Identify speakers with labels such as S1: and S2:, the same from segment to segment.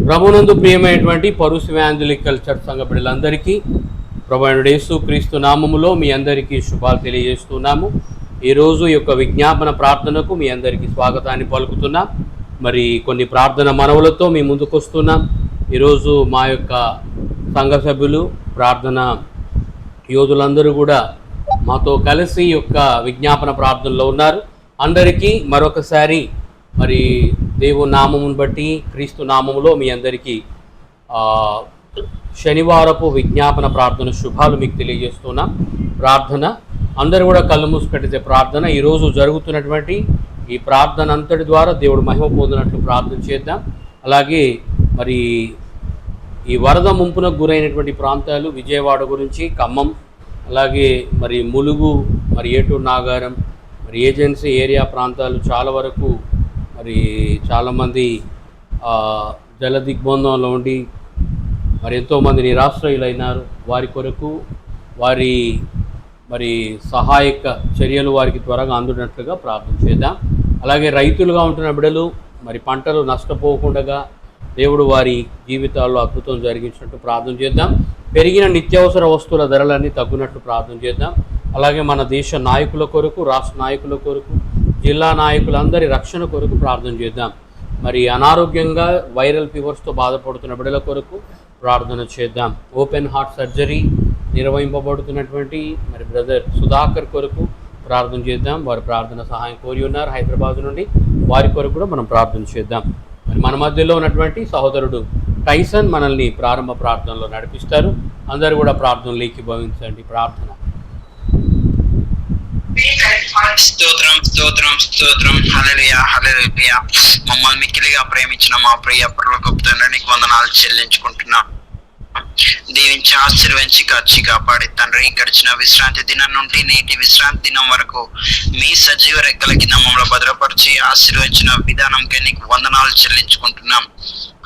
S1: ప్రభునందు ప్రియమైనటువంటి purse వ్యాంజలికల్ church సంఘ బిడ్డలందరికీ ప్రభువైన యేసు క్రీస్తు నామములో మీ అందరికీ శుభాలు తెలియజేస్తున్నాము. ఈరోజు యొక్క విజ్ఞాపన ప్రార్థనకు మీ అందరికీ స్వాగతాన్ని పలుకుతున్నాం. మరి కొన్ని ప్రార్థన మనవులతో మీ ముందుకు వస్తున్నాం. ఈరోజు మా యొక్క సంఘ సభ్యులు ప్రార్థన యోధులందరూ కూడా మాతో కలిసి యొక్క విజ్ఞాపన ప్రార్థనలో ఉన్నారు. అందరికీ మరొకసారి మరి దేవుని నామమును బట్టి క్రీస్తు నామములో మీ అందరికీ శనివారపు విజ్ఞాపన ప్రార్థన శుభాలు మీకు తెలియజేస్తున్నాం. ప్రార్థన అందరూ కూడా కళ్ళు మూసుకట్టితే ప్రార్థన ఈరోజు జరుగుతున్నటువంటి ఈ ప్రార్థన అంతటి ద్వారా దేవుడు మహిమ పొందినట్లు ప్రార్థన చేద్దాం. అలాగే మరి ఈ వరద ముంపునకు గురైనటువంటి ప్రాంతాలు విజయవాడ గురించి, ఖమ్మం, అలాగే మరి ములుగు, మరి ఏటూరు నాగారం, మరి ఏజెన్సీ ఏరియా ప్రాంతాలు చాలా వరకు మరి చాలామంది జల దిగ్బంధంలో ఉండి మరి ఎంతోమంది నిరాశ్రయులైనారు. వారి కొరకు వారి మరి సహాయక చర్యలు వారికి త్వరగా అందునట్లుగా ప్రార్థన చేద్దాం. అలాగే రైతులుగా ఉంటున్న బిడ్డలు మరి పంటలు నష్టపోకుండా దేవుడు వారి జీవితాల్లో అద్భుతం జరిగించినట్టు ప్రార్థన చేద్దాం. పెరిగిన నిత్యావసర వస్తువుల ధరలన్నీ తగ్గునట్లు ప్రార్థన చేద్దాం. అలాగే మన దేశ నాయకుల కొరకు, రాష్ట్ర నాయకుల కొరకు, జిల్లా నాయకులందరి రక్షణ కొరకు ప్రార్థన చేద్దాం. మరి అనారోగ్యంగా వైరల్ ఫీవర్స్తో బాధపడుతున్న బిడ్డల కొరకు ప్రార్థన చేద్దాం. ఓపెన్ హార్ట్ సర్జరీ నిర్వహింపబడుతున్నటువంటి మరి బ్రదర్ సుధాకర్ కొరకు ప్రార్థన చేద్దాం. వారి ప్రార్థన సహాయం కోరి ఉన్నారు హైదరాబాద్ నుండి. వారి కొరకు కూడా మనం ప్రార్థన చేద్దాం. మరి మన మధ్యలో ఉన్నటువంటి సహోదరుడు టైసన్ మనల్ని ప్రారంభ ప్రార్థనలో నడిపిస్తారు. అందరూ కూడా ప్రార్థనలు ఏకీభవించండి. ప్రార్థన.
S2: స్తోత్రం స్తోత్రం స్తోత్రం. హల్లెలూయా హల్లెలూయా. మమ్మల్ని మిక్కిలిగా ప్రేమించిన మా ప్రియ పరలోకపు తండ్రి నీకు వందనాలు చెల్లించుకుంటున్నాం. దీవించి ఆశీర్వదించి కాచి కాపాడి తండ్రి గడిచిన విశ్రాంతి దినం నుండి నేటి విశ్రాంతి దినం వరకు మీ సజీవ రెక్కల కింద మమ్మల్ని భద్రపరిచి ఆశీర్వదించిన విధానంకే నీకు వందనాలు చెల్లించుకుంటున్నాం.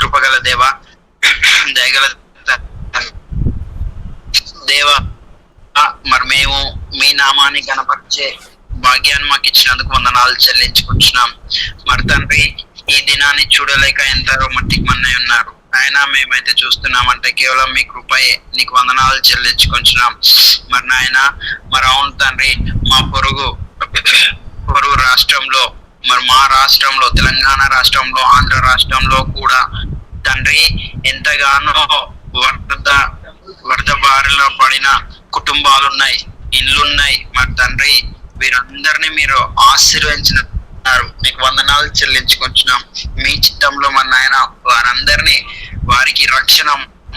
S2: కృపగల దేవ, దయగల దేవ, మరి మేము మీ నామాన్ని గణపరిచే భాగ్యాన్ని మాకు ఇచ్చినందుకు వందనాలు చెల్లించుకుంటున్నాం. మరి తండ్రి ఈ దినాన్ని చూడలేక ఎంతరో మట్టికి మన్నై ఉన్నారు. అయినా మేమైతే చూస్తున్నామంటే కేవలం మీ కృపయే. నీకు వందనాలు చెల్లించుకుంటున్నాం. మరి నాయన, మరి అవును తండ్రి, మా పొరుగు రాష్ట్రంలో, మరి మా రాష్ట్రంలో, తెలంగాణ రాష్ట్రంలో, ఆంధ్ర రాష్ట్రంలో కూడా తండ్రి ఎంతగానో వరద బారిలో పడిన కుటుంబాలున్నాయి, ఇండ్లున్నాయి. మరి తండ్రి వీరందరినీ మీరు ఆశీర్వదించినారు. నీకు వందనాలు చెల్లించుకుంటున్నాం. మీ చిత్తంలో మన నాయన వారందరినీ, వారికి రక్షణ,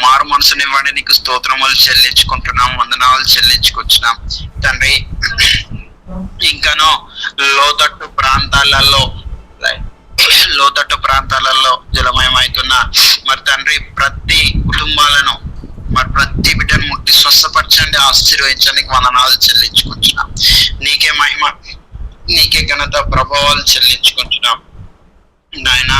S2: మారు మనసునివ్వండి. నీకు స్తోత్రములు చెల్లించుకుంటున్నాం, వందనాలు చెల్లించుకుంటున్నాం తండ్రి. ఇంకనో లోతట్టు ప్రాంతాలలో జలమయమవుతున్న మరి తండ్రి ప్రతి కుటుంబాలను, మరి ప్రతి బిడ్డను ముట్టి స్వస్థపరచండి, ఆశీర్వదించడానికి వందనాలు చెల్లించుకుంటున్నాం. నీకే మహిమ, నీకే ఘనత, ప్రభావాలు చెల్లించుకుంటున్నాం. నాయన,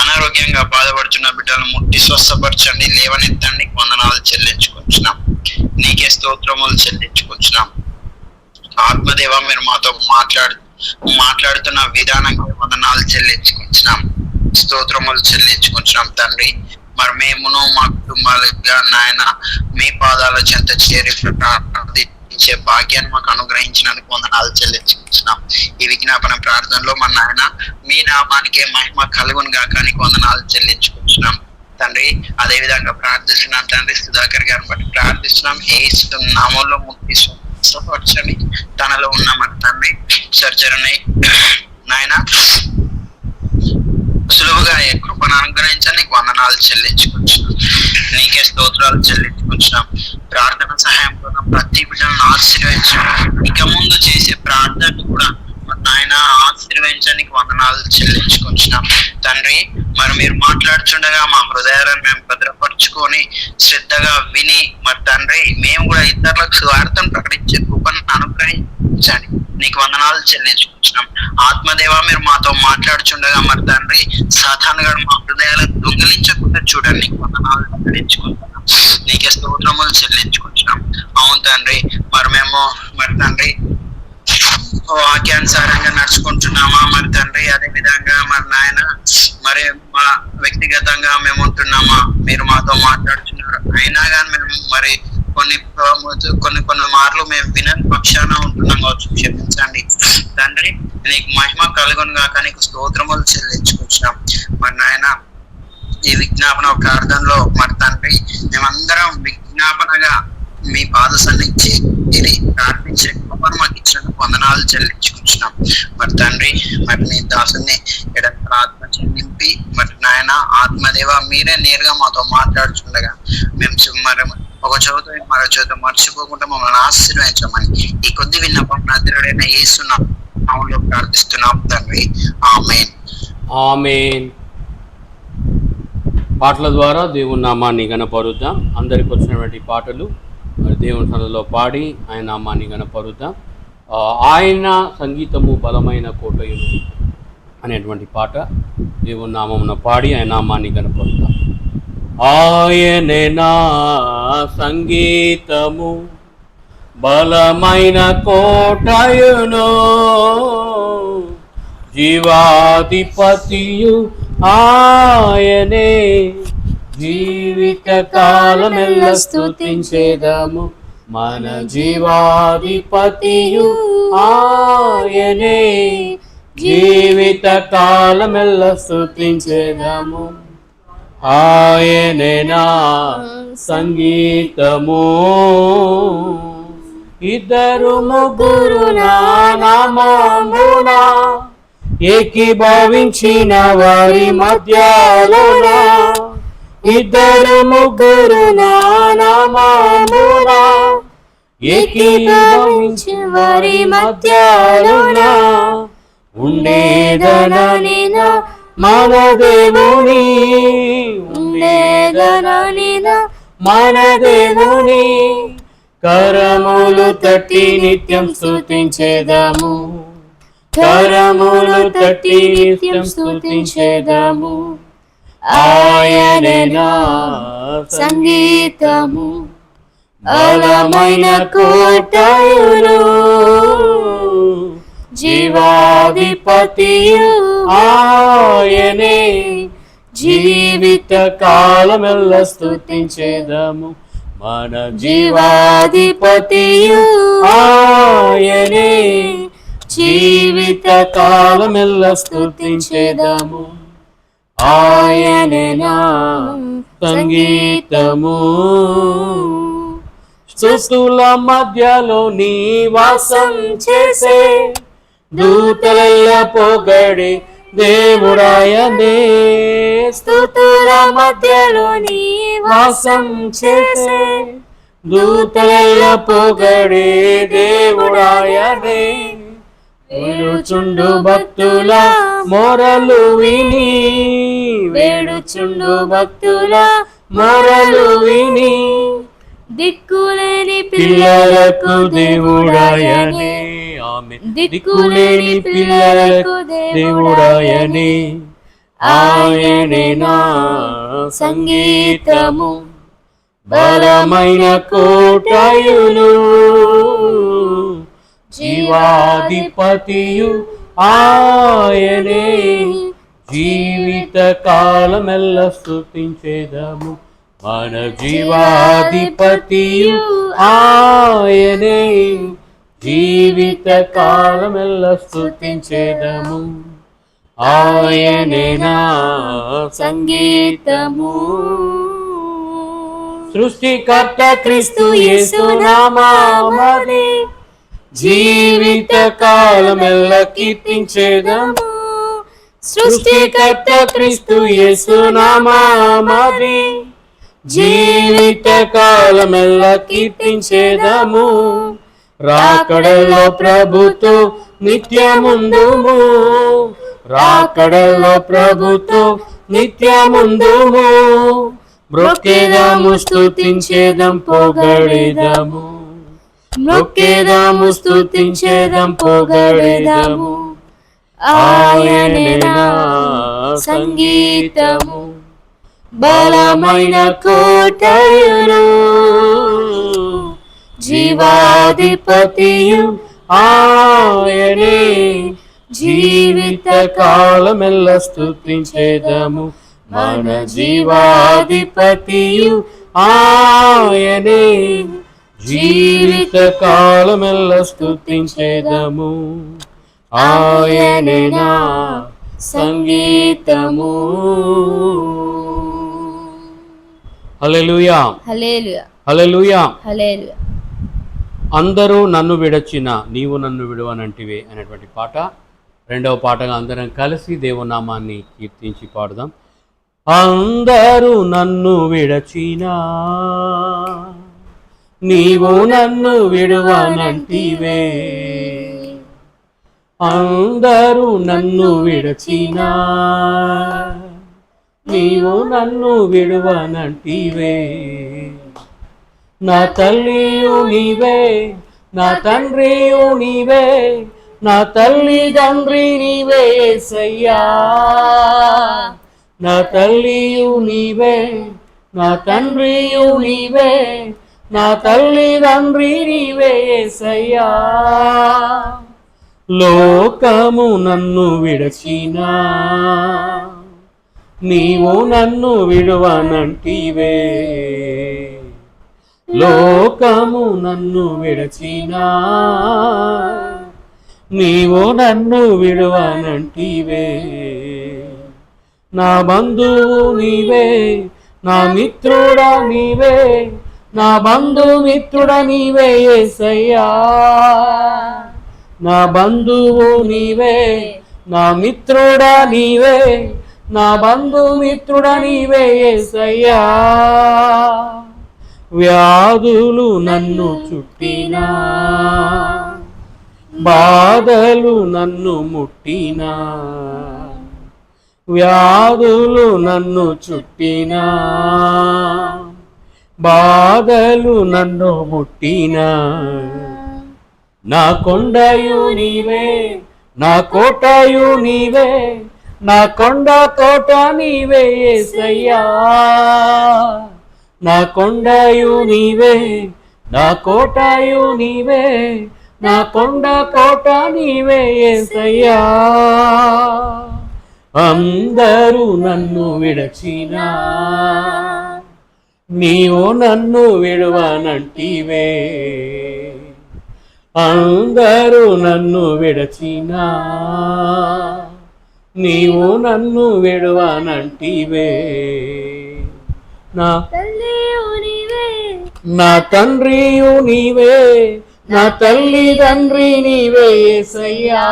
S2: అనారోగ్యంగా బాధపడుతున్న బిడ్డలను ముట్టి స్వస్థపరచండి, లేవనెత్తండి, వందనాలు చెల్లించుకుంటున్నాం. నీకే స్తోత్రములు చెల్లించుకుంటున్నాం. ఆత్మదేవ, మీరు మాతో మాట్లాడుతున్న విధానంగా వందనాలు చెల్లించుకుంటున్నాం, స్తోత్రములు చెల్లించుకుంటున్నాం తండ్రి. మరి మేమును మా కుటుంబాలుగా నాయన మీ పాదాల చెంత చేరి ప్రార్థించే భాగ్యాన్ని మాకు అనుగ్రహించినందుకు వందనాలు చెల్లించుకుంటున్నాం. ఈ విజ్ఞాపన ప్రార్థనలో మన నాయన మీ నామానికే మహిమ కలుగును గాక నీకు వందనాలు చెల్లించుకుంటున్నాం తండ్రి. అదే విధంగా ప్రార్థిస్తున్నాం తండ్రి, సుధాకర్ గారిని బట్టి ప్రార్థిస్తున్నాం. యేసు నామంలో ముట్టి స్వస్థపరచండి. తనలో ఉన్న మన తండ్రి సర్జరీని నాయన సులువుగా కృపను అనుగ్రహించండి, వందనాలు చెల్లించుకుంటున్నాం. నీకే స్తోత్రాలు చెల్లించుకుంటున్నాం. ప్రార్థన సహాయం కోసం ప్రతి బిడ్డలను ఆశీర్వదించండి. ఇక ముందు చేసే ప్రార్థన కూడా నాయన ఆశీర్వదించడానికి వందనాలు చెల్లించుకుంటున్నాం తండ్రి. మరి మీరు మాట్లాడుతుండగా మా హృదయాలను మేము భద్రపరుచుకొని శ్రద్ధగా విని మరి తండ్రి మేము కూడా ఇతరులకు స్వార్థను ప్రకటించే కృపను అనుగ్రహించండి. నీకు వందనాలు చెల్లించుకుంటున్నాం. ఆత్మదేవ, మీరు మాతో మాట్లాడుచుండగా మరి తండ్రి సాతాను గారు మా హృదయాలను దొంగిలించకుండా చూడండి. నీకు వందనాలు చెల్లించుకుంటున్నాం. నీకే స్తోత్రములు చెల్లించుకుంటున్నాం. అవును తండ్రి, మరి మేము మరి తండ్రి వాక్యానుసారంగా నడుచుకుంటున్నామా మరి తండ్రి? అదే విధంగా మరి నాయన మరి మా వ్యక్తిగతంగా మేము ఉంటున్నామా, మీరు మాతో మాట్లాడుతున్నారు, అయినా కానీ మేము మరి కొన్ని మార్లు మేము వినని పక్షాన ఉంటున్నాం కావచ్చు, క్షమించండి తండ్రి. నీకు మహిమ కలుగును గాక, నీకు స్తోత్రములు చెల్లించుకుంటున్నాం మరి నాయన. ఈ విజ్ఞాపన ప్రార్థనలో మరి తండ్రి మేమందరం విజ్ఞాపనగా మీ పాద సన్నిధి చేరి ప్రార్థించే కృపను మాకు ఇచ్చినందుకు వందనాలు చెల్లించుకుంటున్నాం మరి తండ్రి. మరి నీ దాసుని ఎడంతల ఆత్మ నింపి మరి నాయన ఆత్మదేవ మీరే నేరుగా మాతో మాట్లాడుతుండగా మేము మరి ఒక చోట మరో చోట మర్చిపోకుండా మమ్మల్ని ఆశీర్వదించమని ఈ కొద్ది విన్నపం నజరుడైన యేసు నామములో ప్రార్థిస్తున్నాం తండ్రి. ఆమేన్.
S1: ఆమేన్. పాటల ద్వారా దేవుని నామాన్ని గణపరుద్దాం. అందరికి వచ్చినటువంటి పాటలు మరి దేవుని సన్నిధిలో పాడి ఆయన నామాన్ని గణపరుద్దాం. ఆయన సంగీతము బలమైన కోటయును అనేటువంటి పాట దేవుని నామమున పాడి ఆయన నామాన్ని గణపరుద్దాం. ఆయనే నా సంగీతము బలమైన కోటయును, జీవాధిపతియు ఆయనే, జీవిత కాలమెల్ల స్తుతించేదము మన జీవాధిపతియు ఆయనే, జీవిత కాలమెల్ల స్తుతించేదము ఆయనే నా సంగీతము. ఇద్దరు ముగ్గురు నా నామమున ఏకీభవించిన వారి మధ్యలోన, ఇద్దరు ముగ్గురు నా నామమున ఏకీభవించిన వారి మధ్యలోన ఉండేదనని మన దేవుని, ఉండేదనని మన దేవుని, కరములు తట్టి నిత్యం స్తుతించేదము, కరములు తట్టి నిత్యం స్తుతించేదము ఆయనే నా సంగీతము బలమైన కోటయును, జీవాధిపతియు ఆయనే, జీవిత కాలమెల్ల స్తుతించేదము మన జీవాధిపతియు ఆయనే, జీవిత కాలమెల్ల స్తుతించేదము ఆయనే నా సంగీతము. సృష్టుల మధ్యలో నివాసం చేసే దూతలెల్ల పొగడే దేవుడాయనే, స్తుతుల మధ్యలో నివాసం చేసే దూతలెల్ల పొగడే దేవుడాయనే, వేడుచుండు భక్తుల మొరలు విని, వేడుచుండు భక్తుల మొరలు విని, దిక్కులేని పిల్లలకు దేవుడాయనే, ఆమేన్. దిక్కులేని పిల్లలకు దేవుడాయనే ఆయనే నా సంగీతము బలమైన కోటయును, జీవాధిపతియు ఆయనే, జీవిత కాలమెల్ల స్తుతించేదము మన జీవాధిపతియు ఆయనే, జీవిత కాలమెల్ల స్తుతించేదము ఆయనే నా సంగీతము. సృష్టికర్త క్రీస్తు యేసు నామమునే జీవిత కాలమెల్ల కీర్తించేదము, సృష్టికర్త క్రీస్తు యేసు నామమునే జీవిత కాలమెల్ల కీర్తించేదము, రాకడలో ప్రభుతో నిత్యముందుము, రాకడలో ప్రభుతో నిత్యముందుము, మొక్కేదాము స్తుతించేదం పొగడేదము, మొక్కేదాము స్తుతించేదం పొగడేదము ఆయనే నా సంగీతము బలమైన కోటయును, జీవాధిపతియు ఆయనే, జీవిత కాలమెల్ల స్తుతించేదము మన జీవాధిపతియు ఆయనే, జీవిత కాలమెల్ల స్తుతించెదము, ఆయనే నా సంగీతము. హల్లెలూయా,
S3: హల్లెలూయా,
S1: హల్లెలూయా.
S3: హల్లెలూయా.
S1: అందరూ నన్ను విడచిన నీవు నన్ను విడువనంటివే అనేటువంటి పాట రెండవ పాటగా అందరం కలిసి దేవునామాన్ని కీర్తించి పాడుదాం. అందరూ నన్ను విడచినా నీవు నన్ను విడువనంటివే, అందరూ నన్ను విడచినా నీవు నన్ను విడువనంటివే, నా తల్లియు నీవే, నా తండ్రియు నీవే, నా తల్లి తండ్రి నీవే యేసయ్యా, నా తల్లియు నీవే, నా తండ్రియు నీవే, నా తల్లి తండ్రి నీవే యేసయ్యా. లోకము నన్ను విడచినా నీవు నన్ను విడువనంటివే, లోకము నన్ను విడచినా నీవు నన్ను విడువనంటివే, నా బంధువు నీవే, నా మిత్రుడా నీవే, నా బంధుమిత్రుడా నీవే యేసయ్యా, నా బంధువు నీవే, నా మిత్రుడా నీవే, నా బంధుమిత్రుడా నీవే యేసయ్యా. వ్యాధులు నన్ను చుట్టినా, బాధలు నన్ను ముట్టినా, వ్యాధులు నన్ను చుట్టినా, బాధలు నన్ను ముట్టినా, నా కొండయు నీవే, నా కోటయు నీవే, నా కొండ కోట నీవే యేసయ్యా, నా కొండయు నీవే, నా కోటయు నీవే, నా కొండ కోట నీవే యేసయ్యా. అందరూ నన్ను విడచినా నీవు నన్ను విడువనంటివే, అందరూ నన్ను విడచినా నీవు నన్ను విడువనంటివే, నా
S3: తల్లియు నీవే,
S1: నా తండ్రియు నీవే, నా తల్లి తండ్రి నీవే యేసయ్యా,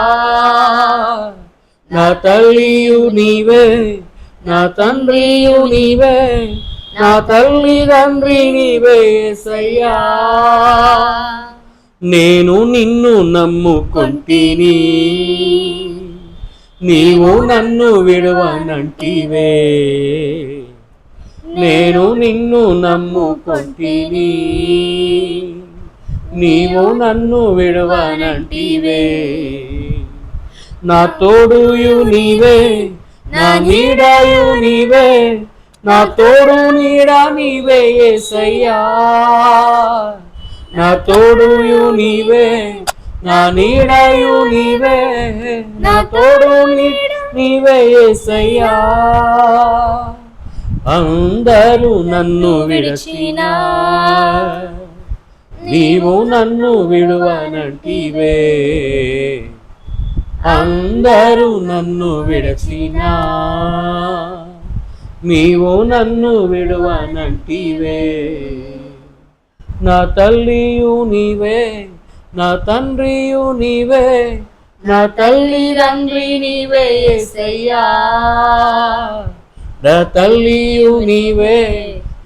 S1: నా తల్లియు నీవే, నా తండ్రియు నీవే, నా తల్లి తండ్రి నీవే యేసయ్యా. నేను నిన్ను నమ్ముకొంటిని నీవు నన్ను విడువనంటివే, నేను నిన్ను నమ్ముకొంటిని నీవు నన్ను విడువనంటివే, నా తోడుయు నీవే, నా నీడయు నీవే, నా తోడు నీడ నీవే యేసయ్యా, నా తోడుయు నీవే, నా నీడయు నీవే, నా తోడు నీవే యేసయ్యా. అందరూ నన్ను విడచినా నీవు నన్ను విడువనంటివే, అందరూ నన్ను విడచినా నీవు నన్ను విడువనంటివే, నా తల్లియు నీవే, నా తండ్రియు నీవే, నా తల్లి తండ్రి నీవే యేసయ్యా, నా తల్లియు నీవే,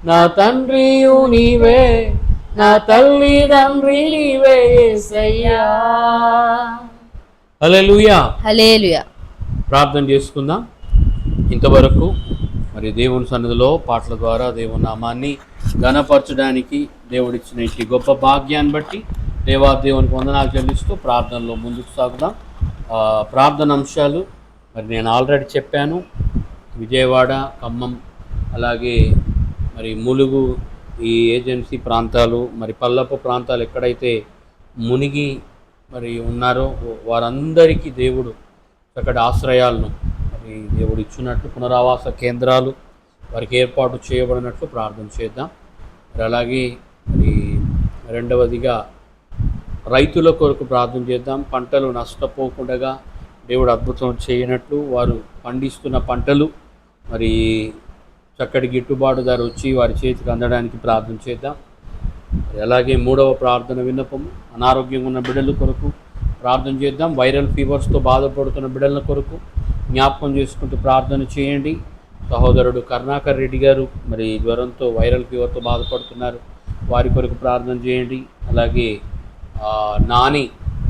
S1: నా తండ్రియు నీవే, నా తల్లి తండ్రి నీవే యేసయ్యా. హల్లెలూయా,
S3: హల్లెలూయా.
S1: ప్రార్థన చేసుకుందాం. ఇంతవరకు మరి దేవుని సన్నిధిలో పాటల ద్వారా దేవుని నామాన్ని ఘనపరచడానికి దేవుడిచ్చిన ఈ గొప్ప భాగ్యాన్ని బట్టి దేవునికి వందనాలు చెల్లిస్తూ ప్రార్థనలో ముందుకు సాగుదాం. ప్రార్థన అంశాలు మరి నేను ఆల్రెడీ చెప్పాను. విజయవాడ, ఖమ్మం, అలాగే మరి ములుగు ఈ ఏజెన్సీ ప్రాంతాలు, మరి పల్లపు ప్రాంతాలు ఎక్కడైతే మునిగి మరి ఉన్నారో వారందరికీ దేవుడు చక్కటి ఆశ్రయాలను మరి మరి దేవుడు ఇచ్చినట్లు పునరావాస కేంద్రాలు వారికి ఏర్పాటు చేయబడినట్లు ప్రార్థన చేద్దాం. మరి అలాగే మరి రెండవదిగా రైతుల కొరకు ప్రార్థన చేద్దాం. పంటలు నష్టపోకుండా దేవుడు అద్భుతం చేయనట్లు వారు పండిస్తున్న పంటలు మరి చక్కటి గిట్టుబాటు ధర వచ్చి వారి చేతికి అందడానికి ప్రార్థన చేద్దాం. మరి అలాగే మూడవ ప్రార్థన విన్నపము, అనారోగ్యంగా ఉన్న బిడ్డల కొరకు ప్రార్థన చేద్దాం. వైరల్ ఫీవర్స్తో బాధపడుతున్న బిడ్డల కొరకు జ్ఞాపకం చేసుకుంటూ ప్రార్థన చేయండి. సహోదరుడు కరుణాకర్ రెడ్డి గారు మరి జ్వరంతో వైరల్ ఫీవర్తో బాధపడుతున్నారు, వారి కొరకు ప్రార్థన చేయండి. అలాగే నాని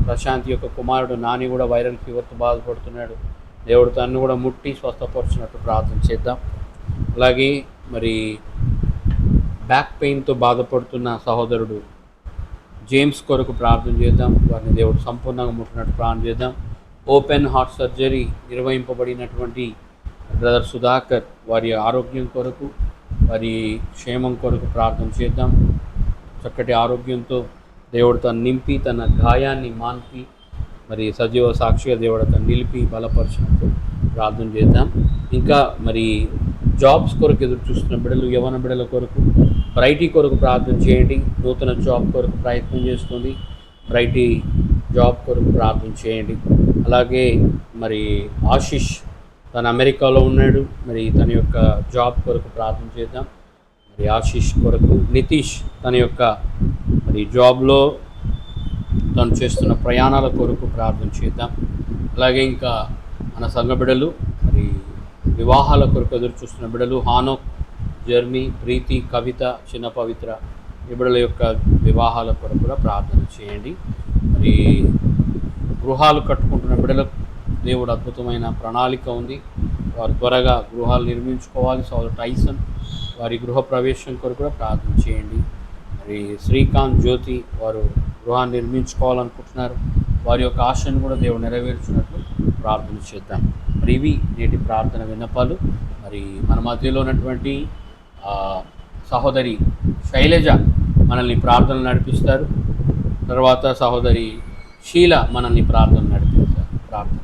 S1: ప్రశాంత్ యొక్క కుమారుడు నాని కూడా వైరల్ ఫీవర్తో బాధపడుతున్నాడు, దేవుడు తన్ను కూడా ముట్టి స్వస్థపరిచినట్టు ప్రార్థన చేద్దాం. అలాగే మరి బ్యాక్ పెయిన్తో బాధపడుతున్న సహోదరుడు జేమ్స్ కొరకు ప్రార్థన చేద్దాం, వారిని దేవుడు సంపూర్ణంగా ముట్టినట్టు ప్రార్థన చేద్దాం. ఓపెన్ హార్ట్ సర్జరీ నిర్వహింపబడినటువంటి బ్రదర్ సుధాకర్ వారి ఆరోగ్యం కొరకు వారి క్షేమం కొరకు ప్రార్థన చేద్దాం. చక్కటి ఆరోగ్యంతో దేవుడు తను నింపి తన గాయాన్ని మాన్పి మరి సజీవ సాక్షిగా దేవుడు తను నిలిపి బలపరిచినట్టు ప్రార్థన చేద్దాం. ఇంకా మరి జాబ్స్ కొరకు ఎదురు చూస్తున్న బిడ్డలు, యవన బిడ్డల కొరకు బ్రైటీ కొరకు ప్రార్థన చేయండి. నూతన జాబ్ కొరకు ప్రయత్నం చేస్తుంది, బ్రైటీ జాబ్ కొరకు ప్రార్థన చేయండి. అలాగే మరి ఆశిష్ తను అమెరికాలో ఉన్నాడు, మరి తన యొక్క జాబ్ కొరకు ప్రార్థన చేద్దాం. మరి ఆశిష్ కొరకు నితీష్ తన యొక్క మరి జాబ్లో తను చేస్తున్న ప్రయాణాల కొరకు ప్రార్థన చేద్దాం. అలాగే ఇంకా మన సంఘ బిడ్డలు మరి వివాహాల కొరకు ఎదురు చూస్తున్న బిడ్డలు, హానోక్, జర్మీ, ప్రీతి, కవిత, చిన్న పవిత్ర ఈ బిడ్డల యొక్క వివాహాల కొరకు కూడా ప్రార్థన చేయండి. మరి గృహాలు కట్టుకుంటున్న బిడ్డలకు దేవుడు అద్భుతమైన ప్రణాళిక ఉంది, వారు త్వరగా గృహాలు నిర్మించుకోవాలి. సోదరు టైసన్ వారి గృహ ప్రవేశం కొరకు కూడా ప్రార్థన చేయండి. మరి శ్రీకాంత్, జ్యోతి వారు గృహాన్ని నిర్మించుకోవాలనుకుంటున్నారు, వారి యొక్క ఆశను కూడా దేవుడు నెరవేర్చినట్లు ప్రార్థన చేద్దాం. మరి ఇవి నేటి ప్రార్థన విన్నపాలు. మరి మన మధ్యలో ఉన్నటువంటి సహోదరి శైలజ మనల్ని ప్రార్థనలు నడిపిస్తారు, తర్వాత సహోదరి షీల మనల్ని ప్రార్థన నడిపిస్తారు. ప్రార్థన.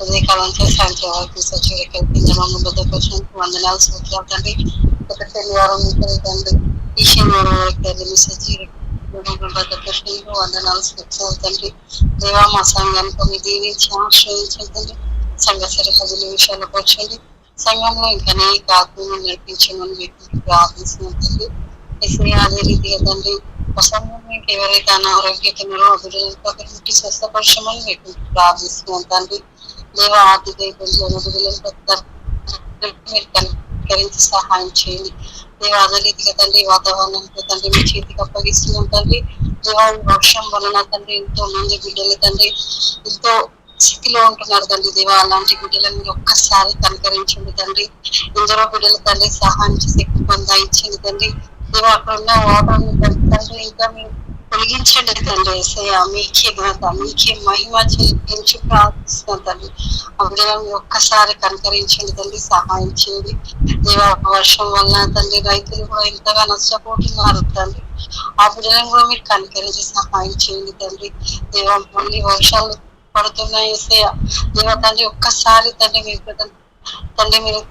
S4: ఉదయకాలంతో సాయంత్రం వరకు సచివులకి మమ్మల్ని భద్రపరిచినందుకు వందనాలు, స్తోత్రాలు తండ్రి. ఒక శనివారం తండ్రి ఈ శనివారం వరకు తండ్రి మీ సచివులకు భద్రపరిచినందుకు వందనాలు, స్తోత్రాలు తండ్రి. దేవా మా సంఘానికి మీ దీవించి ఆశ్రయించండి తండ్రి. సంఘ సరిహద్దుల విషయాలకు వచ్చండి, సంఘంలో ఇంకా అనేక ఆత్మను నడిపించమని వ్యక్తికి ప్రార్థిస్తున్నాం తండ్రి. అదే రీతిగా తండ్రి సంఘంలో ఇంకెవరైతే అనారోగ్యత ఉన్నారో అభివృద్ధి స్వస్థపరచమని వ్యక్తికి ప్రార్థిస్తున్నాం తండ్రి. దేవ ఆర్థిక మీరు కనికరించి సహాయం చేయండి. దేవ అదే రీతిగా తండ్రి వాతావరణంతో తండ్రి మీ చేతికి అప్పగిస్తున్నాం తండ్రి. దేవ వర్షం వలన తండ్రి ఎంతో మంది బిడ్డలు తండ్రి ఎంతో స్థితిలో ఉంటున్నారు తండ్రి. దేవ అలాంటి బిడ్డలను మీరు ఒక్కసారి కనికరించండి తండ్రి. ఎందరో బిడ్డలు తండ్రి సహాయం చేసి ఎక్కువ ఇచ్చింది తండ్రి. దేవ అక్కడ ఉన్న వాటాన్ని తండ్రి ఇంకా మీరు తొలగించండి తండ్రి. ఏసయ్య మీకే ఘనత మీకే మహిమ చెల్లించి ప్రార్థిస్తున్నాం తండ్రి. ఆ బిడ్డలను ఒక్కసారి కనికరించండి తండ్రి, సహాయం చేయండి. దేవ వర్షం వల్ల తండ్రి రైతులు కూడా ఎంతగా నష్టపోతున్నారు తండ్రి. ఆ బిడ్డలను కూడా మీరు కనికరించి సహాయం చేయండి తండ్రి. దేవ మళ్ళీ వర్షాలు పడుతున్నాయి ఏసయ్య. దేవ తండ్రి ఒక్కసారి తండ్రి మీరు తండ్రి మీరు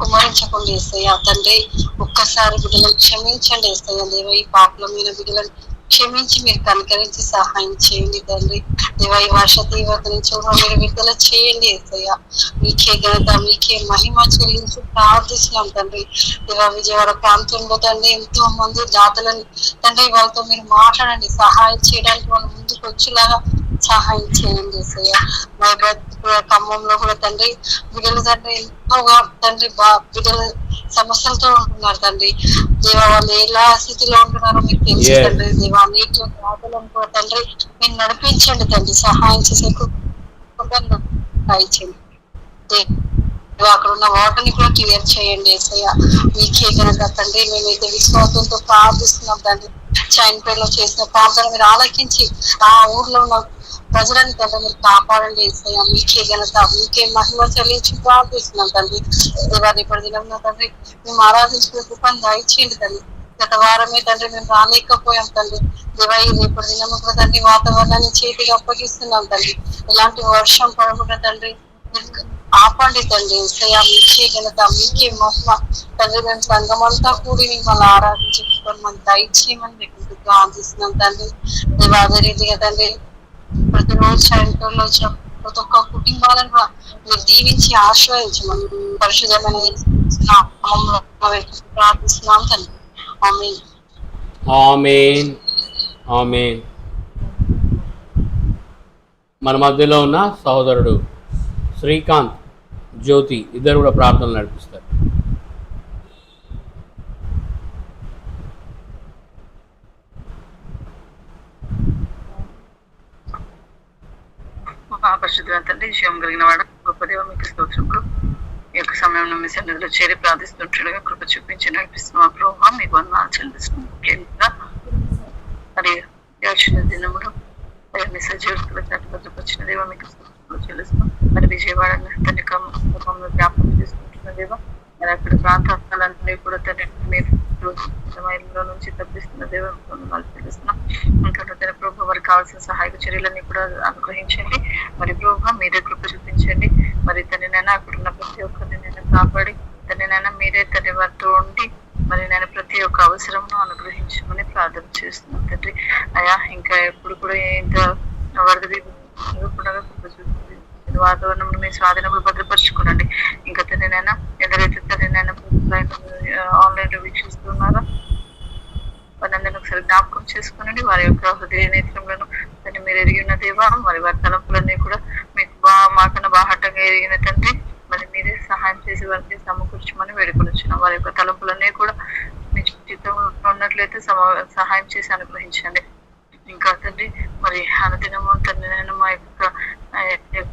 S4: కుమరించకుండా ఏసయ్య తండ్రి. ఒక్కసారి బిడ్డలను క్షమించండి ఏసయ్య. దేవ ఈ పాపల మీద బిడ్డలను క్షమించి మీరు కనికరించి సహాయం చేయండి తండ్రి. దేవ ఈ వర్ష తీవ్రత నుంచి మీరు విడుదల చేయండి ఏసయ్య. మీకే ఘనత మీకే మహిమ చెల్లించి ప్రార్థిస్తున్నాం తండ్రి. దేవ విజయవాడ ప్రాంతంలో తండ్రి ఎంతో మంది దాతలను తండ్రి వాళ్ళతో మీరు మాట్లాడండి, సహాయం చేయడానికి వాళ్ళు ముందుకు వచ్చేలాగా సహాయం చేయండి ఏసయ్య. మా ఖమ్మంలో కూడా తండ్రి బిడ్డలు తండ్రి ఎంతోగా తండ్రి బిడ్డలు సమస్యలతో ఉంటున్నారు తండ్రి. దేవా వాళ్ళు ఎలా స్థితిలో ఉంటున్నారో మీకు తెలుసు తండ్రి. దేవా నీటిలో ఆటలను కూడా తండ్రి మీరు నడిపించండి తండ్రి. సహాయం చేసే అక్కడ ఉన్న వాటర్ ని కూడా క్లియర్ చేయండి ఏసయ్య. మీకే కనుక తండ్రి మేమైతే విశ్వాసంతో ప్రార్థిస్తున్నాం తండ్రి. చైన్పేటలో చేసిన ప్రార్థన మీరు ఆలకించి ఆ ఊర్లో ఉన్న ప్రజలని తండ్రి మీరు కాపాడండి ఏసయ్య. మీకే ఘనత మీకే మహిమ చెల్లించి ప్రార్థిస్తున్నాం తండ్రి. దేవాది ఇప్పుడు దినం తండ్రి మేము ఆరాధించుకునే కృపను దయచేయండి తండ్రి. గత వారమే తండ్రి మేము రాలేకపోయాం తండ్రి. దేవా ఇప్పుడు దినం కూడా తండ్రి వాతావరణాన్ని చేతికి అప్పగిస్తున్నాం తండ్రి. ఎలాంటి వర్షం పడకుండా తండ్రి ఆపండి తండ్రి. ఏసయ్య మీకే ఘనత మీకే మహిమ తండ్రి. మేము సంఘమంతా కూడి మిమ్మల్ని ఆరాధించుకొని మనం దయచేయమని మీకు ప్రార్థిస్తున్నాం తండ్రి. దేవా అదే రీతిగా తండ్రి ప్రతిరోజు సాయంత్రంలో వచ్చిన ప్రతి ఒక్క కుటుంబాలను కూడా మీరు దీవించి ఆశ్రయించమని పరిశుద్ధమైన ప్రార్థిస్తున్నాం తండ్రి. ఆమేన్.
S1: ఆమేన్. ఆమేన్. మన మధ్యలో ఉన్న సహోదరుడు శ్రీకాంత్, జ్యోతి ఇద్దరు కూడా ప్రార్థనలు నడిపిస్తారు.
S5: పరిశుద్ధ తండ్రి, విషయం కలిగిన వాడు గొప్ప దేవ మీకు స్తోత్రములు. ఈ యొక్క సమయంలో మీ సన్నిధిలో చేరి ప్రార్థిస్తుండగా కృప చూపించి నడిపిస్తున్న ప్రభావ మీకు వందనాలు చెల్లిస్తున్నాం. ముఖ్యంగా మరి వచ్చిన దినములు మీ సజీవుల భద్రపరిచిన దేవ మీకు చెల్లిస్తున్నాం. మరి విజయవాడ తన క్రమంలో జ్ఞాపకం చేసుకుంటున్న దేవ మరి అక్కడ ప్రాంతాలన్నీ కూడా తన మీరు మైల్లో నుంచి తప్పిస్తున్న దేవ వందనాలు చెల్లిస్తున్నాం. ఇంకా తన ప్రభు వారికి కావాల్సిన సహాయక చర్యలన్నీ కూడా అనుగ్రహించండి. మరి ప్రభు మీరే కృప చూపించండి. మరి తననైనా అక్కడ ఉన్న ప్రతి ఒక్కరిని నేను కాపాడి తననైనా మీరే తన వారితో ఉండి మరి నేను ప్రతి ఒక్క అవసరంను అనుగ్రహించమని ప్రార్థన చేస్తున్నాను తండ్రి. అయా ఇంకా ఎప్పుడు కూడా ఇంత వరద వాతావరణం మీ స్వాధీనంలో భద్రపరుచుకోనండి. ఇంకా తననైనా ఎవరైతే తననైనా ఆన్లైన్ లో వీక్షిస్తున్నారో వారందరినీ ఒకసారి జ్ఞాపకం చేసుకునండి. వారి యొక్క హృదయ నేత్రములను దాన్ని మీరు ఎరిగి ఉన్న దేవా మరి వారి తలంపులన్నీ కూడా మీకు మాకన్నా బాహటంగా ఎరిగిన తండ్రి. మరి మీరే సహాయం చేసి వారికి సమకూర్చమని వేడుకొనిచ్చున్నాం. వారి యొక్క తలంపులన్నీ కూడా మీ చిత్తంలో ఉన్నట్లయితే సహాయం చేసి అనుగ్రహించండి. ఇంకా తండ్రి మరి అనుదినము తండ్రి నేను మా యొక్క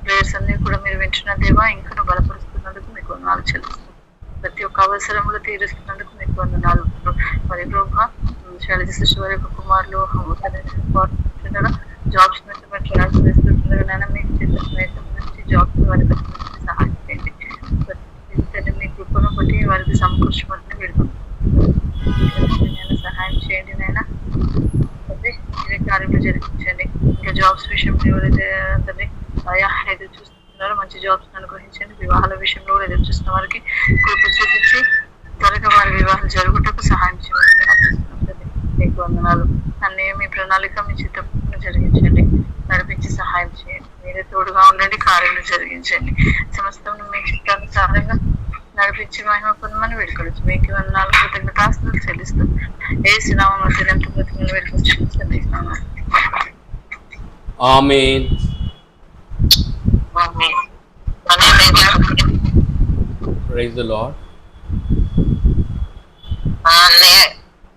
S5: ప్రేయర్స్ అన్ని కూడా మీరు వింటున్న దేవా ఇంకా బలపరుస్తున్నందుకు మీకు వందనాలు చెల్లిస్తున్నాను. ప్రతి ఒక్క అవసరంలో తీరుస్తున్నందుకు మీకు వందనాలు. మరి ప్రభా శైలజ శిశు వారి యొక్క కుమారులు జాబ్స్ ట్రయల్స్ వేస్తుండగా మీకు నుంచి జాబ్స్ వారికి సహాయం చేయండి. మీ కృపను బట్టి వారికి సమకూర్చమని వేడుకుంటున్నాను. సహాయం చేయండి నాయన. మీరే కార్యంలో జరిగించండి. ఇంకా జాబ్స్ విషయంలో ఎవరైతే తండ్రి ఆయా ఎదురు చూస్తున్నారో మంచి జాబ్స్ అనుగ్రహించండి. వివాహాల విషయంలో కూడా ఎదురు చూస్తున్న వారికి కృప చూపించి త్వరగా వారి వివాహాలు జరుగుటకు సహాయం చేయమని మీకు వందనాలు. అన్నీ మీ ప్రణాళిక మీ చిత్తను జరిగించండి. నడిపించి సహాయం చేయండి. మీరే తోడుగా ఉండండి. కార్యాలు జరిగించండి. సమస్తం మీ చిత్తానుసారంగా నడిపించి మహిమ పొందమని వేడుకోవచ్చు. మీకు వందనాలు కృతజ్ఞతాస్తుతులు చెల్లిస్తూ ఏ సినామం వేడుకొచ్చి
S1: ఆమేన్. Praise the Lord.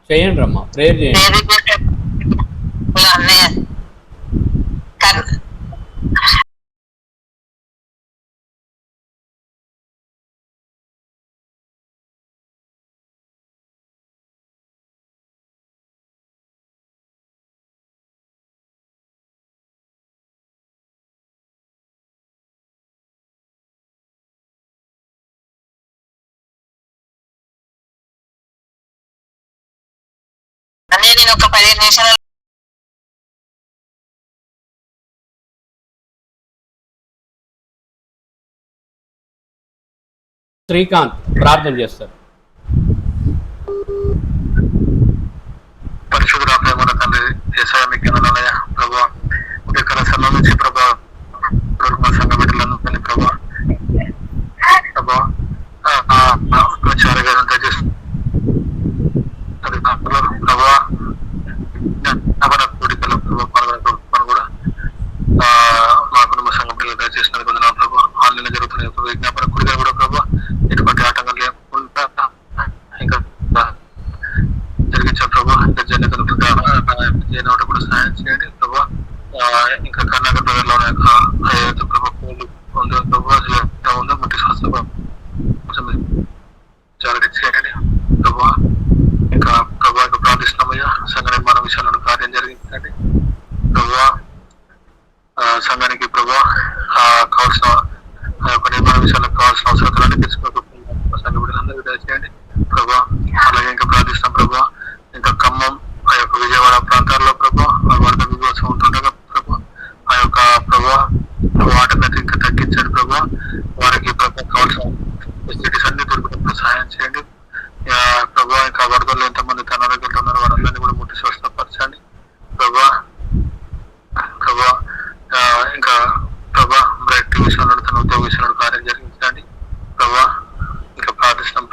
S1: చేయండి రమ్మా, ప్రేయర్ చేయండి.
S5: నేను ఒక 15 నిమిషాలు
S1: శ్రీకాంత్ ప్రార్థన చేస్తారు.
S2: పరిశుద్ధ ప్రేమ తండ్రి యేసయ్య మీకు వందనాలయ్యా ప్రభువా. ఉదయకాల సమయం నుంచి ప్రభువా మా సంఘ బిడ్డలందరినీ ప్రభువా చారగారంతా చేస్తుంది ప్రభువా కోడికల ప్రభుత్వం కూడా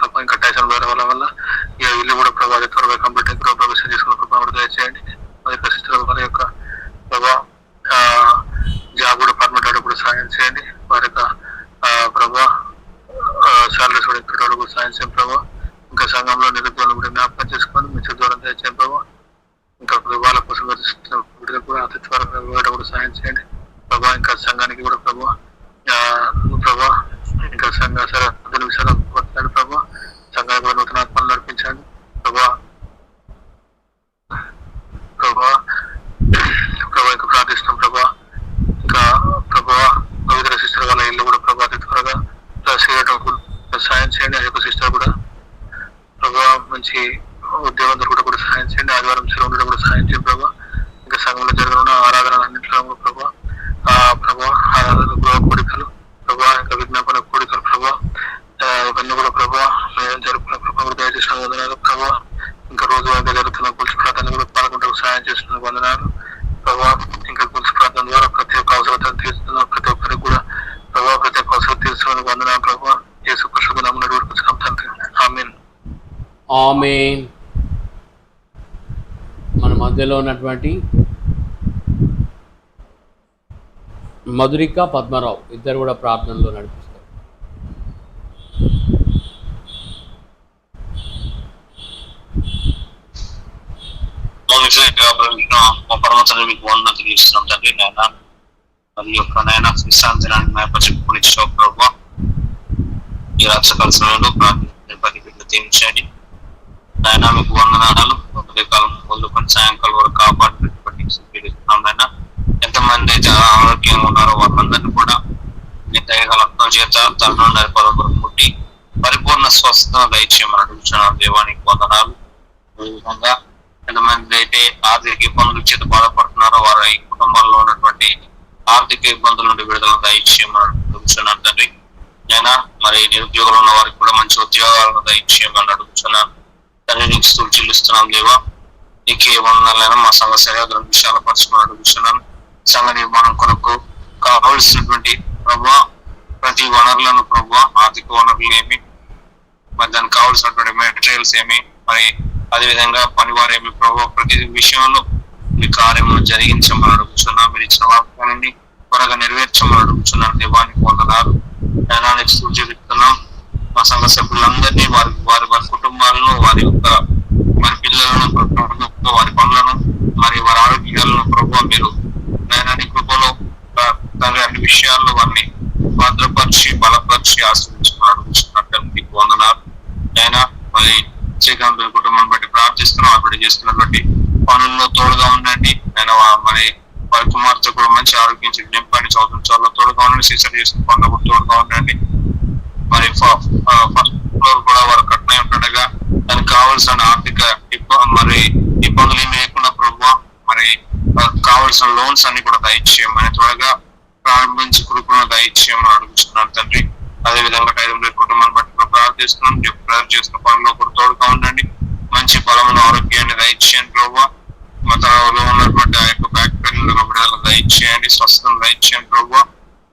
S6: ప్రభావ. ఇంకా టైసన్ వేరే వాళ్ళ వల్ల ఇక ఇల్లు కూడా ప్రభావ త్వరగా కంప్లీట్ గృహ ప్రవేశం చేసుకున్న ప్రభావ దయచేయండి. మరి యొక్క సిస్టర్ వారి యొక్క ప్రభావ జాబ్ కూడా పర్మనెంట్ అడుగు కూడా సాయం చేయండి. వారి యొక్క ప్రభావ సాలరీస్ కూడా ఇక్కడ అడుగు సాయం చేయండి ప్రభావ. ఇంకా సంఘంలో నిరుద్యోగులు కూడా జ్ఞాపకం చేసుకొని మీ ద్వారా దయచేయండి ప్రభావ. ఇంకా వాళ్ళ కోసం విడుదల కూడా అతి త్వరగా కూడా సాయం చేయండి ప్రభావ. ఇంకా సంఘానికి కూడా ప్రభావ ఇంకా సంఘ సరే అన్ని విషయాలు వర్తాడు ప్రభావ. సంఘానికి కూడా నూతన ఆత్మలు నడిపించండి ప్రభావ. ఇంకా ప్రార్థిస్తాం ప్రభావ. ఇంకా ప్రభావ పవిత్ర సిస్టర్ వాళ్ళ ఇల్లు కూడా ప్రభావ త్వరగా సాయం చేయండి. ఆ యొక్క సిస్టర్ కూడా ప్రభావ మంచి ఉద్యోగంతో కూడా సాయం చేయండి. ఆదివారం సెలవులు కూడా సాయం చేయండి ప్రభావ. ఇంకా సంఘంలో జరగనున్న ఆరాధనలు అన్నింటిలో ప్రభావ ఆరాధన కోరికలు ప్రభావ ఇంకా విజ్ఞాపన కోరికలు ప్రభావ ఇవన్నీ కూడా ప్రభావ జరుపుకున్న ప్రభావ దయచేసిన వందనాలు ప్రభావ. ఇంకా రోజువారీగా జరుగుతున్న పులుసు ప్రార్థన కూడా పాల్గొంటూ సాయం చేస్తున్న వందనాలు ప్రభావ. ఇంకా పులుసు ప్రార్థన ద్వారా ప్రతి ఒక్క అవసరతను తీరుస్తున్న ప్రతి ఒక్కరికి కూడా ప్రభావ ప్రతి ఒక్క అవసరం తీరుస్తున్న వందనాలు ప్రభావ. యేసు కృష్ణ నామమున వేడుకొంచున్నాం తండ్రి. ఆమేన్.
S1: ఆమేన్. మన మధ్యలో ఉన్నటువంటి మధురిక, పద్మరావు ఇద్దరు కూడా ప్రార్థనలో నడిపిస్తారు.
S7: పరమతండ్రి మీకు వందనం తెలియజేస్తున్నాం తండ్రి. నాయన మరి యొక్క నాయన విశ్రాంతినాన్ని మేపచెప్పుకొనిచ్చావు ప్రభావ. ఈ రక్షకాల సమయంలో ప్రార్థన బిడ్డలు దీవించండి నాయన. మీకు వందనాలు. ఉదయకాలం మొదలుకొని సాయంకాలం వరకు కాపాడుతున్నాం నాయన. ఎంతమంది అయితే ఆరోగ్యంగా ఉన్నారో వాళ్ళందరినీ కూడా మీ దయగల చేత తన పదకొండు ముట్టి పరిపూర్ణ స్వస్థత దయచేయమని అడుగుతున్నాం దేవానికి వందనాలు. అదేవిధంగా ఎంతమంది అయితే ఆర్థిక ఇబ్బందుల చేత బాధపడుతున్నారో వారి కుటుంబాల్లో ఉన్నటువంటి ఆర్థిక ఇబ్బందుల నుండి విడుదల దయచేయమని అడుగుతున్నాను తండ్రి. అయినా మరి నిరుద్యోగులు ఉన్న వారికి కూడా మంచి ఉద్యోగాలను దయచేయమని అడుగుతున్నాను తండ్రి. నీకు స్తుతులు చెల్లిస్తున్నాం దేవా. నీకే వందనాలైనా మా సంఘ సరిహద్దులను విశాలపరచుకుని అడుగుతున్నాను. సంఘ నిర్మాణం కొరకు కావలసినటువంటి ప్రభావ ప్రతి వనరులను ప్రభావ ఆర్థిక వనరులు ఏమి మరి దానికి కావలసినటువంటి మెటీరియల్స్ ఏమి మరి అదేవిధంగా పనివారు ఏమి ప్రభావ ప్రతి విషయంలో మీ కార్యములను జరిగించమని అడుగుతున్నాం. మీరు ఇచ్చిన వాగ్దానాన్ని త్వరగా నెరవేర్చమని అడుగుతున్నాను దేవానికి వందనాలు. జ్ఞానానికి సూచిస్తున్నాం. మా సంఘ సభ్యులందరినీ వారి వారి వారి కుటుంబాలను వారి యొక్క వారి పిల్లలను వారి పనులను మరి వారి ఆరోగ్యాలను ప్రభావ మీరు జ్ఞానాన్ని కృపలో అన్ని విషయాల్లో వారిని భద్రపరిచి బలపరిచి ఆశ్రయించమని అడుగుతున్నట్టు మీకు వందనాలు. అయినా మరి శ్రీకాంత్ కుటుంబాన్ని బట్టి ప్రార్థిస్తున్నాం. అప్పుడు చేస్తున్నటువంటి పనుల్లో తోడుగా ఉండండి. ఆయన మరి వారి కుమార్తె కూడా మంచి ఆరోగ్యం నింపండి. చదువులో తోడుగా ఉండండి. సీసర్ చేసిన పనులు కూడా తోడుగా ఉండండి. మరి ఫస్ట్ ఫ్లోర్ కూడా వారు కట్టిన ఉంటుండగా దానికి కావాల్సిన ఆర్థిక మరి ఇబ్బందులు ఏమి లేకుండా ప్రభావ మరి కావాల్సిన లోన్స్ అన్ని కూడా దయచేయమని త్వరగా ప్రారంభించి కృపను దయచేయమని అడుగుతున్నాను తండ్రి. అదేవిధంగా టైం కుటుంబాన్ని బట్టి ప్రార్థిస్తున్నాం. ప్రేయర్ చేసిన పనుల్లో కూడా తోడుగా ఉండండి. మంచి బలమైన ఆరోగ్యాన్ని దయచేయండి ప్రభావ. మతంలో ఉన్నటువంటి ఆ యొక్క బ్యాక్ పెయిన్ విడుదల దయచేయండి. స్వస్థతను దయచేయండి ప్రభావ.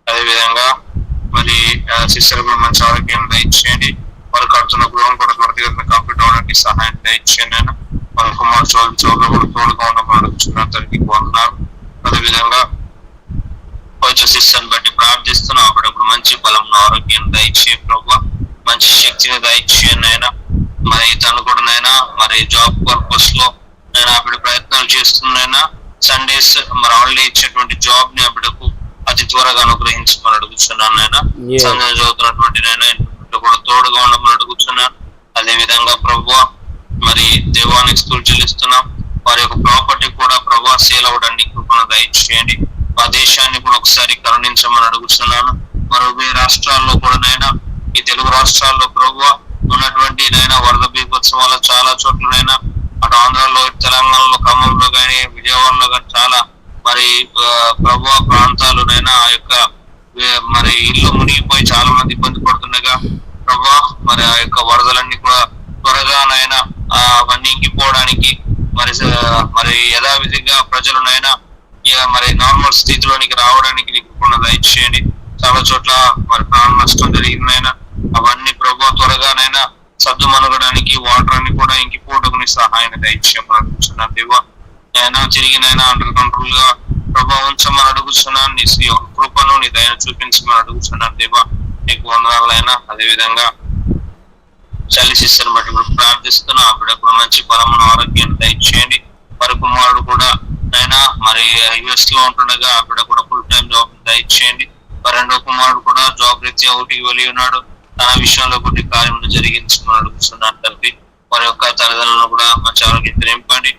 S7: అదేవిధంగా మరి శిష్యులు కూడా మంచి ఆరోగ్యాన్ని దయచేయండి. వారు కడుతున్న గృహం కూడా త్వరితగతిన కంప్లీట్ అవడానికి సహాయం దయచేయండి. ఆయన మన కుమార్ చోళ్ళలో కూడా తోడుగా ఉండమని అడుగుతున్నాను తండ్రికి వందనాలు. అదేవిధంగా కొంచెం శిష్యుని బట్టి ప్రార్థిస్తున్నాం. అప్పుడప్పుడు మంచి బలం ఆరోగ్యం దయచే ప్రభావ. మంచి శక్తిని దయచేయండి ఆయన. మరి తను కూడా నైనా మరి జాబ్ పర్పస్ లో నేను అప్పుడు ప్రయత్నాలు చేస్తున్నాయినా సండేస్ మరి హాలిడే ఇచ్చేటువంటి జాబ్ ని అప్పుడకు అతి త్వరగా అనుగ్రహించమని అడుగుతున్నాను ఆయన. సంఘం చదువుతున్నటువంటి నేను కూడా తోడుగా ఉండమని అడుగుతున్నాను. అదే విధంగా ప్రభువ మరి దేవానికి స్తుతులు చెల్లిస్తున్నాం. వారి యొక్క ప్రాపర్టీ కూడా ప్రభావ సేల్ అవడానికి కృపను దయచేయండి. ఆ దేశాన్ని కూడా ఒకసారి కరుణించమని అడుగుతున్నాను. మరి ఉభయ రాష్ట్రాల్లో కూడా నైనా ఈ తెలుగు రాష్ట్రాల్లో ప్రభువ ఉన్నటువంటి నైనా వరద బీభత్సవాలు చాలా చోట్లనైనా అటు ఆంధ్రాలో తెలంగాణలో ఖమ్మంలో కానీ విజయవాడలో కానీ చాలా మరి ప్రభువ ప్రాంతాలునైనా ఆ యొక్క మరి ఇల్లు మునిగిపోయి చాలా మంది ఇబ్బంది పడుతుండగా ప్రభా మరి ఆ యొక్క వరదలన్నీ కూడా త్వరగానైనా అవన్నీ ఇంకిపోవడానికి మరి యథావిధిగా ప్రజలునైనా మరి నార్మల్ స్థితిలోనికి రావడానికి నీకు కూడా దయచేయండి. చాలా చోట్ల మరి ప్రాణ నష్టం జరిగిందైనా అవన్నీ ప్రభావ త్వరగానైనా మొద్దు మనగడానికి వాటర్ అని కూడా ఇంకిపోవడానికి నీ సహాయాన్ని దయచేయమని అడుగుతున్నాను దేవా. అయినా తిరిగినైనా అండర్ కంట్రోల్ గా ప్రభావం ఉంచమని అడుగుతున్నాను. నీ కృపను నీ దయను చూపించమని అడుగుతున్నాను దేవా. నీకు వందనాలైనా. అదే విధంగా చల్లి సిస్టర్ బట్టి ఇప్పుడు ప్రార్థిస్తున్నా. ఆ బిడ్డకు మంచి బలమును ఆరోగ్యాన్ని దయచేయండి. మరి కుమారుడు కూడా అయినా మరి యుఎస్ లో ఉంటుండగా ఆ బిడ్డ కూడా ఫుల్ టైం జాబ్ దయచేయండి. మరి రెండో కుమారుడు కూడా జాబ్ రీత్యా ఊటికి వెళ్ళి ఉన్నాడు. తన విషయంలో కొన్ని కార్యములు జరిగించమని అడుగుతున్నాను తండ్రి. వారి యొక్క తల్లిదండ్రులను కూడా మంచి ఆరోగ్యం నింపండి.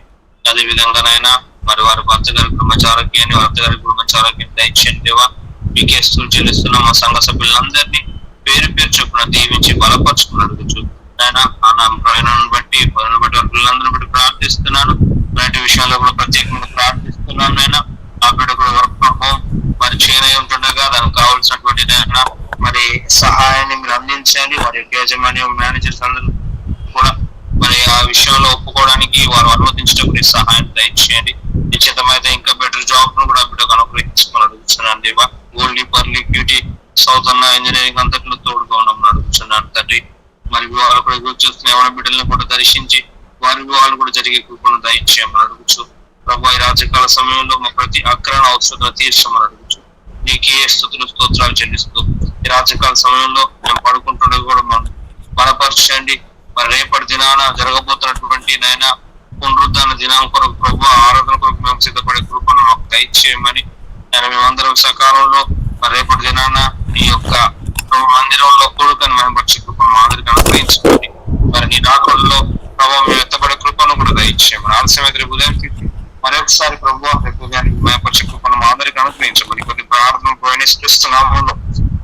S7: అదే విధంగానైనా మరి వారి భర్త గారికి కూడా మంచి ఆరోగ్యాన్ని, భర్త గారికి కూడా మంచి ఆరోగ్యాన్ని దయచేయండి దేవా. మీకే స్తుతులు చెల్లిస్తున్న మా సంఘ సభ్యులందరినీ పేరు పేరు చొప్పున దీవించి బలపరచుకుని అడుగుచు ఆయన ప్రయాణాన్ని బట్టి పిల్లలందరిని బట్టి ప్రార్థిస్తున్నాను. ఇలాంటి విషయాల్లో కూడా ప్రత్యేకంగా ప్రార్థిస్తున్నాను. అయినా ఆ బిడ్డ కూడా వర్క్ ఫ్రమ్ హోమ్ మరి చేయనై ఉంటుండగా దానికి కావాల్సినటువంటి మరి సహాయాన్ని మీరు అందించండి. వారి యొక్క యాజమాన్యం మేనేజర్స్ అందరూ కూడా మరి ఆ విషయంలో ఒప్పుకోవడానికి వారు అనుమతించడానికి సహాయం దయచేయండి. నిశ్చితమైతే ఇంకా బెటర్ జాబ్ ను కూడా బిడ్డకు అనుగ్రహించుకొని అడుగుతున్నాను దేవా. గోల్డీ పర్లీ బ్యూటీ సౌత్ అన్న ఇంజనీరింగ్ అంతట్లో తోడుగా ఉండమని అడుగుతున్నాను తండ్రి. మరి వివాహాలు కూడా చూస్తున్న ఎవరి బిడ్డలను కూడా దర్శించి వారి వివాహాలు కూడా జరిగే కృపను దయచేయమని అడుగుచు ప్రభు. ఈ రాజకాల సమయంలో మా ప్రతి అక్రమ అవసరం తీర్చమని అడుగుచు నీకే స్తుతులు స్తోత్రాలు చెల్లిస్తూ ఈ రాజకాల సమయంలో మేము పడుకుంటుండగా కూడా మనం బలపరచండి. మరి రేపటి దినాన జరగబోతున్నటువంటి నాయన పునరుద్ధాన దినం కొరకు ప్రభు ఆరాధన కొరకు మేము సిద్ధపడే కృపను మాకు దయచేయమని నేను మేమందరం సకాలంలో మరి రేపటి దినాన నీ యొక్క మందిరంలో కొడుకని మేమపరిచే కృపను మాదిరిగా అనుగ్రహించుకోండి. మరి నీ రాకల్లో ప్రభావం మేము ఎత్తబడే కృపను కూడా దయచేయమని ఆలస్యమైతే రేపు ఉదయం మరొకసారి ప్రభు రేపు ఉదయానికి మేమపరిచే కృపను మాదిరిగా అనుగ్రహించమని కొద్ది ప్రార్థన ప్రయాణిస్తున్నాము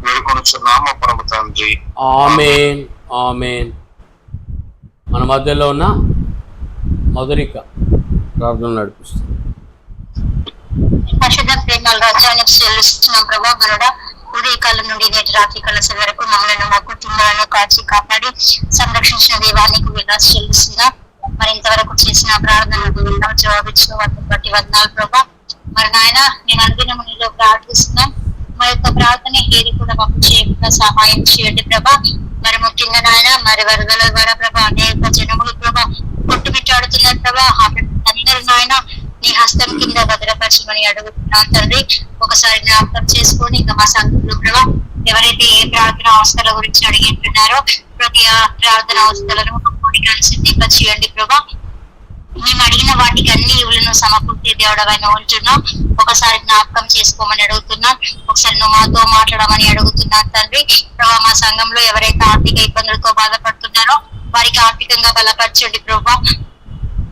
S7: వేడుకొనుచున్నాము పరమ తండ్రి.
S1: ఆమేన్ ఆమేన్. మన మధ్యలో ఉన్న మధురిక ప్రార్థన నడిపిస్తుంది.
S4: పరిశుద్ధ ప్రేమల రాజ్యానికి చెల్లిస్తున్నాం ప్రభా. గరుడ ఉదయకాలం నుండి నేటి రాత్రి కాలం వరకు మమ్మల్ని మా కుటుంబాలను కాచి కాపాడి సంరక్షించిన దేవానికి విలాస్ చెల్లిస్తున్నాం. మరి ఇంతవరకు చేసిన ప్రార్థనకు జవాబిచ్చిన వాటిని బట్టి వందనాలు ప్రభా. మరి నాయన నేను అనుదినము నీలో ప్రార్థిస్తున్నాం. మా యొక్క ప్రార్థన ఏది కూడా మాకు చేయకుండా సహాయం చేయండి ప్రభా. మరి ముఖ్యంగా నాయన మరి వరదల ద్వారా ప్రభా అనేక జనములు ప్రభా కొట్టుమిట్టాడుతున్నారు ప్రభా. అందరూ నాయన నీ హస్తం కింద భద్రపరచమని అడుగుతున్నాను తండ్రి. ఒకసారి జ్ఞాపకం చేసుకొని ఇంకా మా సంఘంలో ప్రభా ఎవరైతే ఏ ప్రార్థన అవస్థల గురించి అడిగింటున్నారో ప్రతి ప్రార్థన అవస్థలను సిద్ధింప చేయండి ప్రభా. మేము అడిగిన వాటికి అన్ని ఇవులను సమకూర్తి దేవుడవైన ఉంటున్నాం. ఒకసారి జ్ఞాపకం చేసుకోమని అడుగుతున్నాం. ఒకసారి నువ్వు మాతో మాట్లాడమని అడుగుతున్నాను తండ్రి. ప్రభా మా సంఘంలో ఎవరైతే ఆర్థిక ఇబ్బందులతో బాధపడుతున్నారో వారికి ఆర్థికంగా బలపరచండి ప్రభా.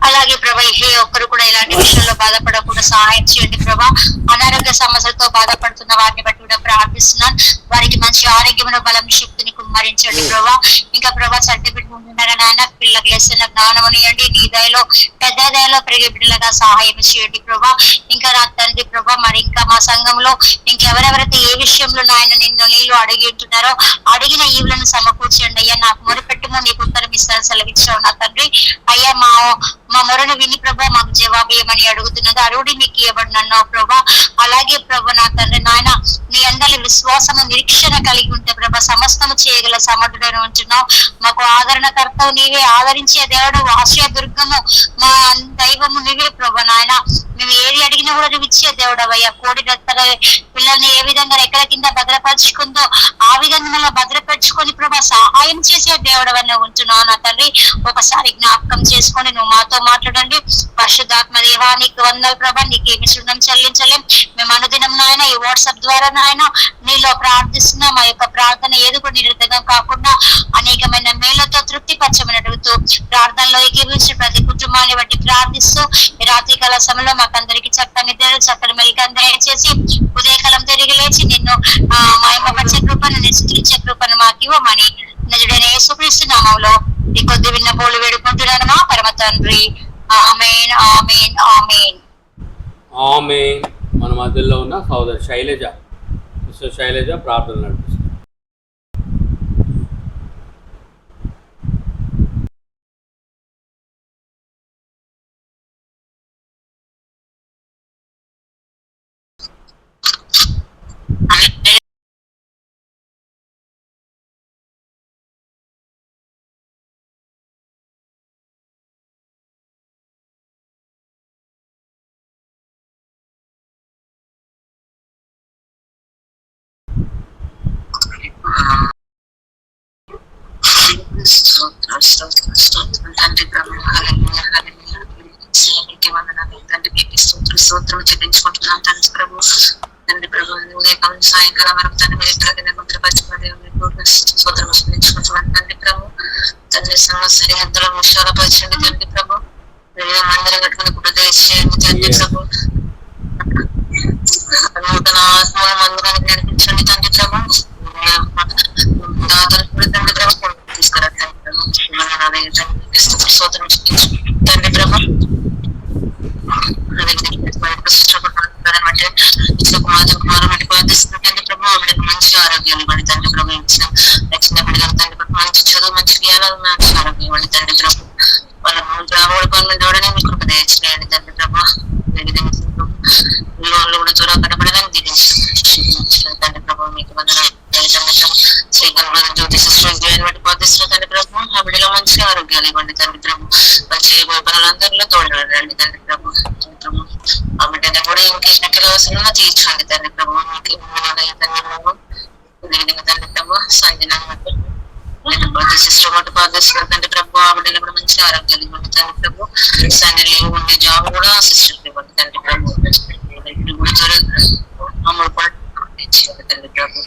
S4: అలాగే ప్రభా ఏ ఒక్కరు కూడా ఇలాంటి విషయాల్లో బాధపడకుండా సహాయం చేయండి ప్రభా. అనారోగ్య సమస్యలతో బాధపడుతున్న వారిని బట్టి కూడా ప్రార్థిస్తున్నాను. వారికి మంచి ఆరోగ్యమైన బలం శక్తిని కుమ్మరించండి ప్రభా. ఇంకా ప్రభా సర్టిఫికెట్ ఉంటున్నారా నాయన పిల్లలకు వేస్తున్న జ్ఞానం ఇవ్వండి. నీ దయలో పెద్ద దయలో పెరిగే బిడ్డలుగా సహాయం చేయండి ప్రభా. ఇంకా నా తండ్రి ప్రభా మరి ఇంకా మా సంఘంలో ఇంకెవరెవరైతే ఏ విషయంలో నాయన నిన్ను నీళ్ళు అడిగి ఉంటున్నారో అడిగిన ఈవులను సమకూర్చండి అయ్యా. నాకు మొరపెట్టుమో నీకు ఉత్తరం ఇస్తాను సెలవిచ్చావు నా తండ్రి. అయ్యా మా మొరను విని ప్రభా మాకు జవాబు ఏమని అడుగుతున్నది అరుడి మీకు ఇవ్వబడినన్నావు ప్రభా. అలాగే ప్రభా నా తండ్రి నాయన నీ అందరి విశ్వాసము నిరీక్షణ కలిగి ఉంటే ప్రభా సమస్తము చేయగల సమర్థుడని ఉంటున్నావు. మాకు ఆదరణకర్తవు నీవే, ఆదరించే దేవుడు, ఆశ్రయ దుర్గము, మా దైవము నీవే ప్రభా నాయన. మేము ఏది అడిగినా కూడా నువ్వు ఇచ్చే దేవుడవయ్యా. కోడి రెత్తల పిల్లల్ని ఏ విధంగా రెక్కల కింద భద్రపరుచుకుందో ఆ విధంగా భద్రపరుచుకొని ప్రభా సహాయం చేసే దేవుడవని ఉంటున్నావు నా తండ్రి. ఒకసారి జ్ఞాపకం చేసుకొని నువ్వు మాతో మాట్లాడండి. పరిశుద్ధాత్మ దేవా నీకు వందలు ప్రభా. నీకేమి శుద్ధం చెల్లించలేం. మేము అనుదినం నాయన ఈ వాట్సాప్ ద్వారా నాయన నీలో ప్రార్థిస్తున్నాం. మా యొక్క ప్రార్థన ఏది కూడా నిరుద్ధంగా కాకుండా అనేకమైన మేళ్లతో తృప్తి పరచమని అడుగుతూ ప్రార్థనలో ఏకీభవించిన ప్రతి కుటుంబాన్ని బట్టి ప్రార్థిస్తూ ఈ రాత్రి కాల సమయంలో మాకందరికి చక్కని నిద్ర చక్కని మెలికంద చేసి ఉదయకాలం తిరిగి లేచి నిన్ను మహిమపరిచే కృపను నిశ్చితించే కృపను మాకు ఇవ్వమని నిజుడైన యేసుక్రీస్తు నామములో ఈ కొద్ది విన్నపోలు వేడుకుంటున్నాను మా పరమ తండ్రి. ఆమేన్ ఆమేన్ ఆమేన్
S1: ఆమేన్. మన మధ్యలో ఉన్న సోదరి శైలజ, మిస్టర్ శైలజ ప్రార్థన నడిపిస్తుంది.
S4: తండ్రి ప్రభు సేవకి వందనాలు తండ్రి మీకు స్తోత్రం చెల్లించుకుంటున్నాం తండ్రి ప్రభు. తండ్రి ప్రభు ఉదయకాలం సాయంకాలం వరకు తండ్రి మీరు ఎక్కడ ముద్రపరచుకోవాలి స్తోత్రం చెల్లించుకుంటున్నాం తండ్రి ప్రభు. తండ్రి సరిహద్దులో విశాలపరచండి తండ్రి ప్రభు. అందరం కట్టుకుని కూడా దయచేయండి తండ్రి ప్రభు. నూతన ఆత్మల మందిరానికి నడిపించండి తండ్రి ప్రభు. దాతలు కూడా తండ్రి ప్రభు తీసుకురా తండ్రి ప్రభు. స్తోత్రం తండ్రి ప్రభు. మంచి ఆరోగ్యాలు ఇవ్వండి తండ్రి ప్రభు. రక్షణ బిడ్డలు తండ్రి ప్రభు మంచి చదువు మంచి జ్ఞానాలు మంచి ఆరోగ్యం ఇవ్వండి తండ్రి ప్రభు. వాళ్ళ రాబోయే పనులు చూడని మీకు కృప దయచేయండి తండ్రి ప్రభు. వాళ్ళు కూడా త్వరగా కనబడడానికి దీవించండి తండ్రి ప్రభు. మీకు వందనాలు శ్రీకాంత్ జ్యోతి సిస్టర్ బట్టి పాటిస్తున్న తండ్రి ప్రభు. ఆ బిడ్డలో మంచి ఆరోగ్యాలు ఇవ్వండి తండ్రి ప్రభు. మంచి పనులందరిలో తోడురండి తండ్రి ప్రభు. ఆ బిడ్డని కూడా ఇంకెక్కడ అవసరం తీర్చండి తండ్రి ప్రభు. తండ్రి ప్రభు సంజన ప్రతి సిస్టర్ మటు పాటిస్తున్న తండ్రి ప్రభు. ఆ బిడ్డలు కూడా మంచి ఆరోగ్యాలు ఇవ్వండి తండ్రి ప్రభు. సంజయ్ ఉండే జాబ్ కూడా సిస్టర్ ఇవ్వండి తండ్రి ప్రభు. అమలు తండ్రి ప్రభు.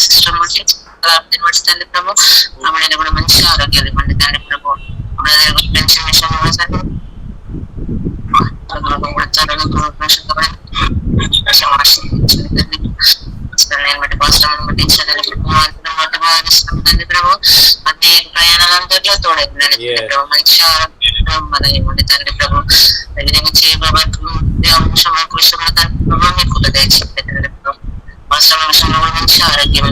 S4: సిస్టర్ బట్టి తండ్రి ప్రభు. ఆ బిడ్డలు కూడా మంచి ఆరోగ్యాలు ఇవ్వండి తండ్రి ప్రభు. పెన్షన్ విషయం తండ్రి ప్రభు. అన్ని ప్రయాణాలందరిలో తోడైందండి ప్రభు. మంచి ఆరోగ్యం మన ఇవ్వండి తండ్రి ప్రభు. కృషిలో తండ్రి ప్రభు మీకు దయచేయండి తండ్రి ప్రభు. అవసరం విషయంలో కూడా మంచి ఆరోగ్యం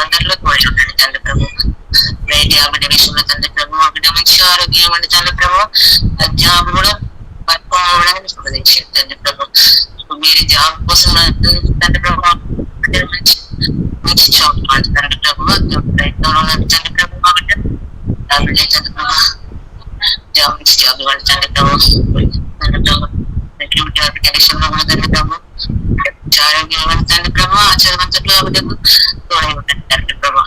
S4: అందరిలో తోడైందండి తండ్రి ప్రభు. రైతు ఆ బిడ్డ విషయంలో తండ్రి ప్రభు. ఆ బిడ్డ మంచి ఆరోగ్యం ఇవ్వండి తండ్రి ప్రభు. జాబ్ కూడా పట్టుకోవడానికి మీకు దయచేయండి తండ్రి ప్రభు. మీరు జాబ్ కోసం తండ్రి ప్రభు మంచి మంచి జాబ్ ఇవ్వండి తండ్రి ప్రభు. రైతులో తండ్రి ప్రభు. ఆ బిడ్డ తండ్రి ప్రభు జాబ్ నుంచి జాబ్ ఇవ్వండి తండ్రి ప్రభు. తండ్రి ప్రభు విషయంలో కూడా తండ్రి ప్రభు ఆరోగ్యం ఇవ్వండి తండ్రి ప్రభు. ఆ చదువంతట్లో ఆ బిడ్డకు తోడై ఉండండి తండ్రి ప్రభు.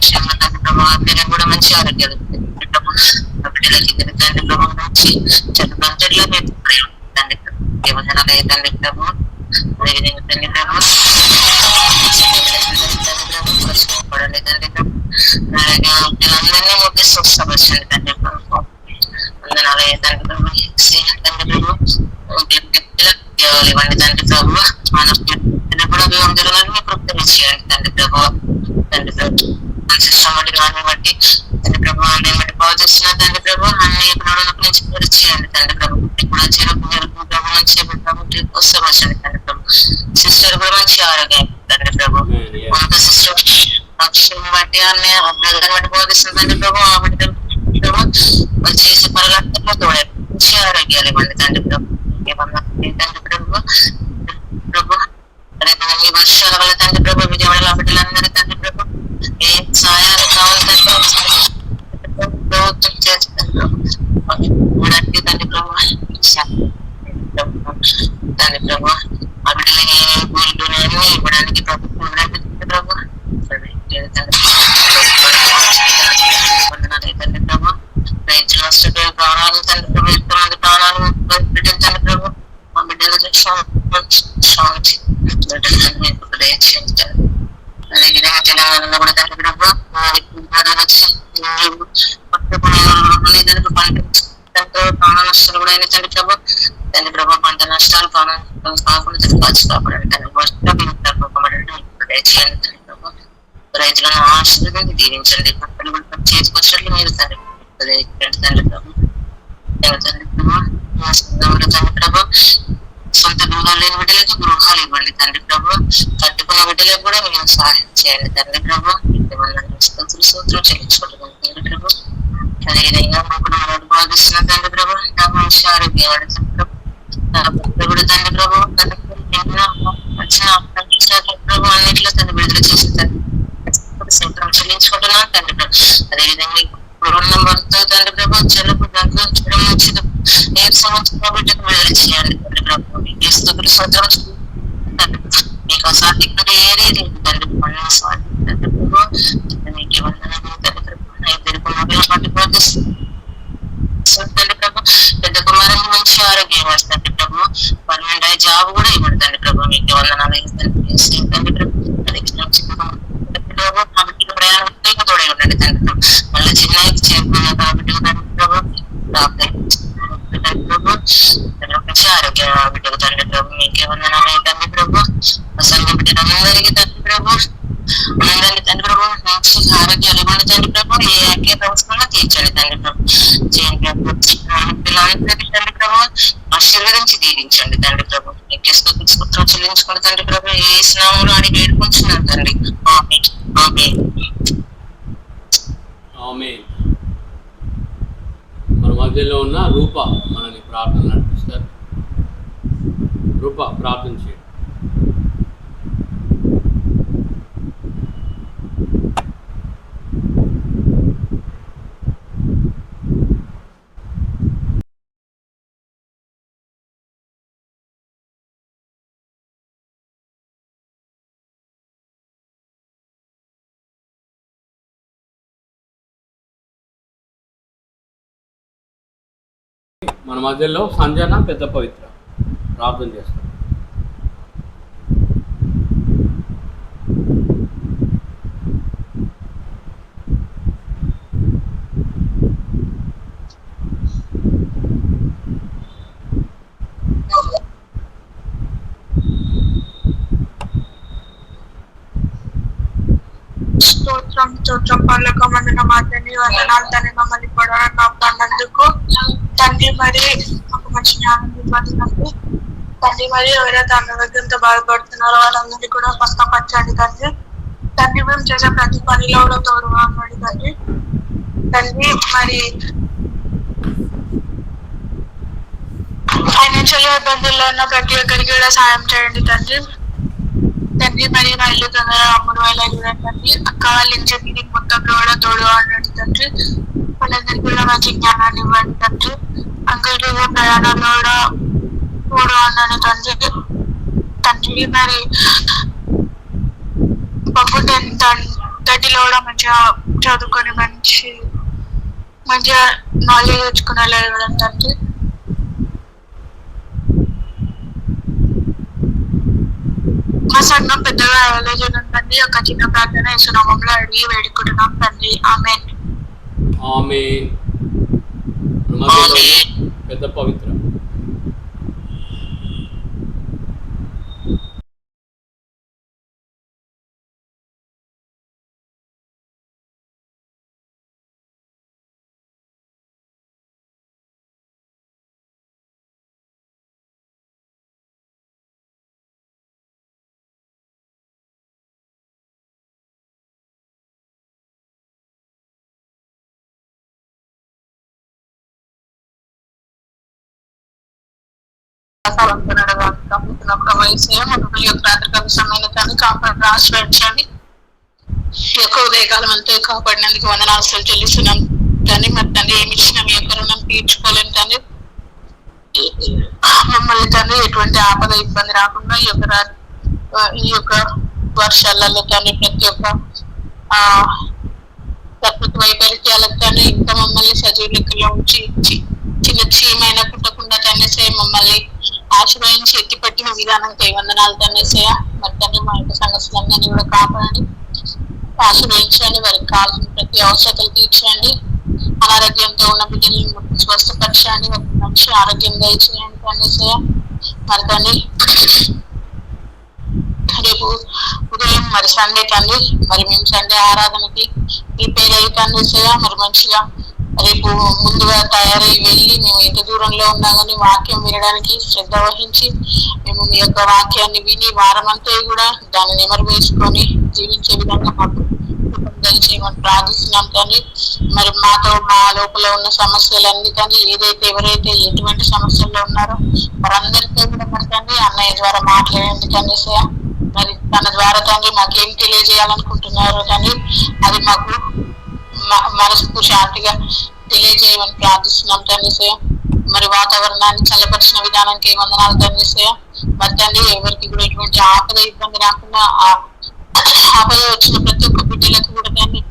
S4: విషయంలో తండ్రి ప్రభు. ఆ బిడ్డలకు కూడా మంచి ఆరోగ్యాలు తండ్రి ప్రభు. ఆ బిడ్డలకి తండ్రి ప్రభు మంచి చదువంతట్లో మీరు తండ్రి ప్రభు. దేవజనాలు తండ్రి ప్రభు. అదేవిధంగా తండ్రి ప్రభు పడండి తండ్రి ప్రభు. పిల్లలందరినీ ముట్టి స్వస్థపరచండి తండ్రి ప్రభు. వందనాలు తండ్రి ప్రభు. తండ్రి ప్రభు ఇవ్వండి తండ్రి ప్రభు. మన కూడా అభివందనాలను మీకు చేయండి తండ్రి ప్రభు. తండ్రి ప్రభు సిస్టమ్ బట్టి వాటిని బట్టి తండ్రి ప్రభు అన్ని బట్టి బాధిస్తున్న తండ్రి ప్రభు. అన్ని నుంచి చేయండి తండ్రి ప్రభు. కూడా ప్రభు మంచి వస్తపరచండి తండ్రి ప్రభు. సిస్టర్ కూడా మంచి ఆరోగ్యం తండ్రి ప్రభు. ఒక సిస్టర్ అక్షరం బట్టి అన్ని బట్టి బాధిస్తున్న తండ్రి ప్రభు. ఆ బిడ్డ ప్రభు చేసే పనులందరిలో తోడే మంచి ఆరోగ్యాలు ఇవ్వండి తండ్రి ప్రభు. తండ్రి ప్రభు ప్రభు ఈ వర్షాల వల్ల తండ్రి ప్రభు విజయవాడలో బిడ్డలందరూ తండ్రి ప్రభు ఏ సహాయాలు కావాలి తండ్రి ప్రభుత్వం చేస్తుంది తండ్రి ప్రభు. తండ్రి ప్రభు ఆ బిడ్డలు ఏ గోల్డ్ అన్ని ఇవ్వడానికి ప్రభుత్వం ప్రభు. తండ్రి ప్రభు రైతుల ప్రాణాలు తండ్రి ప్రభు. ఎంతమంది ప్రాణాలు బిడ్డలు తండ్రి ప్రభు. మా బిడ్డలకు శాంతి దయచేయండి. అదేవిధంగా తెలంగాణలో కూడా తండ్రి ప్రభు వచ్చి ప్రాణ నష్టాలు కూడా అయిన తండ్రి ప్రభు. తండ్రి ప్రభు పంట నష్టాలు కాకుండా కాచి కాపాడండి తండ్రి. దయచేయండి తండ్రి ప్రభు. రైతులను ఆశీర్వదించి దీవించండి. పంటలు కూడా చేసుకొచ్చినట్లు మీరు తండ్రి తండ్రి ప్రభు. తండ్రి ప్రభు తండ్రి ప్రభు సొంత గృహాలు లేని బిడ్డలకి గృహాలు ఇవ్వండి తండ్రి ప్రభు. కట్టుకున్న బిడ్డలకు కూడా మేము సహాయం చేయండి తండ్రి ప్రభు. సూత్రం చెల్లించుకుంటున్నాం తండ్రి ప్రభు. అదేవిధంగా మాకు బాధిస్తున్న తండ్రి ప్రభు. నా మనిషి ఆరోగ్యం తండ్రి ప్రభు. నా భక్తులు కూడా తండ్రి ప్రభు. ప్రభు అన్నింటిలో తండ్రి విడుదల చేసిన తండ్రి సూత్రం చెల్లించుకుంటున్నాం తండ్రి ప్రభు. అదేవిధంగా ఉన్న భర్త తండ్రి ప్రభు జలుబు దగ్గర జ్వరం వచ్చి ఏ సంవత్సరం బిడ్డకు విడుదల చేయాలి తండ్రి ప్రభు. సూత్రం మీకు అసాధ్యంగా ఏది లేదు తండ్రి. మళ్ళీ అసాధ్యం తండ్రి ప్రభు. మీకు వందనాలు తండ్రి ప్రభు. ఇద్దరు కుమారుల పాటు తండ్రి ప్రభు. పెద్ద కుమారుని మంచి ఆరోగ్యం వస్తుంది ప్రభు. పర్మనెంట్ అయ్యే జాబ్ కూడా ఇవ్వండి తండ్రి ప్రభు. మీకు వందనాలు తండ్రి ప్రభు. కాబట్టి ప్రయాణం తోడే ఉండండి తండ్రి ప్రభు. మళ్ళీ చిన్నకి చేరుకున్న కాబట్టి తండ్రి ప్రభు. మంచి ఆరోగ్యం బిడ్డకు తండ్రి ప్రభు. మీకే వందనాలు తండ్రి ప్రభు. సంఘ బిడ్డలందరికీ తండ్రి ప్రభు. అందరినీ తండ్రి ప్రభు మంచి ఆరోగ్యాలు ఇవ్వండి తండ్రి ప్రభు. ఏ ఆరోగ్య అవసరంగా తీర్చండి తండ్రి ప్రభు. చేయండి ప్రభు. పిల్లలందరికీ తండ్రి ప్రభు ఆశీర్వదించి దీవించండి తండ్రి ప్రభు. మీకే స్తోత్రం చెల్లించుకోండి తండ్రి ప్రభు. ఏ స్నామంలో అడిగి వేడుకుంటున్నాను తండ్రి.
S1: ఆమేన్. మన మధ్యలో ఉన్న రూప మనల్ని ప్రార్థన నడిపిస్తారు. రూప ప్రార్థన చేయండి. మన మధ్యలో సంజన పెద్ద పవిత్ర ప్రార్థన చేస్తారు.
S8: స్తోత్రం పనులకు మందిన మాత్రమే వందనాలు తండ్రి. మమ్మల్ని కూడా కాపాడినందుకు తండ్రి. మరి ఒక మంచి జ్ఞానం ఇవ్వడానికి తండ్రి. మరి ఎవరైతే అనారోగ్యంతో బాధపడుతున్నారో వాళ్ళందరినీ కూడా స్వస్థపరచండి తండ్రి. తండ్రి మేము చేసే ప్రతి పనిలో కూడా తోడుగా ఉండండి తండ్రి. తండ్రి మరి ఫైనాన్షియల్ ఇబ్బందుల్లో ఉన్న ప్రతి ఒక్కరికి కూడా సాయం చేయండి తండ్రి. తండ్రి మరి మా ఇల్లు తొందరగా అమ్ముడు వాళ్ళ తండ్రి. అక్క వాళ్ళ ఇంజనీరింగ్ మొత్తంలో కూడా తోడుగా ఉండండి తండ్రి. వాళ్ళందరికీ కూడా మంచి జ్ఞానాన్ని ఇవ్వండి తండ్రి. అంగడి ప్రయాణంలో కూడా తోడుగా ఉండండి తండ్రి. తండ్రి మరి పప్పు 10-30 కూడా మంచిగా చదువుకొని మంచిగా నాలెడ్జ్ తెచ్చుకునేలా ఇవ్వడం తండ్రి. మా సంఘం పెద్దగా అవలేజనం తండ్రి. ఒక చిన్న ప్రార్థన యేసునామంలో అడిగి వేడుకుంటున్నాం తండ్రి. ఆమేన్.
S1: ఆమేన్. పెద్ద పవిత్ర
S8: ఆశ్రయించండి. యొక్క ఉదయకాలం అంతా కాపాడినందుకు వందనాలు చెల్లిస్తున్నాం కానీ. మరి తండ్రి ఏమి ఇచ్చినా మీ యొక్క రుణం తీర్చుకోలేము తండ్రి. మమ్మల్ని తండ్రి ఎటువంటి ఆపద ఇబ్బంది రాకుండా ఈ యొక్క వర్షాలలో తండ్రి ప్రతి ఒక్క ప్రకృతి వైపరీత్యాలకు తండ్రి ఇంకా మమ్మల్ని సజీవ లెక్కలో ఉంచి చిన్న చీమైన కుట్టకుండా తండ్రి మమ్మల్ని ఆశ్రయించి ఎత్తిపట్టిన విధానంతో వందనాలు తండ్రి. మరి తండ్రి మా యొక్క సంఘస్థలందరినీ కూడా కాపాడండి, ఆశ్రయించండి. వారికి కావాల్సిన ప్రతి అవసరతలు తీర్చండి. అనారోగ్యంతో ఉన్న బిడ్డలను స్వస్థపరచండి. వారికి మంచి ఆరోగ్యం దయచేయండి తండ్రి. మరి తండ్రి రేపు ఉదయం మరి సండే తండ్రి. మరి మేము సండే ఆరాధనకి ప్రిపేర్ అయ్యి తండ్రి. మరి మంచిగా రేపు ముందుగా తయారై వెళ్ళి మేము ఎంత దూరంలో ఉన్నా కానీ వాక్యం వినడానికి శ్రద్ధ వహించి మేము మీ యొక్క వాక్యాన్ని విని వారమంతా కూడా దాన్ని నెమరు వేసుకొని జీవించే విధంగా మాకు చేయమని ప్రార్థిస్తున్నాం కానీ. మరి మాతో మా లోపల ఉన్న సమస్యలన్నీ కానీ ఎవరైతే ఎటువంటి సమస్యల్లో ఉన్నారో వారందరితో కూడా మరి తండ్రి అన్నయ్య ద్వారా మాట్లాడండి తండ్రి. మరి తన ద్వారా తండ్రి మాకేం తెలియజేయాలనుకుంటున్నారో కానీ అది మాకు మనసుకు శాంతిగా తెలియజేయమని ప్రార్థిస్తున్నాం తండ్రి. మరి వాతావరణాన్ని చల్లపరిచిన విధానానికి వందనాలు తండ్రి. మరి తండ్రి ఎవరికి కూడా ఎటువంటి ఆపద ఇబ్బంది రాకుండా ఆపద వచ్చిన ప్రతి ఒక్క బిడ్డలకు కూడా తండ్రి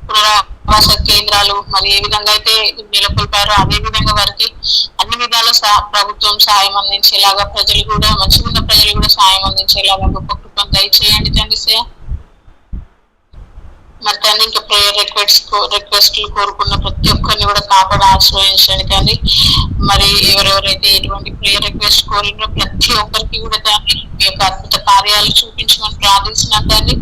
S8: పునరావాస కేంద్రాలు మరి ఏ విధంగా అయితే నెలకొల్పారో అదే విధంగా వారికి అన్ని విధాల ప్రభుత్వం సాయం అందించేలాగా ప్రజలు కూడా మంచిగా ఉన్న ప్రజలు కూడా సాయం అందించేలాగా గొప్ప కృపను దయచేయండి తండ్రి. మరి తండ్రి ఇంకా ప్రేయర్ రిక్వెస్ట్లు కోరుకున్న ప్రతి ఒక్కరిని కూడా కాపాడి ఆశ్రయించండి తండ్రి. మరి ఎవరెవరైతే ఎటువంటి ప్రేయర్ రిక్వెస్ట్ కోరినో ప్రతి ఒక్కరికి కూడా తండ్రి మీ యొక్క అద్భుత కార్యాలు చూపించమని ప్రార్థిస్తున్నాం తండ్రి.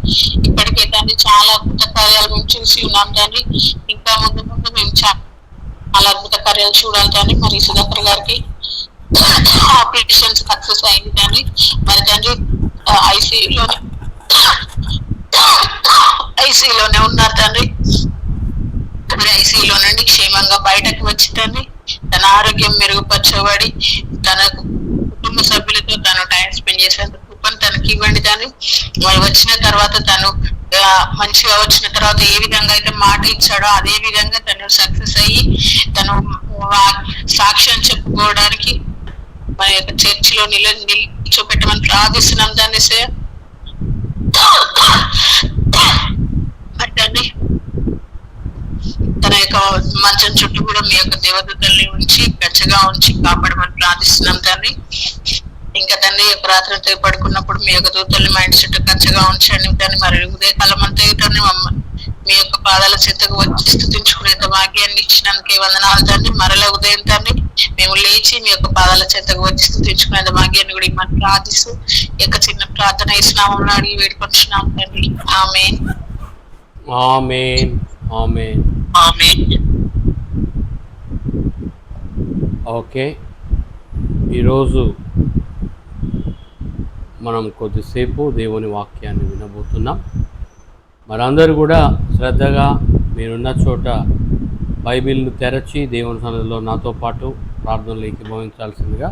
S8: ఇప్పటికే తండ్రి చాలా అద్భుత కార్యాలు మేము చూసి ఉన్నాం తండ్రి. ఇంకా ముందు ముందు మేము చాలా అద్భుత కార్యాలు చూడాలి తండ్రి. మరి సుధాకర్ గారికి ఆపరేషన్ సక్సెస్ అయింది తండ్రి. మరి తండ్రి ఐసీలోనే ఉన్నారు తండ్రి. మరి ఐసీలో నుండి క్షేమంగా బయటకు వచ్చి తండ్రి తన ఆరోగ్యం మెరుగుపరచబడి తన కుటుంబ సభ్యులతో తను టైం స్పెండ్ చేసేందుకు తనకి ఇవ్వండి తండ్రి. మరి వచ్చిన తర్వాత తను మంచిగా వచ్చిన తర్వాత ఏ విధంగా అయితే మాట ఇచ్చాడో అదే విధంగా తను సక్సెస్ అయ్యి తను సాక్ష్యం చెప్పుకోవడానికి మన యొక్క చర్చిలో నిల్చోపెట్టమని ప్రార్థిస్తున్నాం దాన్ని సార్. తండ్రి తన యొక్క మంచం చుట్టూ కూడా మీ యొక్క దేవదూతల్ని ఉంచి గచ్చగా ఉంచి కాపాడమని ప్రార్థిస్తున్నాం తండ్రి. ఇంకా తండ్రి రాత్రి పడుకున్నప్పుడు మీ యొక్క దూతల్ని మా ఇంటి చుట్టూ గచ్చగా ఉంచండి తండ్రి. మరి ఉదయకాలం అంతా తండ్రి మీ యొక్క పాదాల చెత్తకు వచ్చి స్తుతించుకునేంత భాగ్యాన్ని ఇచ్చినందుకే వందనాలు తండ్రి. మరలా ఉదయం తండ్రి మేము లేచి మీ యొక్క పాదాల చెత్తకు వచ్చి స్తుతించుకునేంత భాగ్యాన్ని కూడా ఇమ్మని ప్రార్థిస్తూ ఈ యొక్క చిన్న ప్రార్థన ఇస్లాంలో అడిగి వేడుకొంటున్నాం తండ్రి. ఆమేన్.
S1: ఆమేన్. ఆమేన్.
S8: ఆమేన్.
S1: ఓకే, ఈరోజు మనం కొద్దిసేపు దేవుని వాక్యాన్ని వినబోతున్నాం. మరందరూ కూడా శ్రద్ధగా మీరున్న చోట బైబిల్ను తెరచి దేవుని సన్నిధిలో నాతో పాటు ప్రార్థనలు ఏకీభవించాల్సిందిగా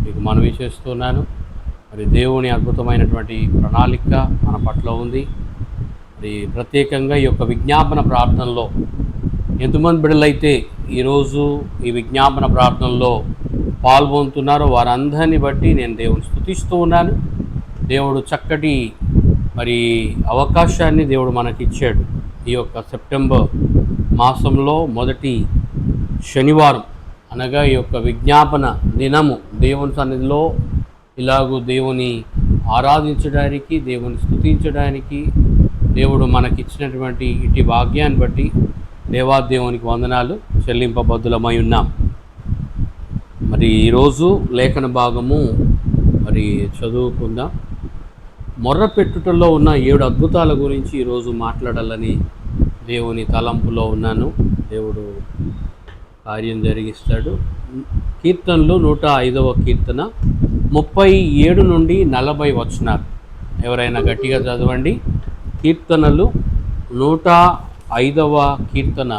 S1: మీకు మనవి చేస్తున్నాను. మరి దేవుని అద్భుతమైనటువంటి ప్రణాళిక మన పట్ల ఉంది. మరి ప్రత్యేకంగా ఈ యొక్క విజ్ఞాపన ప్రార్థనలో ఎంతమంది బిడ్డలైతే ఈరోజు ఈ విజ్ఞాపన ప్రార్థనలో పాల్గొంటున్నారో వారందరినీ బట్టి నేను దేవుని స్తుతిస్తూ ఉన్నాను. దేవుడు చక్కటి మరి అవకాశాన్ని దేవుడు మనకిచ్చాడు. ఈ యొక్క సెప్టెంబర్ మాసంలో మొదటి శనివారం అనగా ఈ యొక్క విజ్ఞాపన దినము దేవుని సన్నిధిలో ఇలాగూ దేవుని ఆరాధించడానికి, దేవుని స్తుతించడానికి దేవుడు మనకిచ్చినటువంటి ఇటు భాగ్యాన్ని బట్టి దేవాదేవునికి వందనాలు చెల్లింపబద్దులమై ఉన్నాం. మరి ఈరోజు లేఖన భాగము మరి చదువుకుందాం. మొర్రపెట్టుటలో ఉన్న 7 అద్భుతాల గురించి ఈరోజు మాట్లాడాలని దేవుని తలంపులో ఉన్నాను. దేవుడు కార్యం జరిగిస్తాడు. కీర్తనలు 105వ కీర్తన 37 నుండి 40 వచనాలు. ఎవరైనా గట్టిగా చదవండి. కీర్తనలు 105వ కీర్తన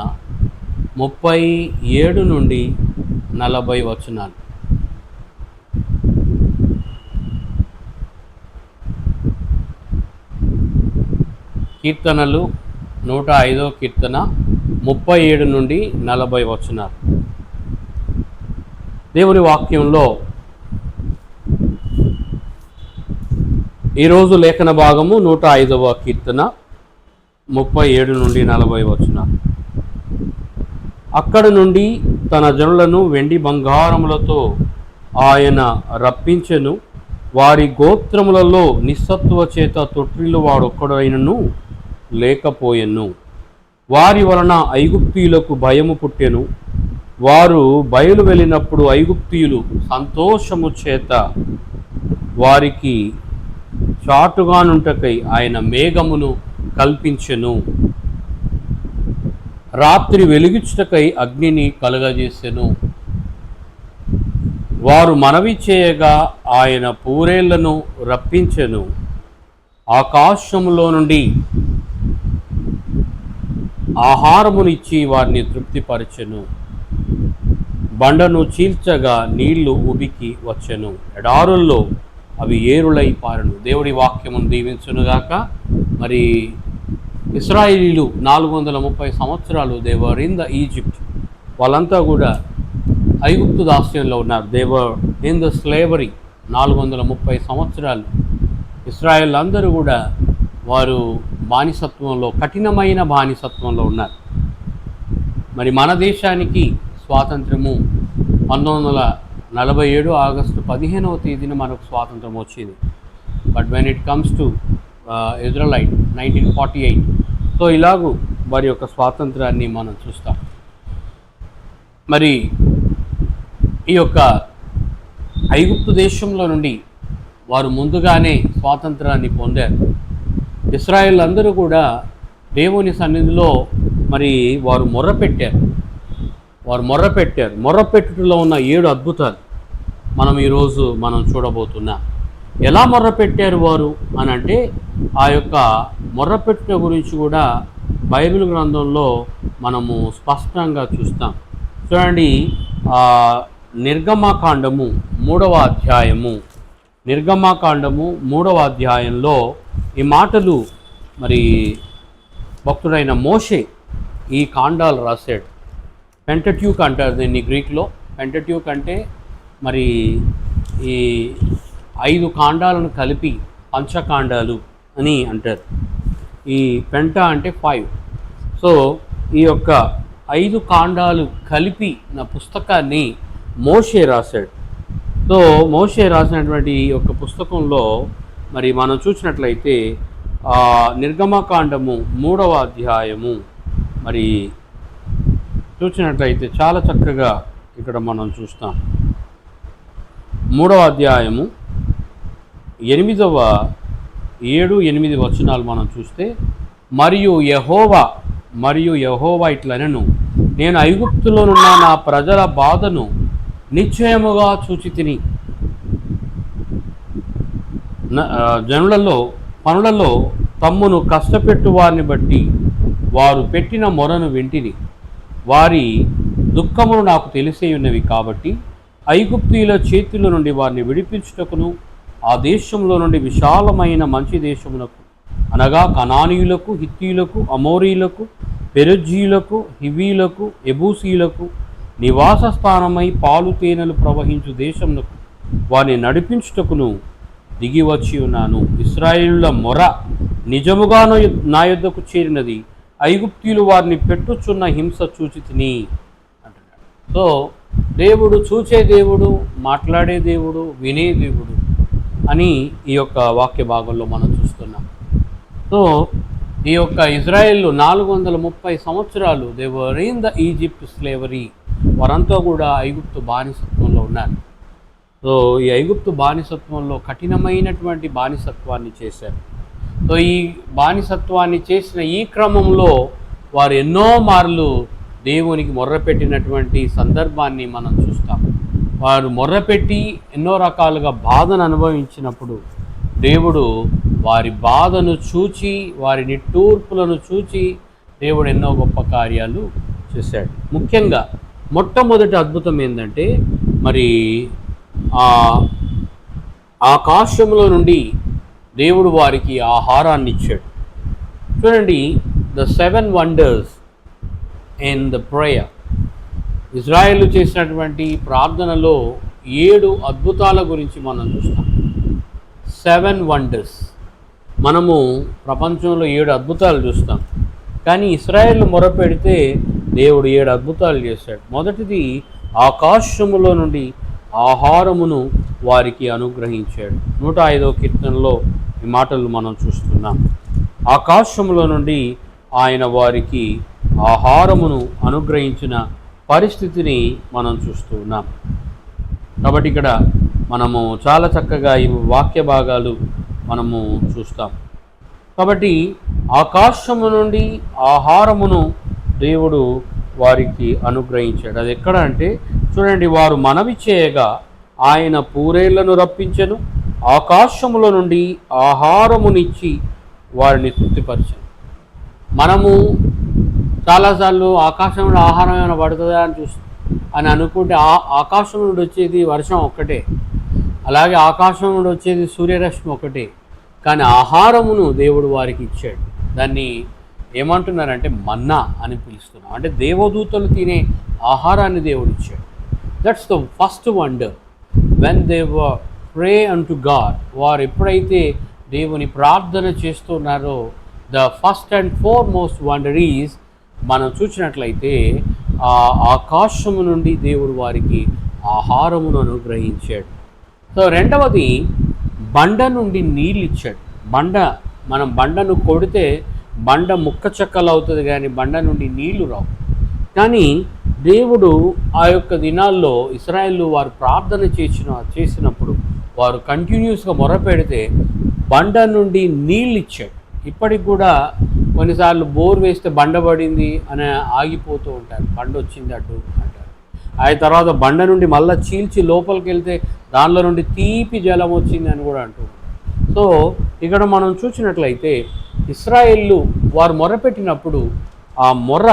S1: 37 నుండి 40 వచనాలు. కీర్తనలు 105వ కీర్తన 37 నుండి 40 వచనాలు. దేవుని వాక్యంలో ఈరోజు లేఖన భాగము 105వ కీర్తన 37 నుండి 40 వచనాలు. అక్కడ నుండి తన జనులను వెండి బంగారములతో ఆయన రప్పించెను. వారి గోత్రములలో నిస్సత్తువ చేత తొట్టిల్లు వాడొక్కడైనను లేకపోయెను. వారి వలన ఐగుప్తీయులకు భయము పుట్టెను. వారు బయలు వెళ్ళినప్పుడు ఐగుప్తీయులు సంతోషము చేత వారికి చాటుగానుంటకై ఆయన మేఘమును కల్పించెను. రాత్రి వెలుగుచుటకై అగ్నిని కలుగజేసెను. వారు మనవి చేయగా ఆయన పూరేళ్లను రప్పించెను. ఆకాశములో నుండి ఆహారమునిచ్చి వారిని తృప్తిపరచెను. బండను చీల్చగా నీళ్లు ఉబికి వచ్చెను. ఎడారుల్లో అవి ఏరులై పారెను. దేవుడి వాక్యమును దీవించునుగాక. మరి ఇశ్రాయేలీలు 430 సంవత్సరాలు దేవర్ ఇన్ ద ఈజిప్ట్. వాళ్ళంతా కూడా ఐగుప్తు దాస్యంలో ఉన్నారు. They were in the slavery. 430 సంవత్సరాలు ఇశ్రాయేల్ అందరూ కూడా వారు బానిసత్వంలో, కఠినమైన బానిసత్వంలో ఉన్నారు. మరి మన దేశానికి స్వాతంత్రము 1947 ఆగస్టు 15వ తేదీన మనకు స్వాతంత్రం వచ్చింది. But when it comes to Israelite 1948. So ఇలాగూ వారి యొక్క స్వాతంత్రాన్ని మనం చూస్తాం. మరి ఈ యొక్క ఐగుప్తు దేశంలో నుండి వారు ముందుగానే స్వాతంత్రాన్ని పొందారు. ఇశ్రాయేల్ అందరూ కూడా దేవుని సన్నిధిలో మరి వారు మొర్రపెట్టారు. మొర్రపెట్టుటలో ఉన్న 7 అద్భుతాలు ఈరోజు మనం చూడబోతున్నాం. ఎలా మొర్రపెట్టారు వారు అని అంటే, ఆ యొక్క మొర్రపెట్టుట గురించి కూడా బైబిల్ గ్రంథంలో మనము స్పష్టంగా చూస్తాం. చూడండి, నిర్గమకాండము 3వ అధ్యాయంలో ఈ మాటలు మరి భక్తుడైన మోషే ఈ కాండాలు రాశాడు. పెంటట్యూక్ అంటారు దీన్ని గ్రీక్లో. పెంటట్యూక్ అంటే మరి ఈ 5 కాండాలను కలిపి పంచకాండాలు అని అంటారు. ఈ పెంట అంటే 5. సో ఈ యొక్క 5 కాండాలు కలిపి నా పుస్తకాన్ని మోషే రాశాడు. సో మోషే రాసినటువంటి ఈ యొక్క పుస్తకంలో మరి మనం చూసినట్లయితే నిర్గమకాండము 3వ అధ్యాయము మరి చూసినట్లయితే చాలా చక్కగా ఇక్కడ మనం చూస్తాం. 3వ అధ్యాయము 7-8 వచనాలు మనం చూస్తే, మరియు యెహోవా ఇట్లనెను, నేను ఐగుప్తులోనున్న నా ప్రజల బాధను నిశ్చయముగా చూచితిని. పనులలో తమ్మును కష్టపెట్టు వారిని బట్టి వారు పెట్టిన మొరను వింటిని. వారి దుఃఖమును నాకు తెలిసే ఉన్నవి కాబట్టి ఐగుప్తీయుల చేతుల నుండి వారిని విడిపించుటకును, ఆ దేశంలో నుండి విశాలమైన మంచి దేశమునకు, అనగా కనానీయులకు, హిత్తీయులకు, అమోరీయులకు, పెరుజ్జీయులకు, హివీయులకు, ఎబూసీయులకు నివాస స్థానమై పాలు తేనెలు ప్రవహించు దేశమునకు వారిని నడిపించుటకును దిగి వచ్చి ఉన్నాను. ఇశ్రాయేలుల మొర నిజముగా నా యొద్దకు చేరినది, ఐగుప్తీయులు వారిని పెట్టుచున్న హింస చూచితిని అంటున్నాడు. సో దేవుడు చూచే దేవుడు, మాట్లాడే దేవుడు, వినే దేవుడు అని ఈ యొక్క వాక్య భాగంలో మనం చూస్తున్నాం. సో ఈ యొక్క ఇజ్రాయెల్ 430 సంవత్సరాలు they were in the Egypt slavery. వారంతా కూడా ఐగుప్తు బానిసత్వంలో ఉన్నారు. సో ఈ ఐగుప్తు బానిసత్వంలో కఠినమైనటువంటి బానిసత్వాన్ని చేశారు. సో ఈ బానిసత్వాన్ని చేసిన ఈ క్రమంలో వారు ఎన్నో మార్లు దేవునికి మొర్రపెట్టినటువంటి సందర్భాన్ని మనం చూస్తాం. వారు మొర్రపెట్టి ఎన్నో రకాలుగా బాధను అనుభవించినప్పుడు దేవుడు వారి బాధను చూచి, వారి నిట్టూర్పులను చూచి దేవుడు ఎన్నో గొప్ప కార్యాలు చేశాడు. ముఖ్యంగా మొట్టమొదటి అద్భుతం ఏంటంటే, మరి ఆకాశంలో నుండి దేవుడు వారికి ఆహారాన్ని ఇచ్చాడు. చూడండి, the 7 wonders in the prayer. Israel చేసినటువంటి ప్రార్థనలో 7 అద్భుతాల గురించి మనం చూస్తాం. 7 వండర్స్. మనము ప్రపంచంలో 7 అద్భుతాలు చూస్తాం, కానీ ఇశ్రాయేలు మొరపెడితే దేవుడు 7 అద్భుతాలు చేశాడు. మొదటిది, ఆకాశములో నుండి ఆహారమును వారికి అనుగ్రహించాడు. 105వ కీర్తనలో ఈ మాటలు మనం చూస్తున్నాం. ఆకాశములో నుండి ఆయన వారికి ఆహారమును అనుగ్రహించిన పరిస్థితిని మనం చూస్తూ ఉన్నాం. కాబట్టి ఇక్కడ మనము చాలా చక్కగా ఈ వాక్య భాగాలు మనము చూస్తాం. కాబట్టి ఆకాశము నుండి ఆహారమును దేవుడు వారికి అనుగ్రహించాడు. అది ఎక్కడ అంటే, చూడండి, వారు మనవి చేయగా ఆయన పూరేళ్లను రప్పించెను, ఆకాశములో నుండి ఆహారమునిచ్చి వారిని తృప్తిపరిచాను. మనము చాలాసార్లు ఆకాశం నుండి ఆహారం ఏమైనా పడుతుందా అని అనుకుంటే ఆకాశం నుండి వచ్చేది వర్షం ఒక్కటే, అలాగే ఆకాశం నుండి వచ్చేది సూర్యరశ్మి ఒకటే. కానీ ఆహారమును దేవుడు వారికి ఇచ్చాడు. దాన్ని ఏమంటున్నారంటే మన్నా అని పిలుస్తున్నాం. అంటే దేవదూతలు తినే ఆహారాన్ని దేవుడు ఇచ్చాడు. That's the first wonder. When they were pray unto God, వారు ఎప్పుడైతే దేవుని ప్రార్థన చేస్తున్నారో, the first and foremost wonder is, మనం చూసినట్లయితే ఆ ఆకాశము నుండి దేవుడు వారికి ఆహారమును అనుగ్రహించాడు. సో రెండవది, బండ నుండి నీళ్ళు ఇచ్చాడు. మనం బండను కొడితే బండ ముక్క చెక్కలు అవుతుంది, కానీ బండ నుండి నీళ్లు రావు. కానీ దేవుడు ఆ యొక్క దినాల్లో ఇశ్రాయేలు వారు ప్రార్థన చేసినప్పుడు వారు కంటిన్యూస్గా మొరపెడితే బండ నుండి నీళ్ళు ఇచ్చాడు. ఇప్పటికి కూడా కొన్నిసార్లు బోర్ వేస్తే బండ పడింది అని ఆగిపోతూ ఉంటారు, బండ వచ్చింది అడ్డు అంటారు. ఆ తర్వాత బండ నుండి మళ్ళీ చీల్చి లోపలికి వెళ్తే దానిలో నుండి తీపి జలం వచ్చింది అని కూడా అంటూ ఉంటారు. సో ఇక్కడ మనం చూసినట్లయితే ఇశ్రాయేలు వారు మొరపెట్టినప్పుడు ఆ మొర్ర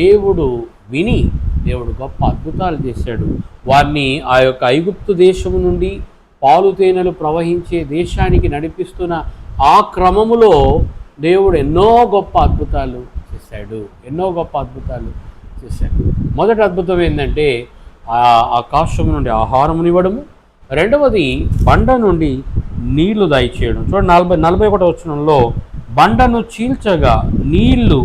S1: దేవుడు విని దేవుడు గొప్ప అద్భుతాలు చేశాడు. వారిని ఆ యొక్క ఐగుప్తు దేశము నుండి పాలు తేనెలు ప్రవహించే దేశానికి నడిపిస్తున్న ఆ క్రమములో దేవుడు ఎన్నో గొప్ప అద్భుతాలు చేశాడు. మొదటి అద్భుతం ఏంటంటే ఆకాశం నుండి ఆహారమునివ్వడము, రెండవది బండ నుండి నీళ్లు దయచేయడం. చూడండి 41వ వచనంలో, బండను చీల్చగా నీళ్లు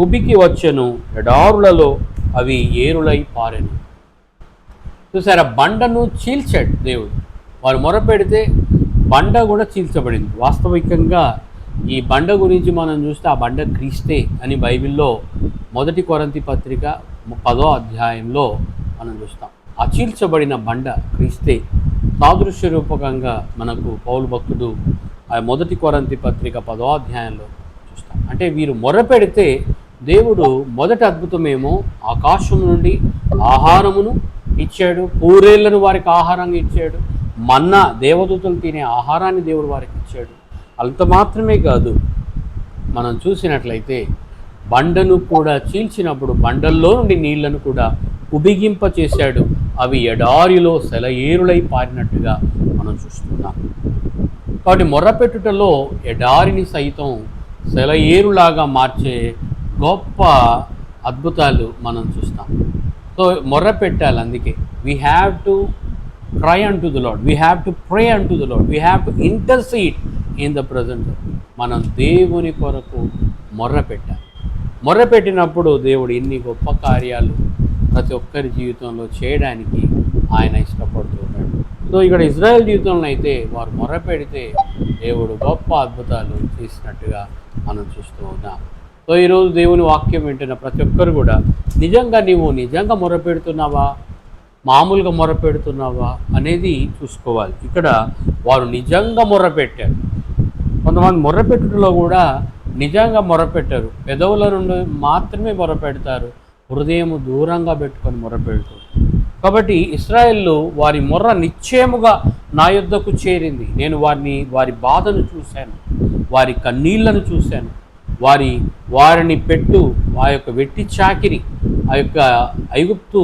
S1: ఉబికి వచ్చెను, ఎడారులలో అవి ఏరులై పారెను. చూసారా, బండను చీల్చాడు దేవుడు. వారు మొరపెడితే బండ కూడా చీల్చబడింది. వాస్తవికంగా ఈ బండ గురించి మనం చూస్తే ఆ బండ క్రీస్తే అని బైబిల్లో 1 కొరింథీ పత్రిక 10వ అధ్యాయంలో మనం చూస్తాం. ఆ చీల్చబడిన బండ క్రీస్తే. సాదృశ్య రూపకంగా మనకు పౌలు భక్తుడు ఆ 1 కొరింథీ పత్రిక 10వ అధ్యాయంలో చూస్తాం. అంటే వీరు మొరపెడితే దేవుడు మొదటి అద్భుతమేమో ఆకాశం నుండి ఆహారమును ఇచ్చాడు, పూరేళ్లను వారికి ఆహారంగా ఇచ్చాడు, మన్నా దేవదూతలు తినే ఆహారాన్ని దేవుడు వారికి ఇచ్చాడు. అంత మాత్రమే కాదు, మనం చూసినట్లయితే బండను కూడా చీల్చినప్పుడు బండల్లో నుండి నీళ్లను కూడా ఉబిగింప చేశాడు. అవి ఎడారిలో సెలయేరులై పారినట్టుగా మనం చూస్తున్నాం. కాబట్టి మొర్రపెట్టుటలో ఎడారిని సైతం సెలయేరులాగా మార్చే గొప్ప అద్భుతాలు మనం చూస్తాం. సో మొర్ర పెట్టాలి. అందుకే we have to cry unto the Lord, we have to pray unto the Lord, we have to intercede in the presence of God. మనం దేవుని కొరకు మొర్ర పెట్టాలి. మొర్ర పెట్టినప్పుడు దేవుడు ఎన్ని గొప్ప కార్యాలు ప్రతి ఒక్కరి జీవితంలో చేయడానికి ఆయన ఇష్టపడుతున్నాడు. సో ఇక్కడ ఇజ్రాయెల్ జీవితంలో అయితే వారు మొర్ర పెడితే దేవుడు గొప్ప అద్భుతాలు చేసినట్టుగా మనం చూస్తూ ఉన్నాం. సో ఈరోజు దేవుని వాక్యం వింటున్న ప్రతి ఒక్కరు కూడా నీవు నిజంగా మొర్ర పెడుతున్నావా, మామూలుగా మొరపెడుతున్నావా అనేది చూసుకోవాలి. ఇక్కడ వారు నిజంగా మొర్రపెట్టారు. కొంతమంది మొర్రపెట్టుటలో కూడా నిజంగా మొరపెట్టారు, పెదవుల నుండి మాత్రమే మొరపెడతారు, హృదయం దూరంగా పెట్టుకొని మొరపెడతారు. కాబట్టి ఇశ్రాయేలు వారి మొర్ర నిశ్చయముగా నా యొద్దకు చేరింది. నేను వారి బాధను చూశాను, వారి కన్నీళ్లను చూశాను, వారిని పెట్టు ఆ యొక్క వెట్టి చాకిరి, ఆ యొక్క ఐగుప్తు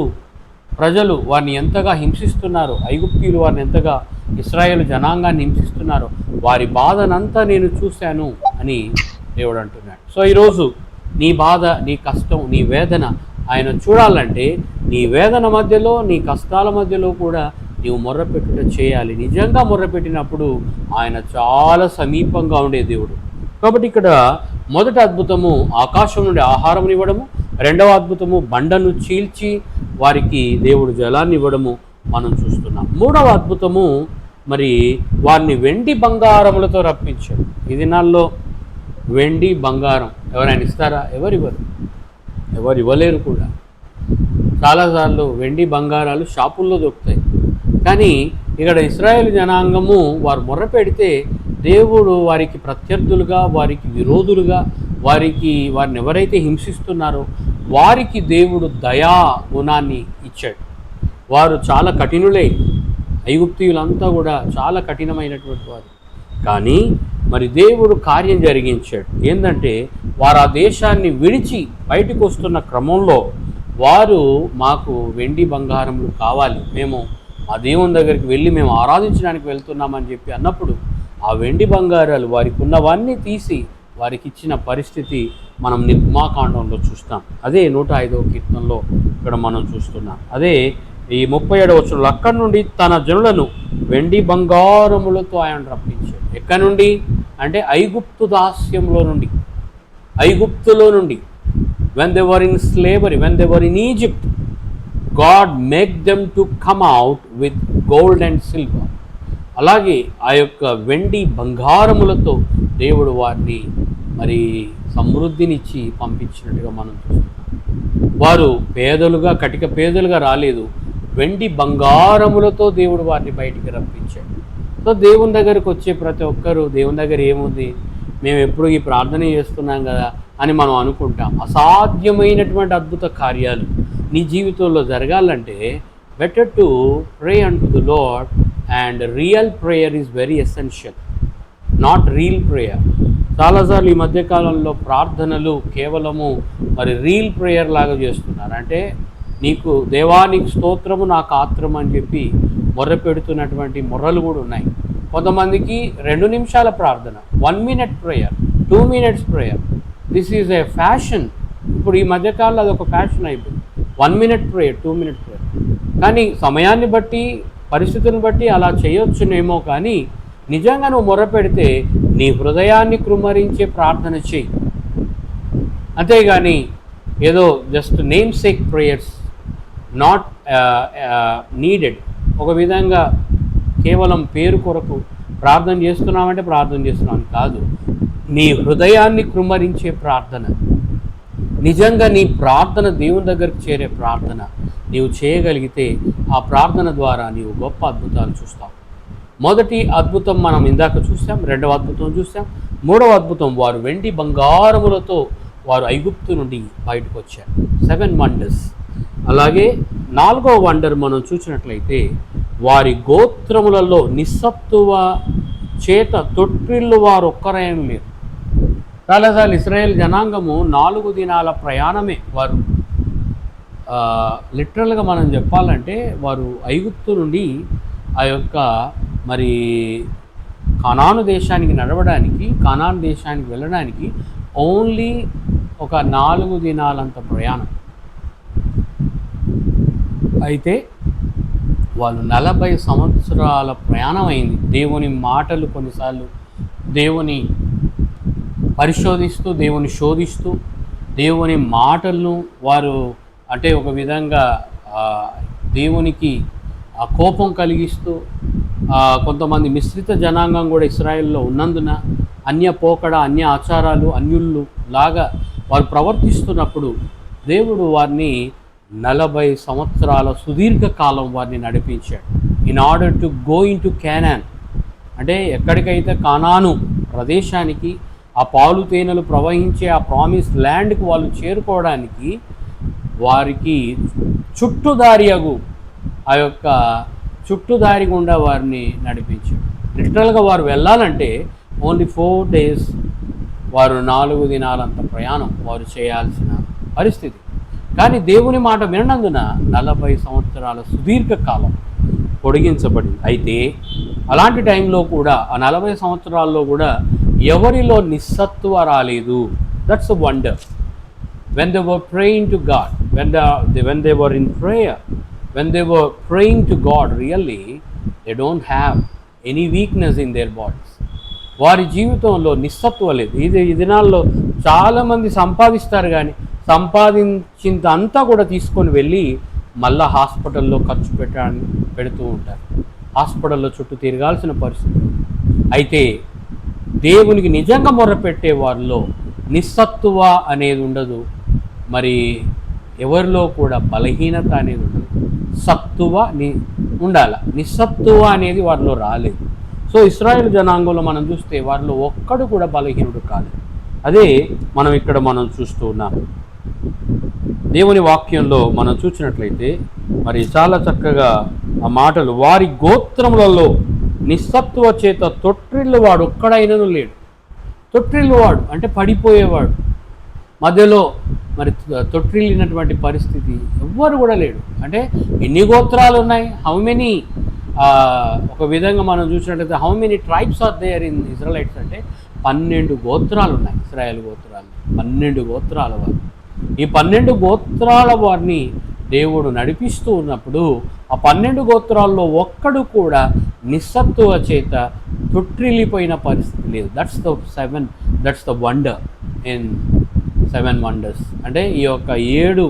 S1: ప్రజలు వారిని ఎంతగా హింసిస్తున్నారు, ఐగుప్తీయులు వారిని ఎంతగా ఇశ్రాయేలు జనాంగాన్ని హింసిస్తున్నారు, వారి బాధనంతా నేను చూశాను అని దేవుడు అంటున్నాడు. సో ఈరోజు నీ బాధ, నీ కష్టం, నీ వేదన ఆయన చూడాలంటే నీ వేదన మధ్యలో, నీ కష్టాల మధ్యలో కూడా నీవు మొర్రపెట్టుట చేయాలి. నిజంగా మొర్రపెట్టినప్పుడు ఆయన చాలా సమీపంగా ఉండే దేవుడు. కాబట్టి ఇక్కడ మొదటి అద్భుతము ఆకాశం నుండి ఆహారం ఇవ్వడము, రెండవ అద్భుతము బండను చీల్చి వారికి దేవుడు జలాన్ని ఇవ్వడము మనం చూస్తున్నాం. మూడవ అద్భుతము మరి వారిని వెండి బంగారములతో రప్పించాడు. ఈ దినాల్లో వెండి బంగారం ఎవరైనా ఇస్తారా? ఎవరు ఇవ్వలేరు కూడా. చాలాసార్లు వెండి బంగారాలు షాపుల్లో దొరుకుతాయి. కానీ ఇక్కడ ఇశ్రాయేలు జనాంగము వారు మొర్ర పెడితే దేవుడు వారికి ప్రత్యర్థులుగా, వారికి విరోధులుగా, వారిని ఎవరైతే హింసిస్తున్నారో వారికి దేవుడు దయా గుణాన్ని ఇచ్చాడు. వారు చాలా కఠినులే, ఐగుప్తీయులంతా కూడా చాలా కఠినమైనటువంటి వారు. కానీ మరి దేవుడు కార్యం జరిగించాడు. ఏంటంటే వారు ఆ దేశాన్ని విడిచి బయటకు వస్తున్న క్రమంలో వారు మాకు వెండి బంగారములు కావాలి, మేము ఆ దేవుని దగ్గరికి వెళ్ళి మేము ఆరాధించడానికి వెళ్తున్నామని చెప్పి అన్నప్పుడు ఆ వెండి బంగారాలు వారికి ఉన్నవన్నీ తీసి వారికి ఇచ్చిన పరిస్థితి మనం నిర్మాకాండంలో చూస్తాం. అదే 105వ కీర్తనలో ఇక్కడ మనం చూస్తున్నాం. అదే ఈ 37వ వచనంలో అక్కడి నుండి తన జనులను వెండి బంగారములతో ఆయన రప్పించాడు. ఎక్కడి నుండి అంటే ఐగుప్తు దాస్యంలో నుండి, ఐగుప్తులో నుండి. when they were in slavery, when they were in Egypt, God made them to come out with gold and silver. అలాగే ఆ యొక్క వెండి బంగారములతో దేవుడు వారిని మరి సమృద్ధినిచ్చి పంపించినట్టుగా మనం చూస్తున్నాం. వారు పేదలుగా, కటిక పేదలుగా రాలేదు, వెండి బంగారములతో దేవుడు వారిని బయటికి రప్పించాడు. సో దేవుని దగ్గరకు వచ్చే ప్రతి ఒక్కరూ దేవుని దగ్గర ఏముంది, మేము ఎప్పుడు ఈ ప్రార్థన చేస్తున్నాం కదా అని మనం అనుకుంటాం. అసాధ్యమైనటువంటి అద్భుత కార్యాలు నీ జీవితంలో జరగాలంటే better to pray unto the lord, and real prayer is very essential, not reel prayer. చాలాసార్లు ఈ మధ్యకాలంలో ప్రార్థనలు కేవలము మరి రీల్ ప్రేయర్ లాగా చేస్తున్నారు. అంటే నీకు దేవానికి స్తోత్రము నాకు ఆత్రం అని చెప్పి మొర్ర పెడుతున్నటువంటి మొర్రలు కూడా ఉన్నాయి. కొంతమందికి 2 నిమిషాల ప్రార్థన, 1 minute prayer, 2 minutes prayer. This is a fashion. ఇప్పుడు ఈ మధ్యకాలంలో అదొక ఫ్యాషన్ అయిపోయింది, 1 minute ప్రేయర్, 2 minute ప్రేయర్. కానీ సమయాన్ని బట్టి, పరిస్థితిని బట్టి అలా చేయొచ్చునేమో, కానీ నిజంగా నువ్వు మొర్ర పెడితే నీ హృదయాన్ని కృమ్మరించే ప్రార్థన చేయి. అంతేగాని ఏదో just name sake prayers not needed. ఒక విధంగా కేవలం పేరు కొరకు ప్రార్థన చేస్తున్నామంటే ప్రార్థన చేస్తున్నాం కాదు, నీ హృదయాన్ని కృమ్మరించే ప్రార్థన, నిజంగా నీ ప్రార్థన దేవుని దగ్గరకు చేరే ప్రార్థన నీవు చేయగలిగితే ఆ ప్రార్థన ద్వారా నీవు గొప్ప అద్భుతాలు చూస్తావు. మొదటి అద్భుతం మనం ఇందాక చూసాం, 2వ అద్భుతం చూసాం, 3వ అద్భుతం వారు వెండి బంగారములతో వారు ఐగుప్తు నుండి బయటకు వచ్చారు. 7 wonders. అలాగే 4వ వండర్ మనం చూసినట్లయితే వారి గోత్రములలో నిస్సత్తువ చేత తొట్టిల్లు వారు ఒక్కరైన లేరు. చాలాసార్లు ఇశ్రాయేల్ జనాంగము 4 దినాల ప్రయాణమే. వారు లిటరల్గా మనం చెప్పాలంటే వారు ఐగుప్తు నుండి ఆ యొక్క మరి కనాను దేశానికి నడవడానికి, కనాను దేశానికి వెళ్ళడానికి ఓన్లీ ఒక 4 దినాలంత ప్రయాణం. అయితే వాళ్ళు 40 సంవత్సరాల ప్రయాణం అయింది. దేవుని మాటలు కొన్నిసార్లు దేవుని పరిశోధిస్తూ, దేవుని శోధిస్తూ, దేవుని మాటలను వారు అంటే ఒక విధంగా దేవునికి కోపం కలిగిస్తూ, కొంతమంది మిశ్రిత జనాంగం కూడా ఇశ్రాయేల్లో ఉన్నందున అన్య పోకడ, అన్య ఆచారాలు, అన్యుళ్ళు లాగా వారు ప్రవర్తిస్తున్నప్పుడు దేవుడు వారిని 40 సంవత్సరాల సుదీర్ఘ కాలం వారిని నడిపించాడు. In order to go in to Canaan, అంటే ఎక్కడికైతే కానాను ప్రదేశానికి, ఆ పాలు తేనెలు ప్రవహించే ఆ ప్రామిస్ ల్యాండ్కి వాళ్ళు చేరుకోవడానికి వారికి చుట్టుదారియగు ఆ యొక్క చుట్టుదారి గుండా వారిని నడిపించాడు. లిటరల్గా వారు వెళ్ళాలంటే ఓన్లీ 4 days, వారు 4 దినాలంత ప్రయాణం వారు చేయాల్సిన పరిస్థితి. కానీ దేవుని మాట వినందున 40 సంవత్సరాల సుదీర్ఘ కాలం పొడిగించబడింది. అయితే అలాంటి టైంలో కూడా, ఆ 40 సంవత్సరాల్లో కూడా ఎవరిలో నిస్సత్తువ రాలేదు. That's a wonder. when they were praying to God, when they were in prayer, when they were praying to God, really they don't have any weakness in their bodies. వారి జీవితంలో నిస్సత్వం లేదు. ఈ దినాల్లో చాలామంది సంపాదిస్తారు, కానీ సంపాదించింత అంతా కూడా తీసుకొని వెళ్ళి మళ్ళా హాస్పిటల్లో ఖర్చు పెడుతూ ఉంటారు. హాస్పిటల్లో చుట్టూ తిరగాల్సిన పరిస్థితి. అయితే దేవునికి నిజంగా మొర్రపెట్టే వారిలో నిస్సత్తువ అనేది ఉండదు. మరి ఎవరిలో కూడా బలహీనత అనేది ఉండదు. సత్తువ ఉండాల, నిస్సత్తువ అనేది వారిలో రాలేదు. సో ఇశ్రాయేలు జనాంగంలో మనం చూస్తే వారిలో ఒక్కడు కూడా బలహీనుడు కాలేదు. అదే మనం చూస్తూ ఉన్నాం. దేవుని వాక్యంలో మనం చూసినట్లయితే మరి చాలా చక్కగా ఆ మాటలు, వారి గోత్రములలో నిస్సత్తువ చేత తొట్టిల్లు వాడు ఒక్కడైనను లేడు. తొట్టిల్లు వాడు అంటే పడిపోయేవాడు, మధ్యలో మరి తొట్టిల్లినటువంటి పరిస్థితి ఎవ్వరు కూడా లేడు. అంటే ఎన్ని గోత్రాలు ఉన్నాయి, హౌ మెనీ, ఒక విధంగా మనం చూసినట్లయితే how many tribes are there in Israelites అంటే 12 గోత్రాలు ఉన్నాయి. ఇశ్రాయేల్ గోత్రాలు 12 గోత్రాల వారు. ఈ 12 గోత్రాల వారిని దేవుడు నడిపిస్తూ ఉన్నప్పుడు ఆ 12 గోత్రాల్లో ఒక్కడు కూడా నిస్సత్తువ చేత తొట్టిల్లిపోయిన పరిస్థితి లేదు. That's the wonder in 7 wonders. అంటే ఈ యొక్క 7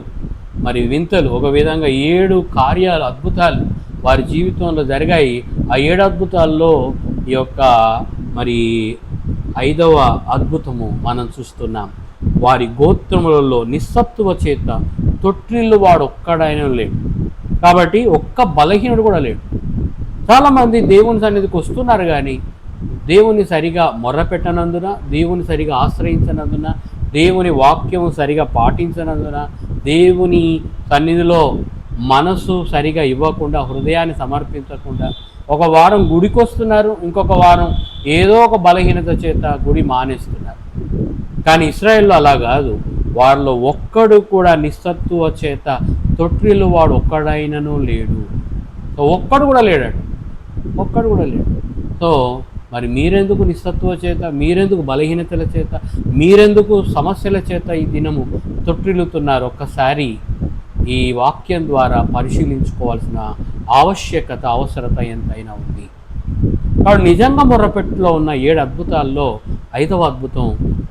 S1: మరి వింతలు, ఒక విధంగా 7 కార్యాలు, అద్భుతాలు వారి జీవితంలో జరిగాయి. ఆ 7 అద్భుతాల్లో ఈ యొక్క మరి 5వ అద్భుతము మనం చూస్తున్నాం. వారి గోత్రములలో నిస్సత్తువ చేత తొట్టిల్లు వాడు ఒక్కడైనా లేడు. కాబట్టి ఒక్క బలహీనుడు కూడా లేడు. చాలామంది దేవుని సన్నిధికి వస్తున్నారు కానీ దేవుని సరిగా మొర్రపెట్టనందున, దేవుని సరిగా ఆశ్రయించనందున, దేవుని వాక్యం సరిగా పాటించనందున, దేవుని సన్నిధిలో మనసు సరిగా ఇవ్వకుండా, హృదయాన్ని సమర్పించకుండా ఒక వారం గుడికి వస్తున్నారు, ఇంకొక వారం ఏదో ఒక బలహీనత చేత గుడి మానేస్తున్నారు. కానీ ఇశ్రాయేల్లో అలా కాదు. వారిలో ఒక్కడు కూడా నిస్సత్తువ చేత తొట్టిల్లు వాడు ఒక్కడైనను లేడు. సో ఒక్కడు కూడా లేడు. సో మరి మీరెందుకు నిస్సత్తువ చేత, మీరెందుకు బలహీనతల చేత, మీరెందుకు సమస్యల చేత ఈ దినము తొట్టిల్లుతున్నారు? ఒక్కసారి ఈ వాక్యం ద్వారా పరిశీలించుకోవాల్సిన అవసరత ఎంతైనా ఉంది. కాబట్టి నిజంగా మొర్రపెట్టులో ఉన్న 7 అద్భుతాల్లో 5వ అద్భుతం,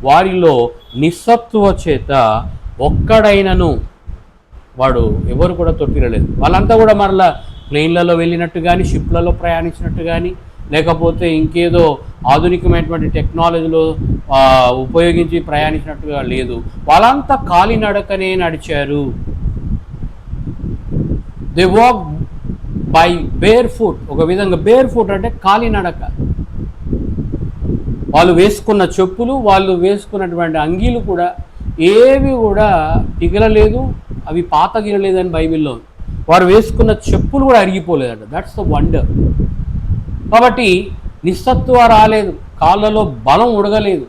S1: వారిలో నిస్సత్తువ చేత ఒక్కడైనను వాడు ఎవరు కూడా తొట్టిల్లలేదు. వాళ్ళంతా కూడా మరలా ప్లేన్లలో వెళ్ళినట్టు కానీ, షిప్లలో ప్రయాణించినట్టు కానీ, లేకపోతే ఇంకేదో ఆధునికమైనటువంటి టెక్నాలజీలో ఉపయోగించి ప్రయాణించినట్టుగా లేదు. వాళ్ళంతా కాలినడకనే నడిచారు. They walk by bear foot. ఒక విధంగా బేర్ ఫుట్ అంటే కాలినడక. వాళ్ళు వేసుకున్న చెప్పులు, వాళ్ళు వేసుకున్నటువంటి అంగీలు కూడా ఏవి కూడా టిగలలేదు, అవి పాతగిరలేదని బైబిల్లో. వారు వేసుకున్న చెప్పులు కూడా అరిగిపోలేదట. That's the wonder. కాబట్టి నిస్సత్తువ రాలేదు, కాళ్ళలో బలం ఉడగలేదు,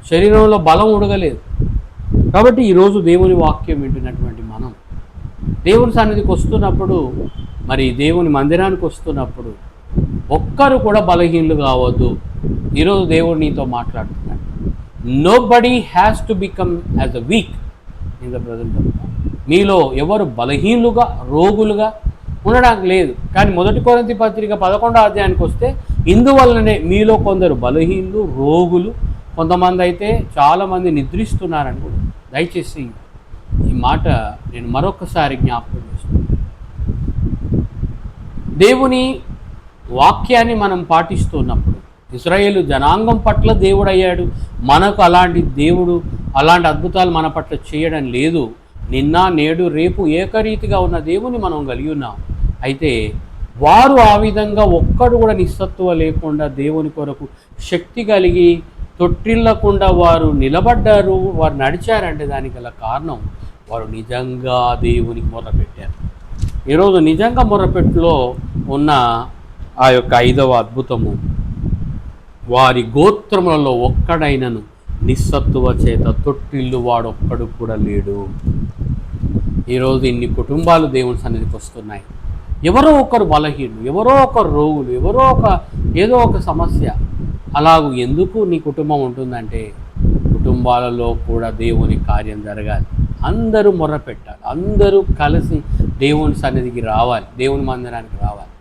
S1: శరీరంలో బలం ఉడగలేదు. కాబట్టి ఈరోజు దేవుని వాక్యం వింటున్నటువంటి మనం దేవుని సన్నిధికి వస్తున్నప్పుడు, మరి దేవుని మందిరానికి వస్తున్నప్పుడు ఒక్కరు కూడా బలహీనులు కావద్దు. ఈరోజు దేవుడు నీతో మాట్లాడుతున్నాడు. Nobody has to become as a week in the present. మీలో ఎవరు బలహీనులుగా, రోగులుగా ఉండడానికి లేదు. కానీ 1 కొరింథీ పత్రిక 11వ అధ్యాయానికి వస్తే ఇందువల్లనే మీలో కొందరు బలహీనులు, రోగులు, కొంతమంది అయితే చాలామంది నిద్రిస్తున్నారని కూడా. దయచేసి ఈ మాట నేను మరొకసారి జ్ఞాపకం చేస్తున్నాను. దేవుని వాక్యాన్ని మనం పాటిస్తున్నప్పుడు ఇశ్రాయేలు జనాంగం పట్ల దేవుడు అయ్యాడు. మనకు అలాంటి దేవుడు, అలాంటి అద్భుతాలు మన పట్ల చేయడం లేదు. నిన్న, నేడు, రేపు ఏకరీతిగా ఉన్న దేవుని మనం కలిగి ఉన్నాం. అయితే వారు ఆ విధంగా ఒక్కడు కూడా నిస్సత్తువ లేకుండా దేవుని కొరకు శక్తి కలిగి తొట్టిల్లకుండా వారు నిలబడ్డారు, వారు నడిచారంటే దానికి గల కారణం వారు నిజంగా దేవునికి మొర్రపెట్టారు. ఈరోజు నిజంగా మొర్రపెట్టులో ఉన్న ఆ యొక్క 5వ అద్భుతము, వారి గోత్రములలో ఒక్కడైనను నిస్సత్తువ చేత తొట్టిల్లు వాడొక్కడు కూడా లేడు. ఈరోజు ఇన్ని కుటుంబాలు దేవుని సన్నిధికి వస్తున్నాయి. ఎవరో ఒకరు బలహీనులు, ఎవరో ఒకరు రోగులు, ఏదో ఒక సమస్య. అలాగూ ఎందుకు నీ కుటుంబం ఉంటుందంటే కుటుంబాలలో కూడా దేవుని కార్యం జరగాలి. అందరూ మొర్రపెట్టాలి, అందరూ కలిసి దేవుని సన్నిధికి రావాలి, దేవుని మందిరానికి రావాలి.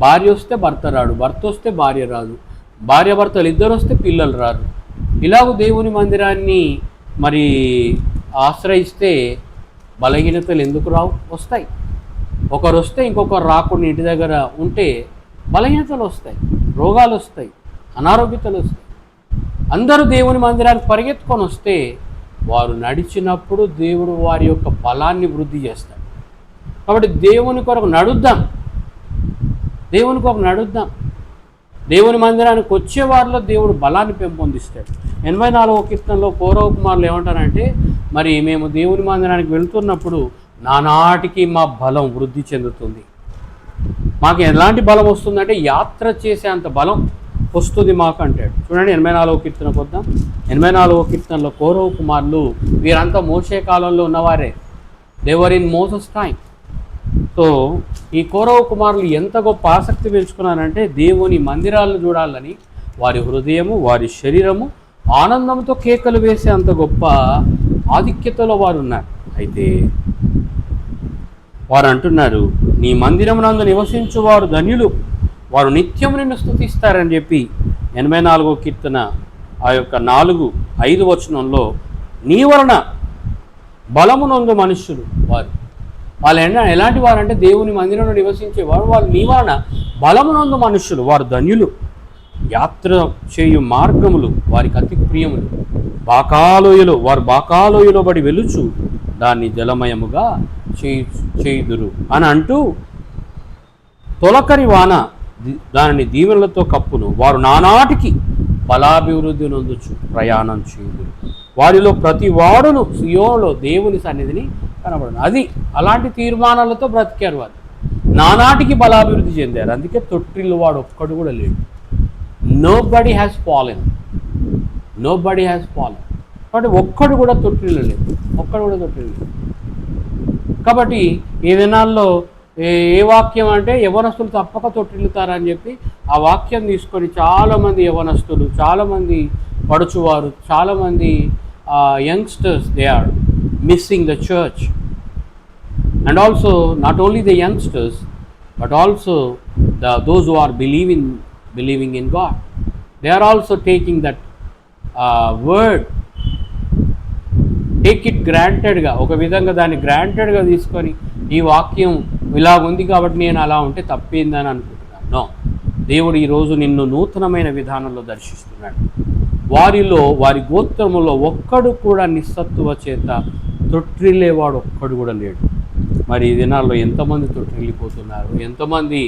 S1: భార్య వస్తే భర్త రాడు, భర్త వస్తే భార్య రాదు, భార్య భర్తలు ఇద్దరు వస్తే పిల్లలు రారు. ఇలాగూ దేవుని మందిరాన్ని మరి ఆశ్రయిస్తే బలహీనతలు ఎందుకు రావు? వస్తాయి. ఒకరు వస్తే ఇంకొకరు రాకుండా ఇంటి దగ్గర ఉంటే బలహీనతలు వస్తాయి, రోగాలు వస్తాయి, అనారోగ్యతలు వస్తాయి. అందరూ దేవుని మందిరానికి పరిగెత్తుకొని వస్తే వారు నడిచినప్పుడు దేవుడు వారి యొక్క బలాన్ని వృద్ధి చేస్తాడు. కాబట్టి దేవుని కొరకు నడుద్దాం, దేవుని మందిరానికి వచ్చే వారిలో దేవుడు బలాన్ని పెంపొందిస్తాడు. 84వ కీర్తనలో కౌరవ కుమారులు ఏమంటారంటే, మరి మేము దేవుని మందిరానికి వెళ్తున్నప్పుడు నానాటికి మా బలం వృద్ధి చెందుతుంది. మాకు ఎలాంటి బలం వస్తుందంటే యాత్ర చేసే అంత బలం వస్తుంది మాకు అంటాడు. చూడండి 84వ కీర్తనకు వద్దాం. 84వ కీర్తనలో కౌరవ కుమారులు వీరంతా మోషే కాలంలో ఉన్నవారే. They were in Moses time. So ఈ కౌరవ కుమారులు ఎంత గొప్ప ఆసక్తి పెంచుకున్నారంటే దేవుని మందిరాలను చూడాలని వారి హృదయము, వారి శరీరము ఆనందంతో కేకలు వేసే అంత గొప్ప ఆధిక్యతలో వారు ఉన్నారు. అయితే వారు అంటున్నారు, నీ మందిరమునందు నివసించు వారు ధన్యులు, వారు నిత్యము నిన్ను స్తుతిస్తారని చెప్పి 84వ కీర్తన ఆ యొక్క 4-5 వచనంలో నీ వలన బలమునందు మనుష్యులు వాళ్ళు ఎలాంటి వారంటే దేవుని మందిరంలో నివసించేవారు. వాళ్ళు నీ వలన బలమునందు మనుష్యులు, వారు ధన్యులు. యాత్ర చేయు మార్గములు వారికి అతి ప్రియములు. వారు బాకాలోయలో బడి వెలుచు దాన్ని జలమయముగా చేయుదురు అని అంటూ, తొలకరి వాన దానిని దీవెనలతో కప్పును. వారు నానాటికి బలాభివృద్ధి నొందుచు ప్రయాణం చేయుదురు. వారిలో ప్రతి వాడును సియోనులో దేవుని సన్నిధిని కనబడను. అది అలాంటి తీర్మానాలతో బ్రతికారు వారు. నానాటికి బలాభివృద్ధి చెందారు. అందుకే తొట్టిల్లు వాడు ఒక్కడు కూడా లేడు. Nobody has fallen. కాబట్టి ఒక్కడు కూడా తొట్టిల్లు లేదు. కాబట్టి ఈ దినాల్లో ఏ వాక్యం అంటే యవనస్తులు తప్పక తొట్టిల్లుతారని చెప్పి ఆ వాక్యం తీసుకొని చాలామంది యవనస్తులు, చాలామంది పడుచువారు, చాలామంది youngsters, they are missing the church. And also not only the youngsters but also those who are believing in God, they are also taking that word, take it గ్రాంటెడ్గా, ఒక విధంగా దాన్ని గ్రాంటెడ్గా తీసుకొని ఈ వాక్యం ఇలాగుంది కాబట్టి నేను అలా ఉంటే తప్పేందని అనుకుంటున్నాను. నో, దేవుడు ఈరోజు నిన్ను నూతనమైన విధానంలో దర్శిస్తున్నాడు. వారి గోత్రములో ఒక్కడు కూడా నిస్సత్తువ చేత తొట్టిల్లేవాడు ఒక్కడు కూడా లేడు. మరి ఈ దినాల్లో ఎంతమంది తొట్టిల్లిపోతున్నారు, ఎంతమంది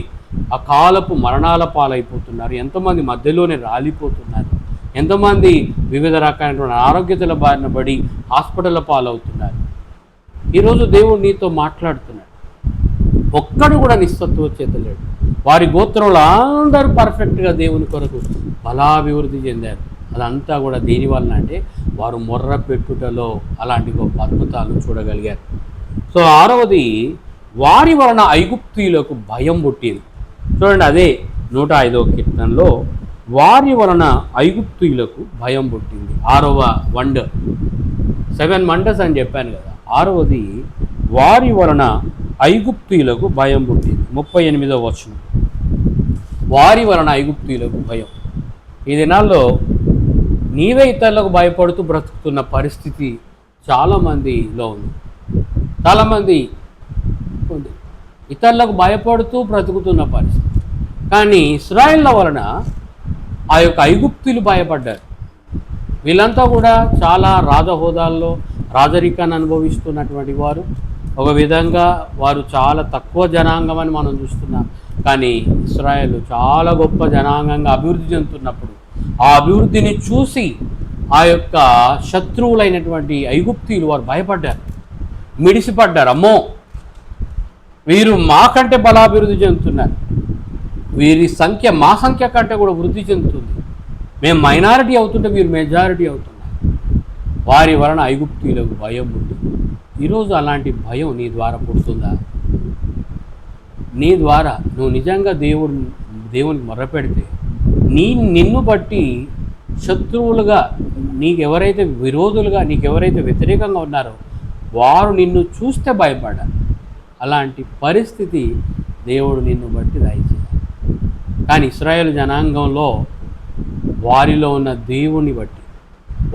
S1: అకాలపు మరణాల పాలైపోతున్నారు, ఎంతమంది మధ్యలోనే రాలిపోతున్నారు, ఎంతమంది వివిధ రకాలైనటువంటి ఆరోగ్యతల బారిన పడి హాస్పిటల్ పాలవుతున్నారు. ఈరోజు దేవుడు నీతో మాట్లాడుతున్నాడు. ఒక్కడు కూడా నిస్సత్తువ చేత లేడు. వారి గోత్రంలో అందరూ పర్ఫెక్ట్గా దేవుని కొరకు బలాభివృద్ధి చెందారు. అదంతా కూడా దేనివలన అంటే వారు మొర్ర పెట్టుటలో అలాంటి గొప్ప అద్భుతాలు చూడగలిగారు. సో 6వది, వారి వలన ఐగుప్తీయులకు భయం పుట్టింది. చూడండి, అదే 105వ కీర్తనలో వారి వలన ఐగుప్తీయులకు భయం పుట్టింది. 6వ వండర్, 7 వండర్స్ అని చెప్పాను కదా. 6వది, వారి వలన ఐగుప్తీయులకు భయం పుట్టింది. 38వ వచనం, వారి వలన ఐగుప్తీయులకు భయం. ఈ దినాల్లో నీవే ఇతరులకు భయపడుతూ బ్రతుకుతున్న పరిస్థితి చాలామందిలో ఉంది. చాలామంది ఇతరులకు భయపడుతూ బ్రతుకుతున్న పరిస్థితి. కానీ ఇశ్రాయేళ్ల వలన ఆ యొక్క ఐగుప్తులు భయపడ్డారు. వీళ్ళంతా కూడా చాలా రాజహోదాల్లో రాజరికాన్ని అనుభవిస్తున్నటువంటి వారు. ఒక విధంగా వారు చాలా తక్కువ జనాంగం అని మనం చూస్తున్నాం. కానీ ఇశ్రాయేల్ చాలా గొప్ప జనాంగంగా అభివృద్ధి చెందుతున్నప్పుడు ఆ అభివృద్ధిని చూసి ఆ యొక్క శత్రువులైనటువంటి ఐగుప్తీయులు వారు భయపడ్డారు, మిడిసిపడ్డారు. అమ్మో, వీరు మాకంటే బలాభివృద్ధి చెందుతున్నారు, వీరి సంఖ్య మా సంఖ్య కంటే కూడా వృద్ధి చెందుతుంది, మేము మైనారిటీ అవుతుంటే వీరు మెజారిటీ అవుతున్నారు. వారి వలన ఐగుప్తీయులకు భయం పుట్టింది. ఈరోజు అలాంటి భయం నీ ద్వారా పుడుతుందా? నీ ద్వారా నువ్వు నిజంగా దేవునికి మొర్రపెడితే నిన్ను బట్టి శత్రువులుగా, నీకెవరైతే విరోధులుగా, నీకెవరైతే వ్యతిరేకంగా ఉన్నారో వారు నిన్ను చూస్తే భయపడాలి. అలాంటి పరిస్థితి దేవుడు నిన్ను బట్టి దయచేయాలి. కానీ ఇశ్రాయేలు జనాంగంలో వారిలో ఉన్న దేవుని బట్టి,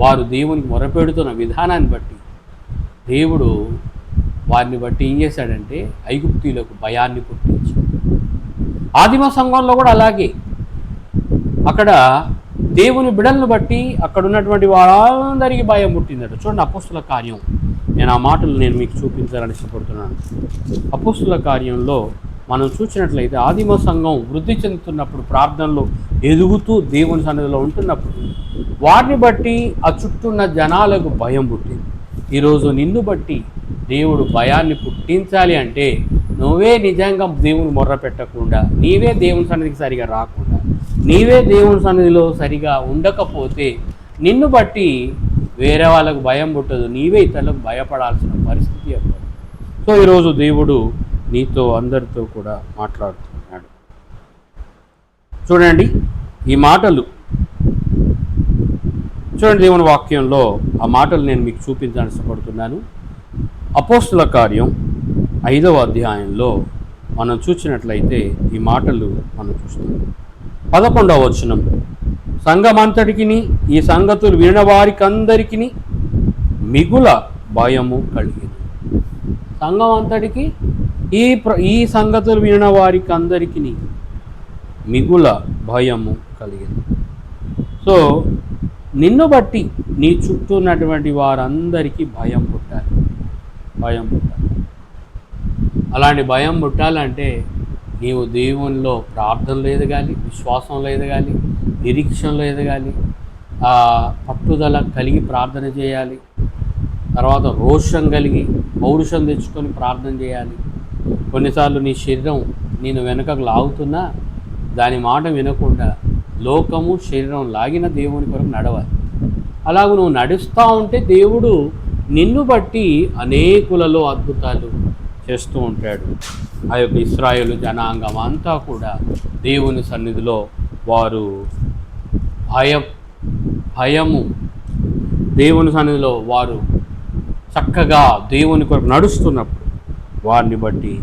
S1: వారు దేవునికి మొరపెడుతున్న విధానాన్ని బట్టి దేవుడు వారిని బట్టి ఏం చేశాడంటే ఐగుప్తీయులకు భయాన్ని పుట్టించాడు. ఆదిమ సంఘంలో కూడా అలాగే అక్కడ దేవుని బిడలను బట్టి అక్కడ ఉన్నటువంటి వారందరికీ భయం పుట్టిందట. చూడండి, అపోస్తుల కార్యం, నేను ఆ మాటలు మీకు చూపించాలని ఇష్టపడుతున్నాను. అపోస్తుల కార్యంలో మనం చూసినట్లయితే ఆదిమ సంఘం వృద్ధి చెందుతున్నప్పుడు, ప్రార్థనలో ఎదుగుతూ దేవుని సన్నిధిలో ఉంటున్నప్పుడు వారిని బట్టి ఆ చుట్టూ ఉన్న జనాలకు భయం పుట్టింది. ఈరోజు నిన్ను బట్టి దేవుడు భయాన్ని పుట్టించాలి అంటే నువ్వే నిజంగా దేవుని మొర్ర పెట్టకుండా, నీవే దేవుని సన్నిధికి సరిగా రాకుండా, నీవే దేవుని సన్నిధిలో సరిగా ఉండకపోతే నిన్ను బట్టి వేరే వాళ్ళకు భయం పుట్టదు, నీవే ఇతరులకు భయపడాల్సిన పరిస్థితి ఏర్పడుతుంది. సో ఈరోజు దేవుడు నీతో అందరితో కూడా మాట్లాడుతున్నాడు. చూడండి ఈ మాటలు, చూడండి దేవుని వాక్యంలో ఆ మాటలు నేను మీకు చూపించాలని ఇష్టపడుతున్నాను. అపోస్తుల కార్యం 5వ అధ్యాయంలో మనం చూసినట్లయితే ఈ మాటలు మనం చూస్తాం. 11వ వచనం, సంఘమంతటికిని ఈ సంగతులు వినిన వారికందరికిని మిగుల భయము కలిగింది. సంఘం అంతటికి ఈ సంగతులు వినిన వారికందరికిని మిగుల భయము కలిగింది. సో నిన్ను బట్టి నీ చుట్టూ ఉన్నటువంటి వారందరికీ భయం పుట్టాలి. అలాంటి భయం పుట్టాలంటే నీవు దేవునిలో ప్రార్థనలో ఎదగాలి, విశ్వాసంలో ఎదగాలి, నిరీక్షణలో ఎదగాలి, పట్టుదల కలిగి ప్రార్థన చేయాలి, తర్వాత రోషం కలిగి పౌరుషం తెచ్చుకొని ప్రార్థన చేయాలి. కొన్నిసార్లు నీ శరీరం నేను వెనుకకు లాగుతున్నా దాని మాట వినకుండా లోకము శరీరం లాగిన దేవుని కొరకు నడవాలి. అలాగ నువ్వు నడుస్తూ ఉంటే దేవుడు నిన్ను బట్టి అనేకులలో అద్భుతాలు చేస్తూ ఉంటాడు. ఆ యొక్క ఇశ్రాయేలు జనాంగం అంతా కూడా దేవుని సన్నిధిలో వారు భయము దేవుని సన్నిధిలో వారు చక్కగా దేవుని కొరకు నడుస్తున్నప్పుడు వారిని బట్టి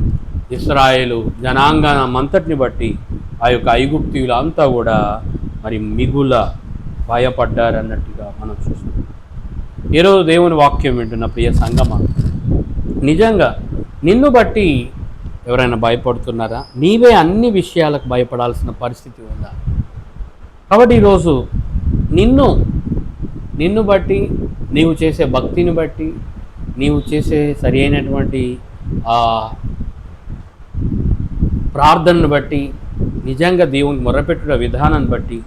S1: ఇశ్రాయేలు జనాంగం అంతటిని బట్టి ఆ యొక్క ఐగుప్తీయులు అంతా కూడా మరి మిగుల భయపడ్డారన్నట్టుగా మనం చూస్తాం. ఈరోజు దేవుని వాక్యం వింటున్న ప్రియ సంగమా, నిజంగా నిన్ను బట్టి ఎవరైనా భయపడుతున్నారా? నీవే అన్ని విషయాలకు భయపడాల్సిన పరిస్థితి ఉందా? కాబట్టి ఈరోజు నిన్ను బట్టి, నీవు చేసే భక్తిని బట్టి, నీవు చేసే సరి అయినటువంటి ప్రార్థనను బట్టి, నిజంగా దేవునికి మొర్రపెట్టుట విధానాన్ని బట్టి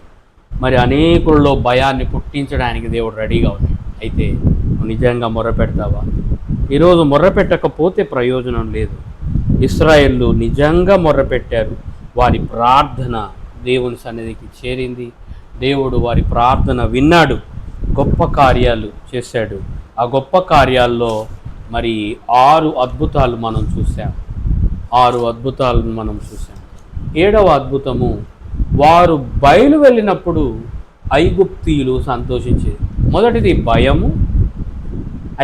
S1: మరి అనేకుల్లో భయాన్ని పుట్టించడానికి దేవుడు రెడీగా ఉన్నాడు. అయితే నువ్వు నిజంగా మొర్రపెడతావా? ఈరోజు మొర్రపెట్టకపోతే ప్రయోజనం లేదు. ఇశ్రాయేలు నిజంగా మొర్రపెట్టారు. వారి ప్రార్థన దేవుని సన్నిధికి చేరింది. దేవుడు వారి ప్రార్థన విన్నాడు, గొప్ప కార్యాలు చేశాడు. ఆ గొప్ప కార్యాల్లో మరి 6 అద్భుతాలు మనం చూసాం. 6 అద్భుతాలను మనం చూసాం. 7వ అద్భుతము, వారు బయలు వెళ్ళినప్పుడు ఐగుప్తీయులు సంతోషించేది. మొదటిది భయము,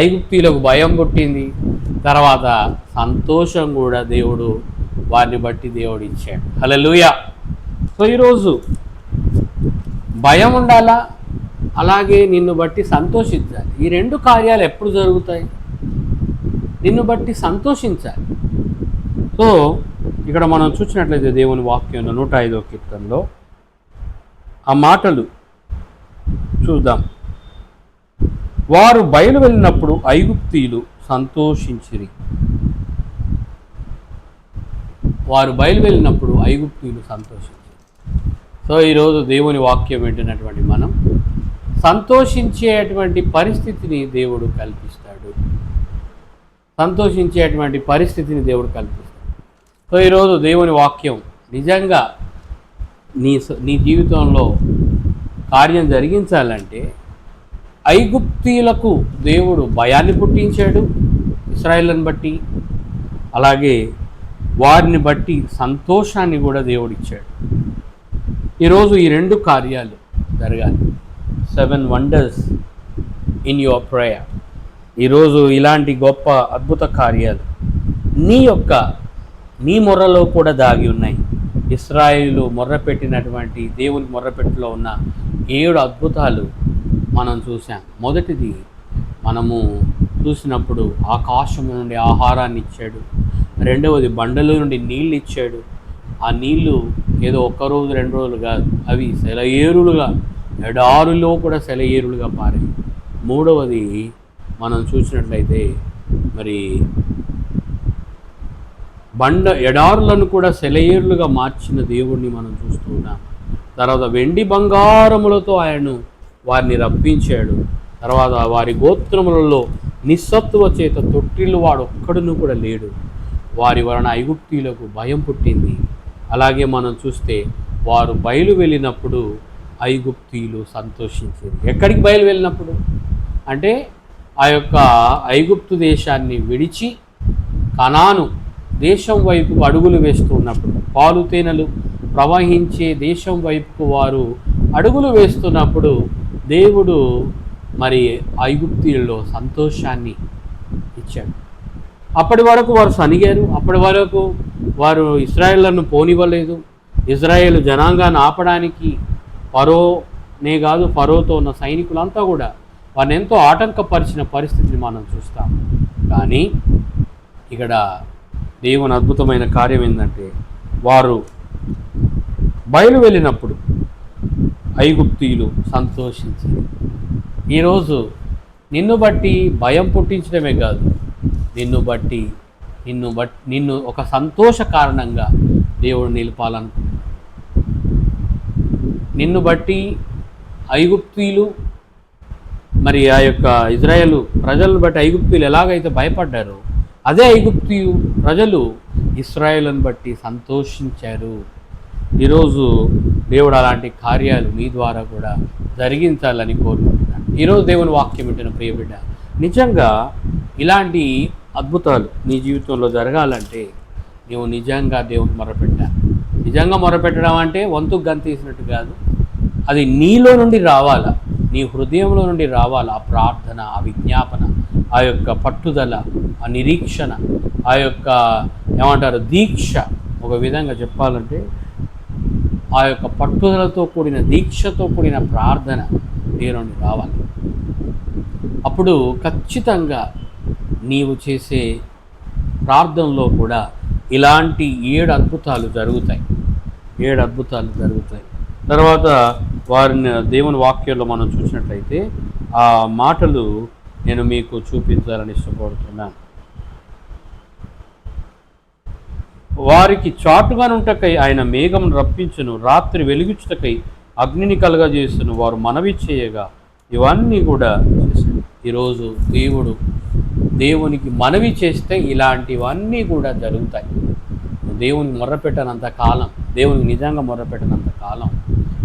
S1: ఐగుప్తీయులకు భయం పుట్టింది. తర్వాత సంతోషం కూడా దేవుడు వారిని బట్టి దేవుడు ఇచ్చాడు. హల్లెలూయా. సో ఈరోజు భయం ఉండాలా, అలాగే నిన్ను బట్టి సంతోషించాలి. ఈ 2 కార్యాలు ఎప్పుడు జరుగుతాయి? నిన్ను బట్టి సంతోషించాలి. సో ఇక్కడ మనం చూసినట్లయితే దేవుని వాక్యంలో 105వ కీర్తనలో ఆ మాటలు చూద్దాం. వారు బయలు వెళ్ళినప్పుడు ఐగుప్తీయులు సంతోషించిరి. వారు బయలు వెళ్ళినప్పుడు ఐగుప్తీయులు సంతోషించిరి. సో ఈరోజు దేవుని వాక్యం వింటున్నటువంటి మనం సంతోషించేటువంటి పరిస్థితిని దేవుడు కల్పిస్తాడు. సంతోషించేటువంటి పరిస్థితిని దేవుడు కల్పిస్తాడు. సో ఈరోజు దేవుని వాక్యం నిజంగా నీ జీవితంలో కార్యం జరిగించాలంటే ఐగుప్తీయులకు దేవుడు భయాన్ని పుట్టించాడు ఇశ్రాయేలును బట్టి, అలాగే వారిని బట్టి సంతోషాన్ని కూడా దేవుడు ఇచ్చాడు. ఈరోజు ఈ 2 కార్యాలు జరగాలి. 7 వండర్స్ ఇన్ యువర్ ప్రేయర్. ఈరోజు ఇలాంటి గొప్ప అద్భుత కార్యాలు నీ మొర్రలో కూడా దాగి ఉన్నాయి. ఇశ్రాయేలు మొర్రపెట్టినటువంటి దేవుని మొర్రపెట్టులో ఉన్న 7 అద్భుతాలు మనం చూసాం. మొదటిది మనము చూసినప్పుడు ఆకాశం నుండి ఆహారాన్ని ఇచ్చాడు. రెండవది బండల నుండి నీళ్ళు ఇచ్చాడు. ఆ నీళ్లు ఏదో 1 రోజు 2 రోజులు కాదు, అవి సెలయేరులుగా, ఎడారులో కూడా సెలయేరులుగా పారాయి. మూడవది మనం చూసినట్లయితే మరి ఎడారులను కూడా సెలయేరులుగా మార్చిన దేవుడిని మనం చూస్తూ ఉన్నాం. తర్వాత వెండి బంగారములతో వారిని రప్పించాడు. తర్వాత వారి గోత్రములలో నిస్సత్తువ చేత తొట్టిల్లు వాడు ఒక్కడును కూడా లేడు. వారి వలన ఐగుప్తీయులకు భయం పుట్టింది. అలాగే మనం చూస్తే వారు బయలు వెళ్ళినప్పుడు ఐగుప్తీయులు సంతోషించింది. ఎక్కడికి బయలు వెళ్ళినప్పుడు అంటే ఆ యొక్క ఐగుప్తు దేశాన్ని విడిచి కనాను దేశం వైపుకు అడుగులు వేస్తూ ఉన్నప్పుడు, పాలు తేనెలు ప్రవహించే దేశం వైపుకు వారు అడుగులు వేస్తున్నప్పుడు దేవుడు మరి ఐగుప్తీయుల్లో సంతోషాన్ని ఇచ్చాడు. అప్పటి వరకు వారు సనిగారు, అప్పటి వరకు వారు ఇశ్రాయేళ్లను పోనివ్వలేదు. ఇజ్రాయేల్ జనాంగాన్ని ఆపడానికి ఫరోనే కాదు, ఫరోతో ఉన్న సైనికులంతా కూడా వారిని ఎంతో ఆటంకపరిచిన పరిస్థితిని మనం చూస్తాం. కానీ ఇక్కడ దేవుని అద్భుతమైన కార్యం ఏంటంటే, వారు బయలు వెళ్ళినప్పుడు ఐగుప్తీయులు సంతోషించారు. ఈరోజు నిన్ను బట్టి భయం పుట్టించడమే కాదు, నిన్ను ఒక సంతోష కారణంగా దేవుడు నిలపాలనుకుంటున్నాడు. నిన్ను బట్టి ఐగుప్తీయులు మరి ఆ యొక్క ఇజ్రాయేలు ప్రజలను బట్టి ఐగుప్తీయులు ఎలాగైతే భయపడ్డారో, అదే ఐగుప్తీయు ప్రజలు ఇశ్రాయేలును బట్టి సంతోషించారు. ఈరోజు దేవుడు అలాంటి కార్యాలు మీ ద్వారా కూడా జరిగించాలని కోరుకుంటున్నాను. ఈరోజు దేవుని వాక్యం వింటున్న ప్రియ బిడ్డ, నిజంగా ఇలాంటి అద్భుతాలు నీ జీవితంలో జరగాలంటే నీవు నిజంగా దేవుని మొరపెట్టాలి. నిజంగా మొరపెట్టడం అంటే వంతుకు గంతేసినట్టు కాదు, అది నీలో నుండి రావాలా, నీ హృదయంలో నుండి రావాలా. ఆ ప్రార్థన, ఆ విజ్ఞాపన, ఆ యొక్క పట్టుదల, ఆ నిరీక్షణ, ఆ యొక్క దీక్ష. ఒక విధంగా చెప్పాలంటే ఆ యొక్క పట్టుదలతో కూడిన దీక్షతో కూడిన ప్రార్థన నీ నుండి రావాలి. అప్పుడు ఖచ్చితంగా నీవు చేసే ప్రార్థనలో కూడా ఇలాంటి 7 అద్భుతాలు జరుగుతాయి. తర్వాత వారిని దేవుని వాక్యంలో మనం చూసినట్లయితే ఆ మాటలు నేను మీకు చూపించాలని ఇష్టపడుతున్నాను. వారికి చాటుగానుంటకై ఆయన మేఘమును రప్పించును, రాత్రి వెలుగుచుటకై అగ్నిని కలగజేస్తును, వారు మనవి చేయగా ఇవన్నీ కూడా చేశాడు. ఈరోజు దేవునికి మనవి చేస్తే ఇలాంటివన్నీ కూడా జరుగుతాయి. దేవునికి మొర్రపెట్టనంత కాలం, దేవునికి నిజంగా మొర్రపెట్టనంత కాలం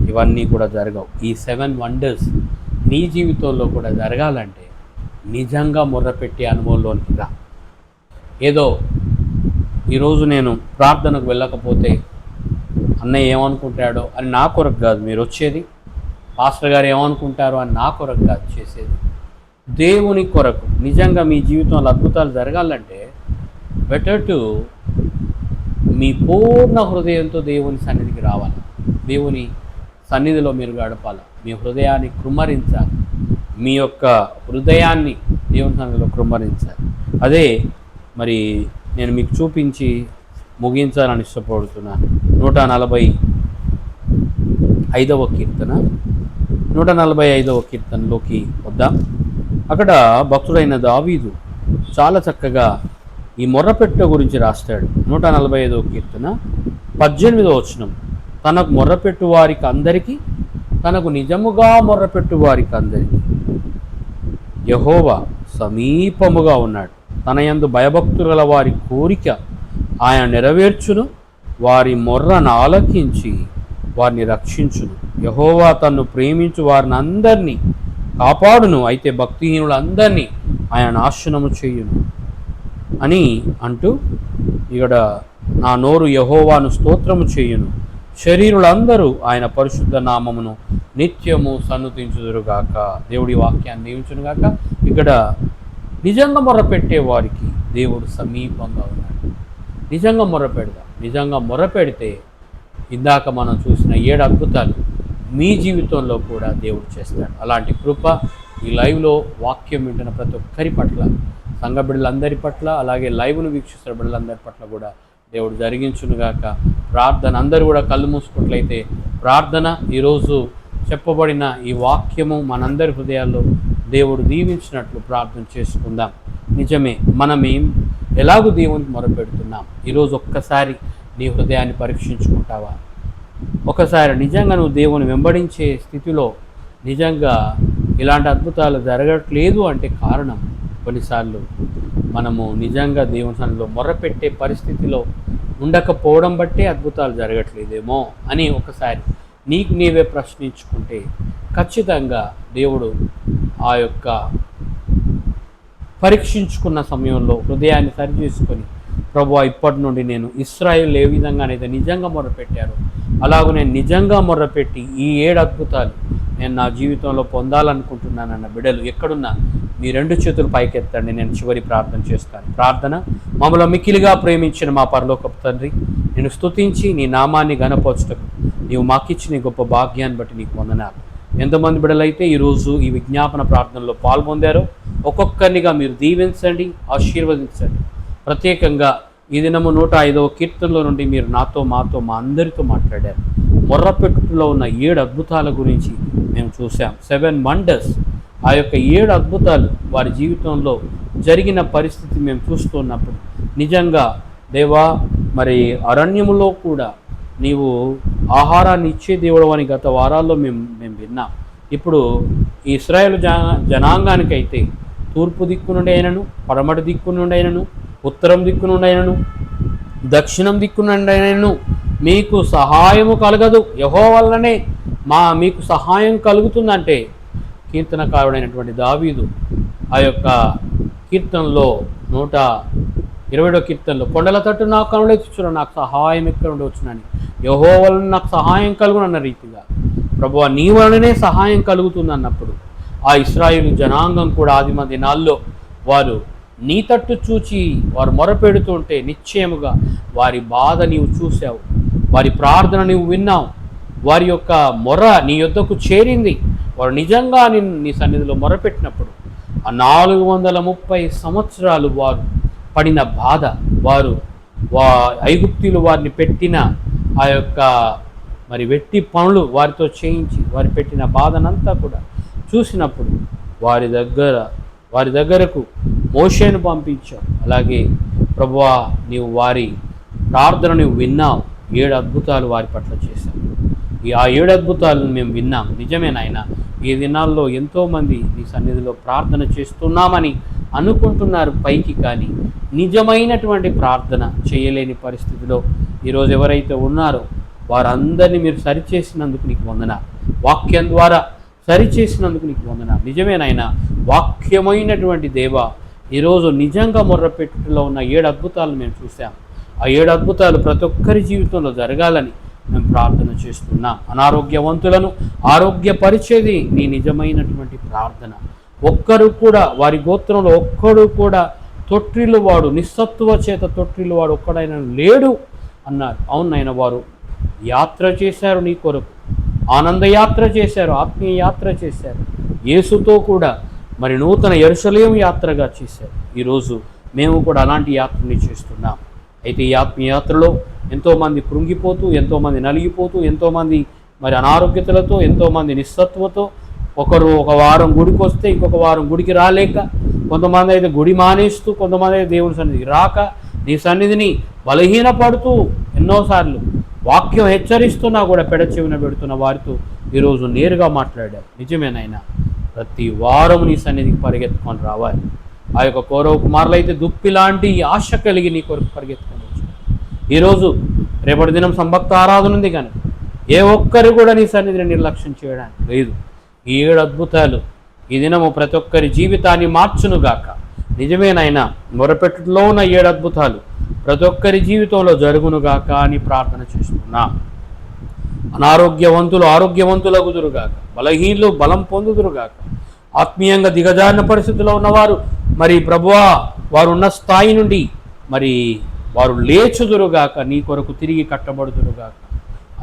S1: ఇవన్నీ కూడా జరగవు. ఈ 7 వండర్స్ నీ జీవితంలో కూడా జరగాలంటే నిజంగా మొర్రపెట్టే అనుభవంలోనికి రా. ఏదో ఈరోజు నేను ప్రార్థనకు వెళ్ళకపోతే అన్నయ్య ఏమనుకుంటాడో అని నా కొరకు కాదు మీరు వచ్చేది, పాస్టర్ గారు ఏమనుకుంటారో అని నా కొరకు కాదు చేసేది, దేవుని కొరకు. నిజంగా మీ జీవితంలో అద్భుతాలు జరగాలంటే బెటర్ టు మీ పూర్ణ హృదయంతో దేవుని సన్నిధికి రావాలి. దేవుని సన్నిధిలో మీరు గడపాలి. మీ హృదయాన్ని కృమ్మరించాలి. మీ యొక్క హృదయాన్ని దేవుని సన్నిధిలో కృమ్మరించాలి. అదే మరి నేను మీకు చూపించి ముగించాలని ఇష్టపడుతున్నాను. 145వ కీర్తన, 145వ కీర్తనలోకి వద్దాం. అక్కడ భక్తుడైన దావీదు చాలా చక్కగా ఈ మొర్రపెట్ట గురించి రాస్తాడు. 145వ కీర్తన 18వ వచనం, తనకు మొర్రపెట్టు వారికి అందరికీ, తనకు నిజముగా మొర్రపెట్టు వారికి అందరికీ యెహోవా సమీపముగా ఉన్నాడు. తన యందు భయభక్తులు గల వారి కోరిక ఆయన నెరవేర్చును, వారి మొర్రను ఆలకించి వారిని రక్షించును. యెహోవా తన్ను ప్రేమించు వారిని అందరినీ కాపాడును, అయితే భక్తిహీనులందరినీ ఆయన నాశనము చేయును అని అంటూ ఇక్కడ నా నోరు యెహోవాను స్తోత్రము చేయును, శరీరులందరూ ఆయన పరిశుద్ధ నామమును నిత్యము సన్నుతించుదురుగాక. దేవుడి వాక్యాన్ని దీవించునుగాక. ఇక్కడ నిజంగా మొర్రపెట్టే వారికి దేవుడు సమీపంగా ఉన్నాడు. నిజంగా మొర్రపెడదాం. నిజంగా మొర్రపెడితే ఇందాక మనం చూసిన 7 అద్భుతాలు మీ జీవితంలో కూడా దేవుడు చేస్తాడు. అలాంటి కృప ఈ లైవ్లో వాక్యం వింటున్న ప్రతి ఒక్కరి పట్ల, సంఘ బిడ్డలందరి పట్ల, అలాగే లైవ్ను వీక్షిస్తున్న బిడ్డలందరి పట్ల కూడా దేవుడు జరిగించునుగాక. ప్రార్థన అందరూ కూడా కళ్ళు మూసుకున్నట్లయితే ప్రార్థన, ఈరోజు చెప్పబడిన ఈ వాక్యము మనందరి హృదయాల్లో దేవుడు దీవించినట్లు ప్రార్థన చేసుకుందాం. నిజమే, మనమేం ఎలాగూ దేవునికి మొరపెడుతున్నాం. ఈరోజు ఒక్కసారి నీ హృదయాన్ని పరీక్షించుకుంటావా? ఒకసారి నిజంగా నువ్వు దేవుని వెంబడించే స్థితిలో నిజంగా ఇలాంటి అద్భుతాలు జరగట్లేదు అంటే కారణం కొన్నిసార్లు మనము నిజంగా దేవుని సన్నిధిలో మొర్రపెట్టే పరిస్థితిలో ఉండకపోవడం బట్టే అద్భుతాలు జరగట్లేదేమో అని ఒకసారి నీకు నీవే ప్రశ్నించుకుంటే ఖచ్చితంగా దేవుడు ఆ యొక్క పరీక్షించుకున్న సమయంలో హృదయాన్ని సరిచేసుకొని, ప్రభువా ఇప్పటి నుండి నేను ఇశ్రాయేలు ఏ విధంగానైతే నిజంగా మొర్రపెట్టారో అలాగూ నేను నిజంగా మొర్రపెట్టి ఈ 7 అద్భుతాలు నేను నా జీవితంలో పొందాలనుకుంటున్నానన్న బిడ్డలు ఎక్కడున్నా మీ 2 చేతులు పైకెత్తండి. నేను చివరి ప్రార్థన చేస్తాను. ప్రార్థన. మమ్మల్ని మిక్కిలిగా ప్రేమించిన మా పరలోకపు తండ్రి, నేను స్తుతించి నీ నామాన్ని ఘనపరచుటకు నీవు మాకిచ్చిన గొప్ప భాగ్యాన్ని బట్టి నీకు వందనాలు. ఎంతమంది బిడ్డలైతే ఈరోజు ఈ విజ్ఞాపన ప్రార్థనలో పాల్పొందారో ఒక్కొక్కరినిగా మీరు దీవించండి, ఆశీర్వదించండి. ప్రత్యేకంగా ఈ దినము 105వ కీర్తనలో నుండి మీరు నాతో, మాతో, మా అందరితో మాట్లాడారు. మొర్రపెట్టులో ఉన్న 7 అద్భుతాల గురించి మేము చూసాం. 7 వండర్స్. ఆ యొక్క 7 అద్భుతాలు వారి జీవితంలో జరిగిన పరిస్థితి మేము చూస్తున్నప్పుడు నిజంగా దేవా, మరి అరణ్యములో కూడా నీవు ఆహారాన్ని ఇచ్చే దేవుడు అని గత వారాల్లో మేము విన్నాం. ఇప్పుడు ఈ ఇశ్రాయేలు జనాంగానికైతే తూర్పు దిక్కు నుండి అయినను, పడమటి దిక్కు నుండి అయినను, ఉత్తరం దిక్కు నుండి అయినను, దక్షిణం దిక్కు నుండి అయినను మీకు సహాయము కలగదు. యెహోవా వల్లనే మీకు సహాయం కలుగుతుందంటే కీర్తనకారుడైనటువంటి దావీదు ఆ యొక్క కీర్తనలో 120వ కీర్తనలో కొండల తట్టు నాకు కనులెత్తుచున్న నాకు సహాయం ఎక్కడ నుండి వచ్చునని, యెహోవా వలన నాకు సహాయం కలుగునన్న రీతిగా ప్రభువా నీ వలననే సహాయం కలుగుతుంది అన్నప్పుడు ఆ ఇశ్రాయేలు జనాంగం కూడా ఆదిమ దినాల్లో వారు నీ తట్టు చూచి వారు మొరపెడుతుంటే నిశ్చయముగా వారి బాధ నీవు చూసావు, వారి ప్రార్థన నీవు విన్నావు, వారి యొక్క మొర నీ యొద్దకు చేరింది. వారు నిజంగా నీ సన్నిధిలో మొరపెట్టినప్పుడు ఆ 430 సంవత్సరాలు వారు పడిన బాధ, ఐగుప్తీయులు వారిని పెట్టిన ఆ యొక్క మరి వెట్టి పనులు వారితో చేయించి వారి పెట్టిన బాధనంతా కూడా చూసినప్పుడు వారి దగ్గరకు మోషేను పంపించావు. అలాగే ప్రభువా నీవు వారి ప్రార్థన నువ్వు విన్నావు. 7 అద్భుతాలు వారి పట్ల చేశావు. ఆ 7 అద్భుతాలను మేము విన్నాం. నిజమే నాయన, ఈ దినాల్లో ఎంతోమంది నీ సన్నిధిలో ప్రార్థన చేస్తున్నామని అనుకుంటున్నారు పైకి, కానీ నిజమైనటువంటి ప్రార్థన చేయలేని పరిస్థితిలో ఈరోజు ఎవరైతే ఉన్నారో వారందరినీ మీరు సరిచేసినందుకు నీకు వందనాలు. వాక్యం ద్వారా సరిచేసినందుకు నీకు వందనాలు. నిజమేనైనా వాక్యమైనటువంటి దేవ, ఈరోజు నిజంగా మొర్రపెట్టులో ఉన్న 7 అద్భుతాలను మేము చూసాం. ఆ 7 అద్భుతాలు ప్రతి ఒక్కరి జీవితంలో జరగాలని మేము ప్రార్థన చేస్తున్నాం. అనారోగ్యవంతులను ఆరోగ్యపరిచేది నీ నిజమైనటువంటి ప్రార్థన. ఒక్కరు కూడా వారి గోత్రంలో ఒక్కడు కూడా తొట్టిల్లు వాడు, నిస్సత్తువ చేత తొట్టిల్లు వాడు ఒక్కడైనా లేడు అన్నారు. అవునైనా వారు యాత్ర చేశారు, నీ కొరకు ఆనందయాత్ర చేశారు, ఆత్మీయ యాత్ర చేశారు, యేసుతో కూడా మరి నూతన యెరూషలేము యాత్రగా చేశారు. ఈరోజు మేము కూడా అలాంటి యాత్రని చేస్తున్నాం. అయితే ఈ ఆత్మీయ యాత్రలో ఎంతోమంది కృంగిపోతూ, ఎంతోమంది నలిగిపోతూ, ఎంతోమంది మరి అనారోగ్యతలతో, ఎంతోమంది నిస్సత్వతో, ఒకరు ఒక వారం గుడికి వస్తే ఇంకొక వారం గుడికి రాలేక, కొంతమంది అయితే గుడి మానేస్తూ, కొంతమంది అయితే దేవుని సన్నిధికి రాక, నీ సన్నిధిని బలహీనపడుతూ ఎన్నోసార్లు వాక్యం హెచ్చరిస్తున్నా కూడా పెడచెవిన పెడుతున్న వారితో ఈరోజు నేరుగా మాట్లాడారు. నిజమేనైనా ప్రతి వారం నీ సన్నిధికి పరిగెత్తుకొని రావాలి. ఆ యొక్క కౌరవ కుమారులు అయితే దుప్పి లాంటి ఆశ కలిగి నీ కొరకు పరిగెత్తుకొని వచ్చారు. ఈరోజు రేపటి దినం సంభక్త ఆరాధన ఉంది, కానీ ఏ ఒక్కరు కూడా నీ సన్నిధిని నిర్లక్ష్యం చేయడానికి లేదు. ఈ 7 అద్భుతాలు ఈ దినము ప్రతి ఒక్కరి జీవితాన్ని మార్చునుగాక. నిజమేనైనా మొరపెట్టులో ఉన్న 7 అద్భుతాలు ప్రతి ఒక్కరి జీవితంలో జరుగునుగాక అని ప్రార్థన చేస్తున్నా. అనారోగ్యవంతులు ఆరోగ్యవంతులగుదురుగాక, బలహీనులు బలం పొందుదురుగాక, ఆత్మీయంగా దిగజారిన పరిస్థితిలో ఉన్నవారు మరి ప్రభువా వారు ఉన్న స్థాయి నుండి మరి వారు లేచుదురుగాక, నీ కొరకు తిరిగి కట్టబడుదురుగాక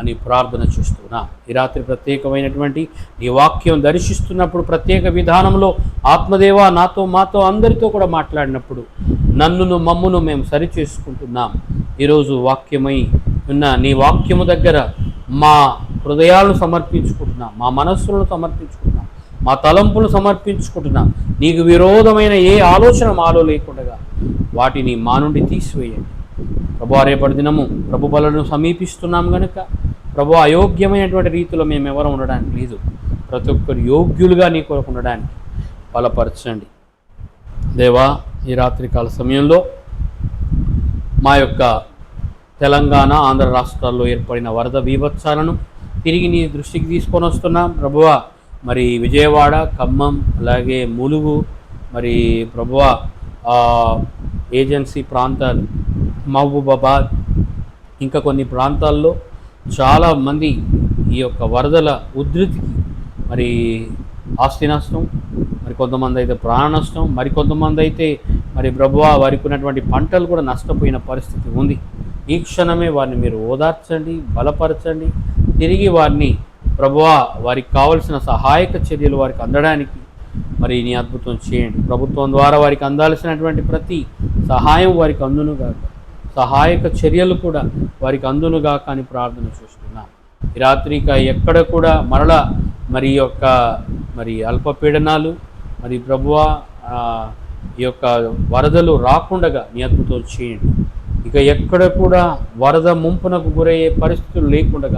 S1: అని ప్రార్థన చేస్తున్నా. ఈ రాత్రి ప్రత్యేకమైనటువంటి నీ వాక్యం దర్శిస్తున్నప్పుడు ప్రత్యేక విధానంలో ఆత్మదేవ నాతో మాతో అందరితో కూడా మాట్లాడినప్పుడు నన్నును మమ్మును మేము సరి చేసుకుంటున్నాం. ఈరోజు వాక్యమై ఉన్న నీ వాక్యము దగ్గర మా హృదయాలను సమర్పించుకుంటున్నాం, మా మనస్సులను సమర్పించుకుంటున్నాం, మా తలంపులు సమర్పించుకుంటున్నాం. నీకు విరోధమైన ఏ ఆలోచన మాలో లేకుండా వాటిని మా నుండి తీసివేయండి. ప్రభు రేపటి దినము ప్రభు బలను సమీపిస్తున్నాం కనుక ప్రభు అయోగ్యమైనటువంటి రీతిలో మేము ఎవరు ఉండడానికి లేదు. ప్రతి ఒక్కరు యోగ్యులుగా నీ కొరకు ఉండడానికి బలపరచండి దేవా. ఈ రాత్రికాల సమయంలో మా యొక్క తెలంగాణ ఆంధ్ర రాష్ట్రాల్లో ఏర్పడిన వరద బీభత్సాలను తిరిగి నీ దృష్టికి తీసుకొని వస్తున్నాం ప్రభువా. మరి విజయవాడ, ఖమ్మం, అలాగే ములుగు, మరి ప్రభువా ఏజెన్సీ ప్రాంతాలు, మహబూబాబాద్, ఇంకా కొన్ని ప్రాంతాల్లో చాలామంది ఈ యొక్క వరదల ఉధృతికి మరి ఆస్తి నష్టం, మరి మరి కొంతమంది అయితే ప్రాణ నష్టం, మరికొంతమంది అయితే మరి ప్రభువా వారికి ఉన్నటువంటి పంటలు కూడా నష్టపోయిన పరిస్థితి ఉంది. ఈ క్షణమే వారిని మీరు ఓదార్చండి, బలపరచండి. తిరిగి వారిని ప్రభువా వారికి కావలసిన సహాయక చర్యలు వారికి అందడానికి మరి నీ అద్భుతం చేయండి. ప్రభుత్వం ద్వారా వారికి అందాల్సినటువంటి ప్రతి సహాయం వారికి అందునుగాక, సహాయక చర్యలు కూడా వారికి అందునుగాక అని ప్రార్థన చేస్తున్నాం. ఈ రాత్రిక ఎక్కడ కూడా మరలా మరి యొక్క మరి అల్పపీడనాలు మరి ప్రభువా ఈ యొక్క వరదలు రాకుండగా నీ అద్భుతం చేయండి. ఇక ఎక్కడ కూడా వరద ముంపునకు గురయ్యే పరిస్థితులు లేకుండా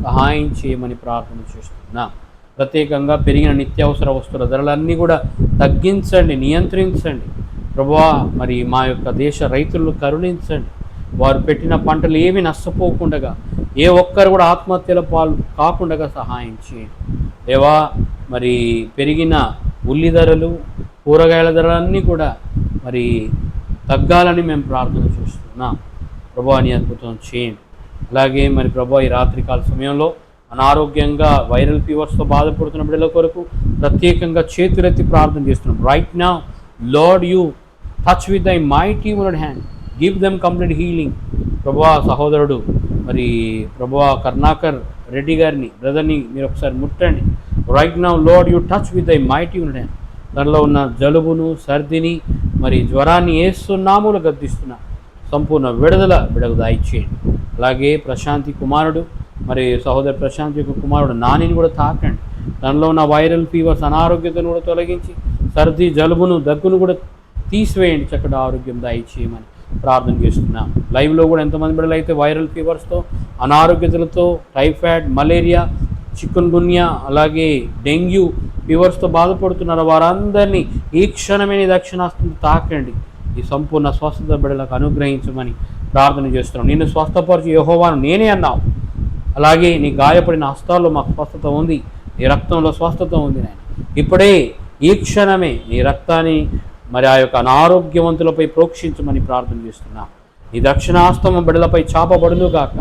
S1: సహాయం చేయమని ప్రార్థన చేస్తున్నాం. ప్రత్యేకంగా పెరిగిన నిత్యావసర వస్తువుల ధరలన్నీ కూడా తగ్గించండి, నియంత్రించండి ప్రభువా. మరి మా యొక్క దేశ రైతులను కరుణించండి. వారు పెట్టిన పంటలు ఏమి నష్టపోకుండా, ఏ ఒక్కరు కూడా ఆత్మహత్యల పాలు కాకుండా సహాయం చేయండి దేవా. మరి పెరిగిన ఉల్లి ధరలు, కూరగాయల ధరలన్నీ కూడా మరి తగ్గాలని మేము ప్రార్థన చేస్తున్నాం ప్రభువా. నీ అద్భుతం చేయండి. అలాగే మరి ప్రభువా ఈ రాత్రికాల సమయంలో అనారోగ్యంగా వైరల్ ఫీవర్స్తో బాధపడుతున్న బిడ్డల కొరకు ప్రత్యేకంగా చేతులెత్తి ప్రార్థన చేస్తున్నాం. Right now Lord you touch with thy mighty wood hand, give them complete healing ప్రభువా. సహోదరుడు మరి ప్రభువా కరుణాకర్ రెడ్డి గారిని, బ్రదర్ని మీరు ఒకసారి ముట్టండి. Right now Lord you touch with thy mighty wood hand. దానిలో ఉన్న జలుబును, సర్దిని, మరి జ్వరాన్ని ఏస్తున్నాములు గద్దిస్తున్నా సంపూర్ణ విడుదల బిడకు దయచేయండి. అలాగే ప్రశాంతి కుమారుడు మరి సహోదరు ప్రశాంతి యొక్క కుమారుడు నానిని కూడా తాకండి. దానిలో ఉన్న వైరల్ ఫీవర్స్, అనారోగ్యతను కూడా తొలగించి సర్ది, జలుబును, దగ్గును కూడా తీసివేయండి. చక్కటి ఆరోగ్యం దయచేయమని ప్రార్థన చేస్తున్నాం. లైవ్లో కూడా ఎంతమంది బిడ్డలు అయితే వైరల్ ఫీవర్స్తో, అనారోగ్యతలతో, టైఫాయిడ్, మలేరియా, చికున్ గున్యా, అలాగే డెంగ్యూ ఫీవర్స్తో బాధపడుతున్నారో వారందరినీ ఈ క్షణమే దక్షిణాస్తం తాకండి. ఈ సంపూర్ణ స్వస్థత బిడ్డలకు అనుగ్రహించమని ప్రార్థన చేస్తున్నాం. నిన్ను స్వస్థపరిచి యెహోవాను నేనే అన్నావు. అలాగే నీ గాయపడిన హస్తాల్లో మాకు స్వస్థత ఉంది, నీ రక్తంలో స్వస్థత ఉంది నాయన. ఇప్పుడే ఈ క్షణమే నీ రక్తాన్ని మరి ఆ యొక్క అనారోగ్యవంతులపై ప్రోక్షించమని ప్రార్థన చేస్తున్నాం. నీ దక్షిణాస్తమ బిడలపై చాపబడునుగాక,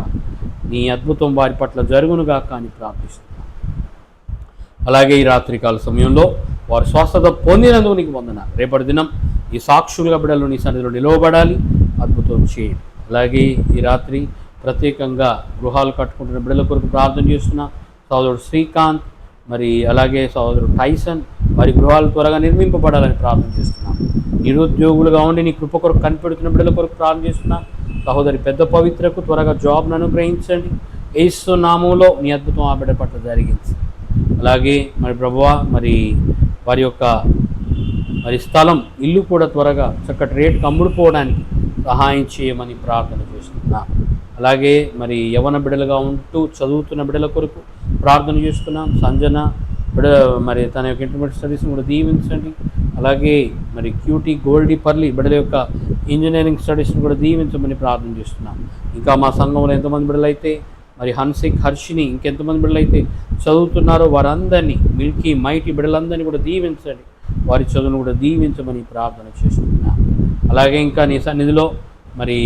S1: నీ అద్భుతం వారి పట్ల జరుగునుగాక అని ప్రార్థిస్తున్నాం. అలాగే ఈ రాత్రికాల సమయంలో వారు స్వస్థత పొందినందుకు నీకు వందనాలు. రేపటి దినం ఈ సాక్షులుగా బిడ్డలు నీ సన్నిధిలో నిలవబడాలి, అద్భుతం చేయండి. అలాగే ఈ రాత్రి ప్రత్యేకంగా గృహాలు కట్టుకుంటున్న బిడ్డల కొరకు ప్రార్థన చేస్తున్నా. సహోదరుడు శ్రీకాంత్ మరి అలాగే సహోదరుడు టైసన్ వారి గృహాలు త్వరగా నిర్మింపబడాలని ప్రార్థన చేస్తున్నాం. నిరుద్యోగులుగా ఉండి నీ కృప కొరకు కనిపెడుతున్న బిడ్డల కొరకు ప్రార్థన చేస్తున్నా. సహోదరి పెద్ద పవిత్రకు త్వరగా జాబ్ను అనుగ్రహించండి. యేసు నామములో నీ అద్భుతం ఆ బిడ్డ పట్ల జరిగించండి. అలాగే మరి ప్రభువా మరి వారి యొక్క మరి స్థలం, ఇల్లు కూడా త్వరగా చక్కటి రేటుకు అమ్ముడుపోవడానికి సహాయం చేయమని ప్రార్థన చేస్తున్నా. అలాగే మరి యవన బిడ్డలుగా ఉంటూ చదువుతున్న బిడ్డల కొరకు ప్రార్థన చేస్తున్నాం. సంజన బిడ్డ మరి తన యొక్క ఇంటర్మీడియట్ స్టడీస్ని కూడా దీవించండి. అలాగే మరి క్యూటీ, గోల్డీ, పర్లీ బిడ్డల యొక్క ఇంజనీరింగ్ స్టడీస్ని కూడా దీవించమని ప్రార్థన చేస్తున్నాం. ఇంకా మా సంఘంలో ఎంతమంది బిడ్డలు అయితే మరి హన్సిక్, హర్షిని, ఇంకెంతమంది బిడ్డలు అయితే చదువుతున్నారో వారందరినీ, మిల్కీ, మైటీ బిడ్డలందరినీ కూడా దీవించండి. వారి చదువును కూడా దీవించమని ప్రార్థన చేస్తున్నాం. అలాగే ఇంకా నీ సన్నిధిలో మరి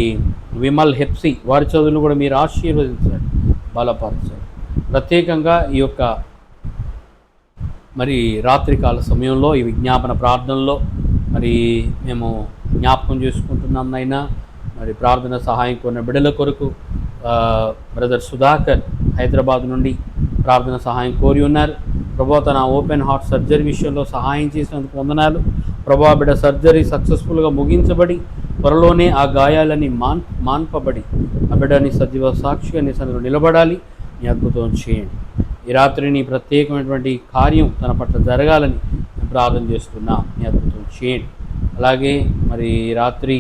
S1: విమల్, హెప్సీ వారి చదువును కూడా మీరు ఆశీర్వదించండి, బలపరచండి. ప్రత్యేకంగా ఈ యొక్క మరి రాత్రికాల సమయంలో ఈ విజ్ఞాపన ప్రార్థనలో మరి మేము జ్ఞాపకం చేసుకుంటున్నాం నైనా. మరి ప్రార్థన సహాయం కోరిన బిడ్డల కొరకు బ్రదర్ సుధాకర్ హైదరాబాద్ నుండి ప్రార్థన సహాయం కోరి ఉన్నారు. ప్రభా తన ఓపెన్ హార్ట్ సర్జరీ విషయంలో సహాయం చేసినందుకు వందనాలు. ప్రభా బిడ్డ సర్జరీ సక్సెస్ఫుల్గా ముగించబడి త్వరలోనే ఆ గాయాలని మాన్పబడి ఆ బిడ్డని సజీవ సాక్షిగా నీ సన్నిధిలో నిలబడాలి. నీ అద్భుతం చేయండి. ఈ రాత్రి నీ ప్రత్యేకమైనటువంటి కార్యం తన పట్ల జరగాలని ప్రార్థన చేస్తున్నా. నీ అద్భుతం చేయండి. అలాగే మరి ఈ రాత్రి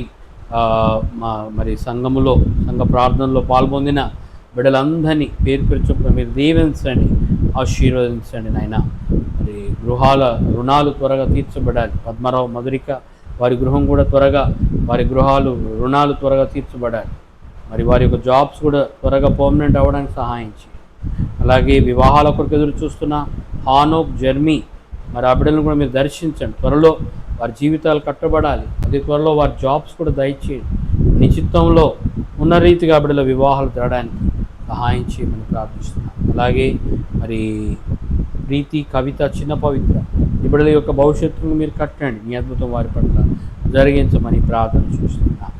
S1: మరి సంఘములో సంఘ ప్రార్థనలో పాల్పొందిన బిడ్డలందరినీ పేరు పేరు చొప్పున మీరు దీవించండి, ఆశీర్వదించండి నాయన. మరి గృహాల రుణాలు త్వరగా తీర్చబడాలి. పద్మరావు, మధురిక వారి గృహం కూడా త్వరగా, వారి గృహాలు రుణాలు త్వరగా తీర్చబడాలి. మరి వారి యొక్క జాబ్స్ కూడా త్వరగా పర్మనెంట్ అవ్వడానికి సహాయం చేయండి. అలాగే వివాహాల కొరకు ఎదురు చూస్తున్న హానోక్, జర్మీ మరి ఆ బిడ్డలను కూడా మీరు దర్శించండి. త్వరలో వారి జీవితాలు కట్టబడాలి. అదే త్వరలో వారి జాబ్స్ కూడా దయచేయండి. నిశ్చిత్తంలో ఉన్న రీతిగా బిడ్డల వివాహాలు తేడానికి సహాయం చేయమని ప్రార్థిస్తున్నాను. అలాగే మరి ప్రీతి, కవిత, చిన్న పవిత్ర ఈ బిడ్డల యొక్క భవిష్యత్తును మీరు కట్టండి. మీ అద్భుతం వారి పట్ల జరిగించమని ప్రార్థన చేస్తున్నాం.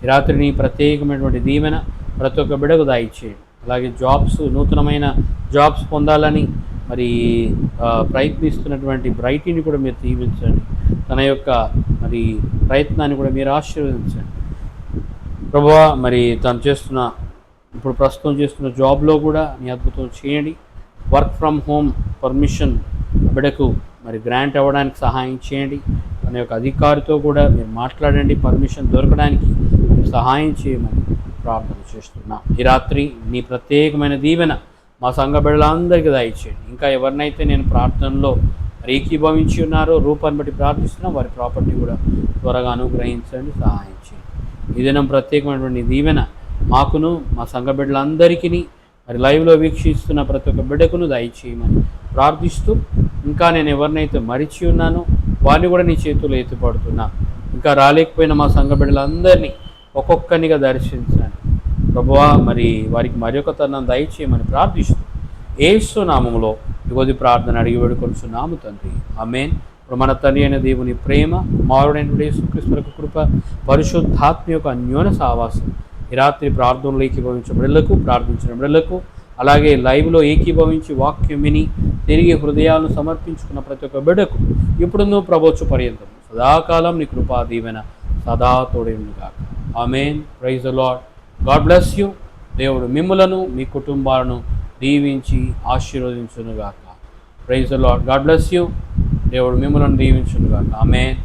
S1: ఈ రాత్రి నీ ప్రత్యేకమైనటువంటి దీవెన ప్రతి ఒక్క బిడ్డకు దయచేయండి. అలాగే నూతనమైన జాబ్స్ పొందాలని మరి ప్రయత్నిస్తున్నటువంటి బ్రైటీని కూడా మీరు దీవించండి. తన యొక్క మరి ప్రయత్నాన్ని కూడా మీరు ఆశీర్వదించండి ప్రభువా. మరి తను ఇప్పుడు ప్రస్తుతం చేస్తున్న జాబ్లో కూడా నీ అద్భుతం చేయండి. వర్క్ ఫ్రమ్ హోమ్ పర్మిషన్ బిడ్డకు మరి గ్రాంట్ అవ్వడానికి సహాయం చేయండి. తన యొక్క అధికారితో కూడా మీరు మాట్లాడండి, పర్మిషన్ దొరకడానికి మీరు సహాయం చేయమని ప్రార్థన చేస్తున్నాం. ఈ రాత్రి నీ ప్రత్యేకమైన దీవెన మా సంఘ బిడ్డలందరికీ దయచేయండి. ఇంకా ఎవరినైతే నేను ప్రార్థనలో ఏకీభవించి ఉన్నారో రూపాన్ని బట్టి ప్రార్థిస్తున్నా, వారి ప్రాపర్టీ కూడా త్వరగా అనుగ్రహించండి, సహాయం చేయండి. ఈ దినం ప్రత్యేకమైనటువంటి దీవెన మాకును మా సంఘ బిడ్డలందరికీ మరి లైవ్లో వీక్షిస్తున్న ప్రతి ఒక్క బిడ్డకును దయచేయమని ప్రార్థిస్తూ, ఇంకా నేను ఎవరినైతే మరిచి ఉన్నానో వారిని కూడా నీ చేతుల్లో ఎత్తుపడుతున్నా. ఇంకా రాలేకపోయిన మా సంఘ బిడ్డలందరినీ ఒక్కొక్కరినిగా దర్శించండి ప్రభువా. మరి వారికి మరొక తరుణం దయచేయమని ప్రార్థిస్తూ యేసు నామములో ఇగోది ప్రార్థన అడిగి వేడుకొనుచున్నాము తండ్రి, ఆమేన్. ఇప్పుడు మన తండ్రి అయిన దేవుని ప్రేమ, కుమారుడైన యేసుక్రీస్తు యొక్క కృప, పరిశుద్ధాత్మ యొక్క అన్యోన్య సహవాసం ఈ రాత్రి ప్రార్థనలో ఏకీభవించిన బిడ్డలకు, ప్రార్థించిన బిడ్డలకు, అలాగే లైవ్లో ఏకీభవించి వాక్యం విని తిరిగి హృదయాలను సమర్పించుకున్న ప్రతి ఒక్క బిడ్డకు ఇప్పుడున్నో ప్రభోచ్చు పర్యంతం సదాకాలం నీ కృపా దీవెన సదా తోడేనుగాక. ఆమేన్. Praise the Lord. God bless you. దేవుడు మిమ్ములను మీ కుటుంబాలను దీవించి ఆశీర్వదించునుగాక. Praise the Lord. God bless you. దేవుడు మిమ్ములను దీవించునుగాక. ఆమేన్.